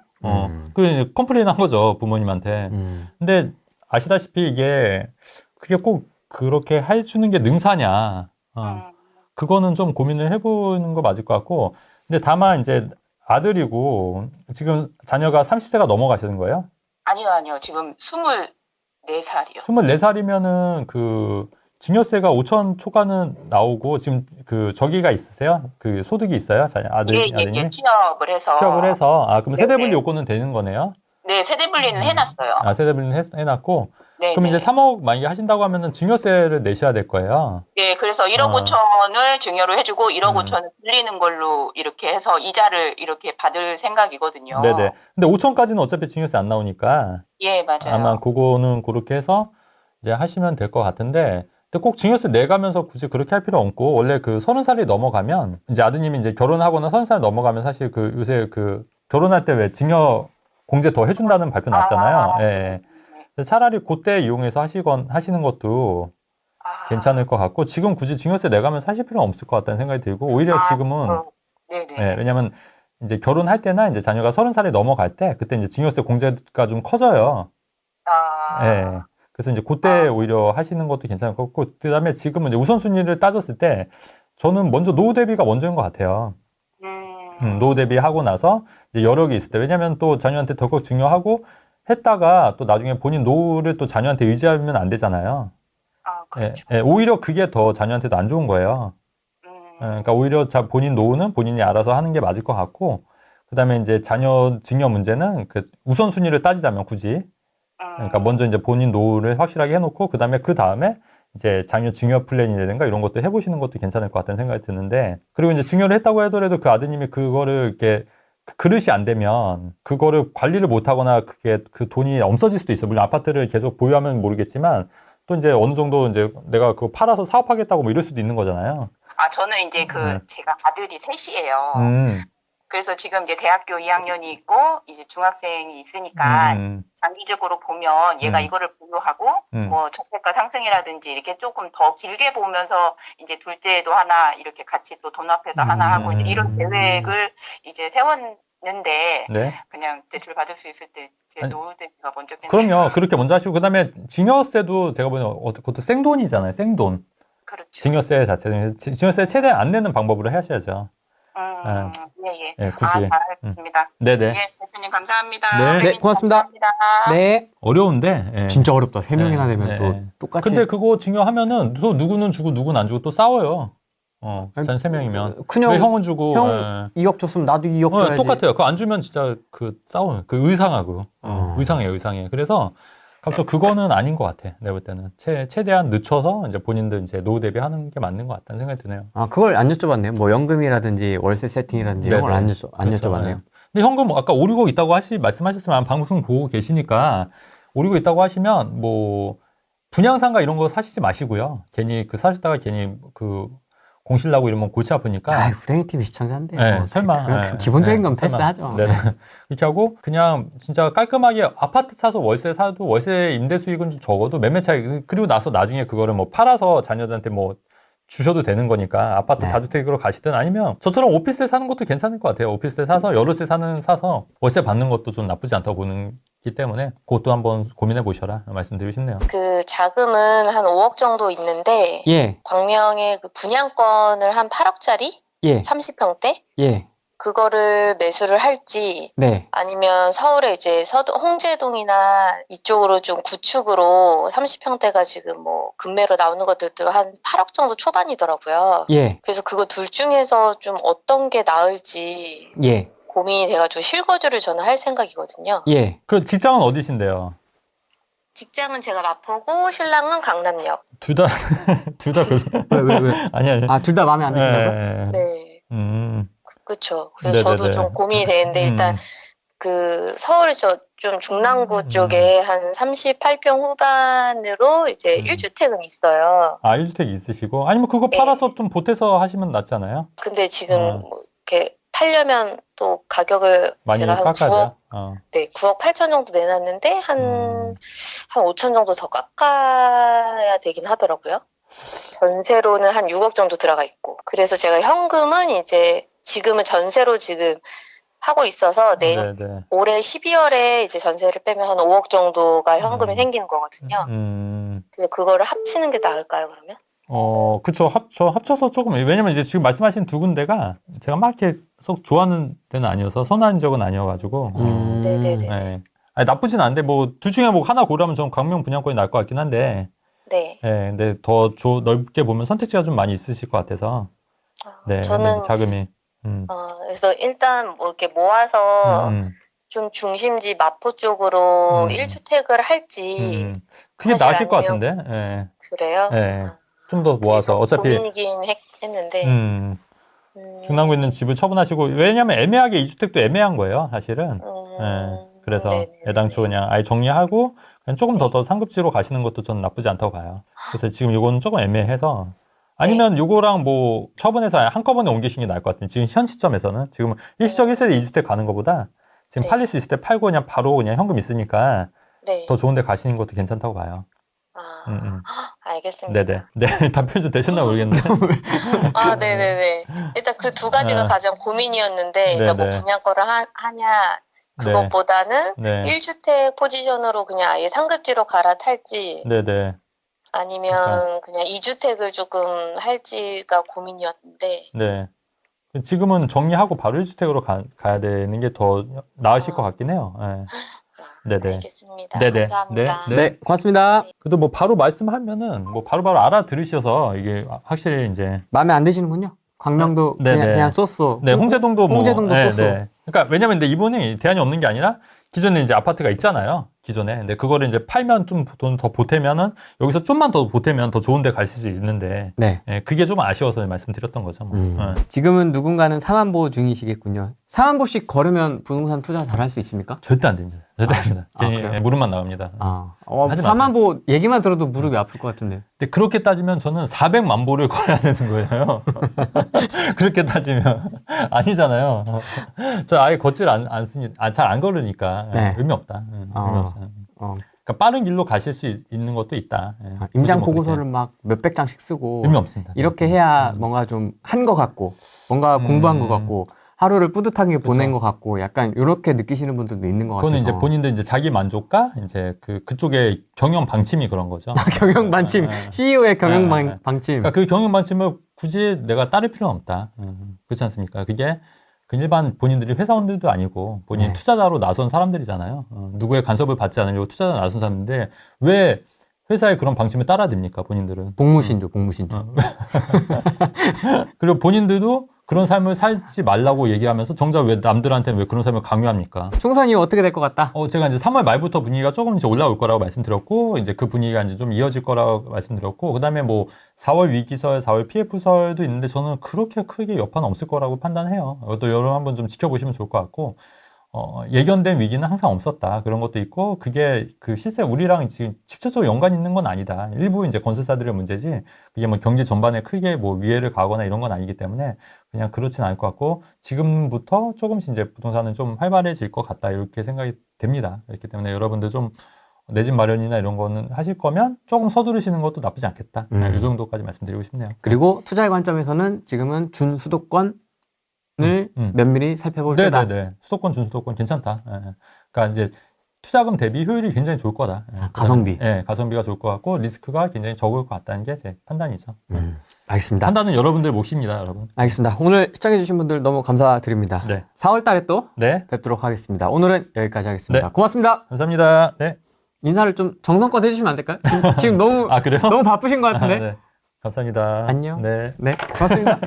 그 컴플레인 한 거죠, 부모님한테. 근데 아시다시피 그게 꼭 그렇게 해주는 게 능사냐. 그거는 좀 고민을 해보는 거 맞을 것 같고. 근데 다만 이제 아들이고 지금 자녀가 30세가 넘어가시는 거예요? 아니요. 지금 24살이요. 24살이면은 증여세가 5천 초과는 나오고, 지금 저기가 있으세요? 소득이 있어요? 아드님이? 취업을 해서. 그럼 세대분리 요건은 되는 거네요? 네, 세대분리는 해놨어요. 세대분리는 해놨고. 네, 그럼 이제 3억 만약에 하신다고 하면은 증여세를 내셔야 될 거예요. 네, 그래서 1억 5천을 증여로 해주고 1억 5천을 빌리는 걸로 이렇게 해서 이자를 이렇게 받을 생각이거든요. 네네. 근데 5천까지는 어차피 증여세 안 나오니까. 예, 맞아요. 아마 그거는 그렇게 해서 이제 하시면 될 것 같은데, 근데 꼭 증여세 내가면서 굳이 그렇게 할 필요 없고, 원래 30살이 넘어가면, 이제 아드님이 이제 결혼하거나 30살 넘어가면 사실 요새 결혼할 때 왜 증여 공제 더 해준다는 발표 났잖아요. 예. 차라리 그때 이용해서 하시는 것도 괜찮을 것 같고 지금 굳이 증여세 내가면 사실 필요는 없을 것 같다는 생각이 들고 오히려 지금은 네, 왜냐면 이제 결혼할 때나 이제 자녀가 30살이 넘어갈 때 그때 이제 증여세 공제가 좀 커져요. 네. 그래서 이제 그때 오히려 하시는 것도 괜찮을 것 같고 그다음에 지금은 이제 우선순위를 따졌을 때 저는 먼저 노후 대비가 먼저인 것 같아요. 노후 대비하고 나서 이제 여력이 있을 때 왜냐면 또 자녀한테 덜컥 증여하고 했다가 또 나중에 본인 노후를 또 자녀한테 의지하면 안 되잖아요. 그렇죠. 오히려 그게 더 자녀한테도 안 좋은 거예요. 그러니까 오히려 본인 노후는 본인이 알아서 하는 게 맞을 것 같고 그다음에 이제 자녀 증여 문제는 그 우선순위를 따지자면 굳이 그러니까 먼저 이제 본인 노후를 확실하게 해놓고 그 다음에 이제 자녀 증여 플랜이라든가 이런 것도 해보시는 것도 괜찮을 것 같다는 생각이 드는데 그리고 이제 증여를 했다고 하더라도 그 아드님이 그거를 이렇게 그릇이 안 되면 그거를 관리를 못하거나 그게 그 돈이 없어질 수도 있어. 물론 아파트를 계속 보유하면 모르겠지만 또 이제 어느 정도 이제 내가 그거 팔아서 사업하겠다고 뭐 이럴 수도 있는 거잖아요. 저는 이제 제가 아들이 셋이에요. 그래서 지금 이제 대학교 2학년이 있고 이제 중학생이 있으니까 장기적으로 보면 얘가 이거를 보유하고 뭐 저택가 상승이라든지 이렇게 조금 더 길게 보면서 이제 둘째도 하나 이렇게 같이 또 돈 합해서 하나 하고 이제 이런 계획을 이제 세웠는데 그냥 대출 받을 수 있을 때 제 노후 대비가 먼저 그럼요. 그렇게 먼저 하시고 그다음에 증여세도 제가 보면 그것도 생돈이잖아요. 생돈. 그렇죠. 증여세 자체는 증여세 최대한 안 내는 방법으로 하셔야죠. 예, 굳이. 알겠습니다. 네네. 예, 대표님 감사합니다. 네, 고맙습니다. 감사합니다. 네. 어려운데. 진짜 어렵다. 3명이나 되면 또 똑같이. 근데 그거 증여하면은 또 누구는 주고 누구는 안 주고 또 싸워요. 전 3명이면. 큰형, 왜 형은 주고. 형 2억 줬으면 나도 2억 줘야지. 똑같아요. 그거 안 주면 진짜 싸우는, 의상하고. 의상해. 그래서 갑자기 그거는 아닌 것 같아. 내가 볼 때는. 최대한 늦춰서 이제 본인들 이제 노후 대비하는 게 맞는 것 같다는 생각이 드네요. 그걸 안 여쭤봤네요. 뭐 연금이라든지 월세 세팅이라든지 이런 걸 안 여쭤봤네요. 근데 현금 아까 5, 6억 있다고 말씀하셨지만 방송 보고 계시니까 5, 6억 있다고 하시면 뭐 분양상가 이런 거 사시지 마시고요. 괜히 사셨다가 괜히 공실 나고 이러면 골치 아프니까. 우리 TV 시청자인데. 네, 설마. 기본적인 건 패스하죠. 네. 이렇게 하고 그냥 진짜 깔끔하게 아파트 사서 월세 사도 월세 임대 수익은 좀 적어도 매매 차익 그리고 나서 나중에 그거를 뭐 팔아서 자녀들한테 뭐 주셔도 되는 거니까 아파트 다주택으로 가시든 아니면 저처럼 오피스텔 사는 것도 괜찮을 것 같아요. 오피스텔 사서 여러 채 사서 월세 받는 것도 좀 나쁘지 않다고 보기 때문에 그것도 한번 고민해 보셔라 말씀드리고 싶네요. 그 자금은 한 5억 정도 있는데 광명의 그 분양권을 한 8억짜리 30평대 그거를 매수를 할지 아니면 서울에 이제 홍제동이나 이쪽으로 좀 구축으로 30평대가 지금 뭐 금매로 나오는 것들도 한 8억 정도 초반이더라고요. 그래서 그거 둘 중에서 좀 어떤 게 나을지 고민이 돼가지고 실거주를 저는 할 생각이거든요. 그 직장은 어디신데요? 직장은 제가 마포고 신랑은 강남역. 둘 다 왜? 아니. 둘 다 마음에 안 드신다고요? 네. 그렇죠. 그래서 저도 좀 고민이 되는데 일단 그 서울 좀 중랑구 쪽에 한 38평 후반으로 이제 1주택은 있어요. 1주택 있으시고 아니면 그거 팔아서 좀 보태서 하시면 낫잖아요. 근데 지금 뭐 이렇게 팔려면 또 가격을 많이 제가 한 깎아야 9억 8천 정도 내놨는데 한 5천 정도 더 깎아야 되긴 하더라고요. 전세로는 한 6억 정도 들어가 있고. 그래서 제가 현금은 이제 지금은 전세로 지금 하고 있어서 올해 12월에 이제 전세를 빼면 한 5억 정도가 현금이 생기는 거거든요. 그래서 그거를 합치는 게 나을까요, 그러면? 그쵸. 합쳐서 조금, 왜냐면 이제 지금 말씀하신 두 군데가 제가 막 이렇게 썩 좋아하는 데는 아니어서 선호하는 적은 아니어가지고. 네네네. 아니, 나쁘진 않은데, 뭐, 둘 중에 뭐 하나 고르면 저는 광명 분양권이 나을 것 같긴 한데. 근데 더 넓게 보면 선택지가 좀 많이 있으실 것 같아서. 저는 자금이. 그래서 일단 뭐 이렇게 모아서 좀 중심지 마포 쪽으로 1주택을 할지. 그게 나으실 것 같은데. 그래요? 좀 더 모아서 어차피 고민이긴 했는데 중랑구에 있는 집을 처분하시고 왜냐하면 애매하게 2주택도 애매한 거예요 사실은. 그래서 애당초 그냥 아예 정리하고 그냥 조금 더 상급지로 가시는 것도 저는 나쁘지 않다고 봐요. 그래서 지금 요거는 조금 애매해서 아니면 요거랑 뭐 처분해서 한꺼번에 옮기시는 게 나을 것 같아요. 지금 현 시점에서는 지금 일시적 1세대 2주택 가는 것보다 지금 팔릴 수 있을 때 팔고 그냥 바로 그냥 현금 있으니까 더 좋은 데 가시는 것도 괜찮다고 봐요. 알겠습니다. 네네. 네, 답변 좀 되셨나 모르겠는데. 아, 네네네. 일단 그 두 가지가 가장 고민이었는데, 일단 뭐 분양권을 하냐, 그것보다는 1주택 포지션으로 그냥 아예 상급지로 갈아탈지, 네네. 아니면 그냥 2주택을 조금 할지가 고민이었는데. 네. 지금은 정리하고 바로 1주택으로 가야 되는 게 더 나으실 것 같긴 해요. 네. 네네. 알겠습니다. 네네. 감사합니다. 네, 고맙습니다. 그래도 뭐 바로 말씀하면은 뭐 바로바로 알아들으셔서 이게 확실히 이제 마음에 안 드시는군요. 광명도 그냥 썼어. 네, 홍제동도 홍제동도 썼어. 네. 그러니까 왜냐면 근데 이분이 대안이 없는 게 아니라 기존에 이제 아파트가 있잖아요. 기존에. 근데 그거를 이제 팔면 좀 돈 더 보태면은 여기서 좀만 더 보태면 더 좋은 데 갈 수 있는데. 네. 그게 좀 아쉬워서 말씀드렸던 거죠. 뭐. 지금은 누군가는 사만보 중이시겠군요. 사만보씩 걸으면 부동산 투자 잘할 수 있습니까? 절대 안 됩니다. 절대 안 됩니다. 괜히 무릎만 나옵니다. 사만보 얘기만 들어도 무릎이 아플 것 같은데. 근데 그렇게 따지면 저는 400만 보를 걸어야 되는 거예요. 그렇게 따지면 아니잖아요. 저 아예 걷질 않습니다. 잘 안 걸으니까 의미 없다. 의미 없어요. 그러니까 빠른 길로 가실 수 있는 것도 있다. 임장 보고서를 막 몇백 장씩 쓰고 의미 없습니다. 이렇게 해야 뭔가 좀 한 것 같고 뭔가 공부한 것 같고 하루를 뿌듯하게 보낸 것 같고 약간 이렇게 느끼시는 분들도 있는 것 같아서. 그거는 이제 본인들 이제 자기 만족과 이제 그쪽의 경영 방침이 그런 거죠. 경영 방침, CEO의 경영 방침. 그러니까 그 경영 방침을 굳이 내가 따를 필요는 없다. 그렇지 않습니까? 그게 그 일반 본인들이 회사원들도 아니고 본인 투자자로 나선 사람들이잖아요. 누구의 간섭을 받지 않으려고 투자자 나선 사람인데 왜 회사의 그런 방침에 따라야 됩니까? 본인들은. 복무신조, 복무신조. 그리고 본인들도 그런 삶을 살지 말라고 얘기하면서 정작 왜 남들한테는 왜 그런 삶을 강요합니까? 총선이 어떻게 될 것 같다? 제가 이제 3월 말부터 분위기가 조금 이제 올라올 거라고 말씀드렸고, 이제 그 분위기가 이제 좀 이어질 거라고 말씀드렸고, 그 다음에 뭐 4월 위기설, 4월 PF설도 있는데 저는 그렇게 크게 여파는 없을 거라고 판단해요. 이것도 여러분 한번 좀 지켜보시면 좋을 것 같고, 예견된 위기는 항상 없었다. 그런 것도 있고, 그게 그 실제 우리랑 지금 직접적으로 연관 있는 건 아니다. 일부 이제 건설사들의 문제지, 그게 뭐 경제 전반에 크게 뭐 위해를 가거나 이런 건 아니기 때문에 그냥 그렇진 않을 것 같고, 지금부터 조금씩 이제 부동산은 좀 활발해질 것 같다. 이렇게 생각이 됩니다. 그렇기 때문에 여러분들 좀 내 집 마련이나 이런 거는 하실 거면 조금 서두르시는 것도 나쁘지 않겠다. 이 정도까지 말씀드리고 싶네요. 그리고 투자의 관점에서는 지금은 준수도권 을 면밀히 살펴볼 때다. 네네네. 수도권, 준수도권 괜찮다. 그러니까 이제 투자금 대비 효율이 굉장히 좋을 거다. 가성비. 네, 가성비가 좋을 것 같고 리스크가 굉장히 적을 것 같다는 게 제 판단이죠. 알겠습니다. 판단은 여러분들 몫입니다, 여러분. 알겠습니다. 오늘 시청해주신 분들 너무 감사드립니다. 네. 4월 달에 또 뵙도록 하겠습니다. 오늘은 여기까지 하겠습니다. 네. 고맙습니다. 감사합니다. 네. 인사를 좀 정성껏 해주시면 안 될까요? 지금 너무 그래요? 너무 바쁘신 것 같은데. 네. 감사합니다. 안녕. 네. 네. 고맙습니다.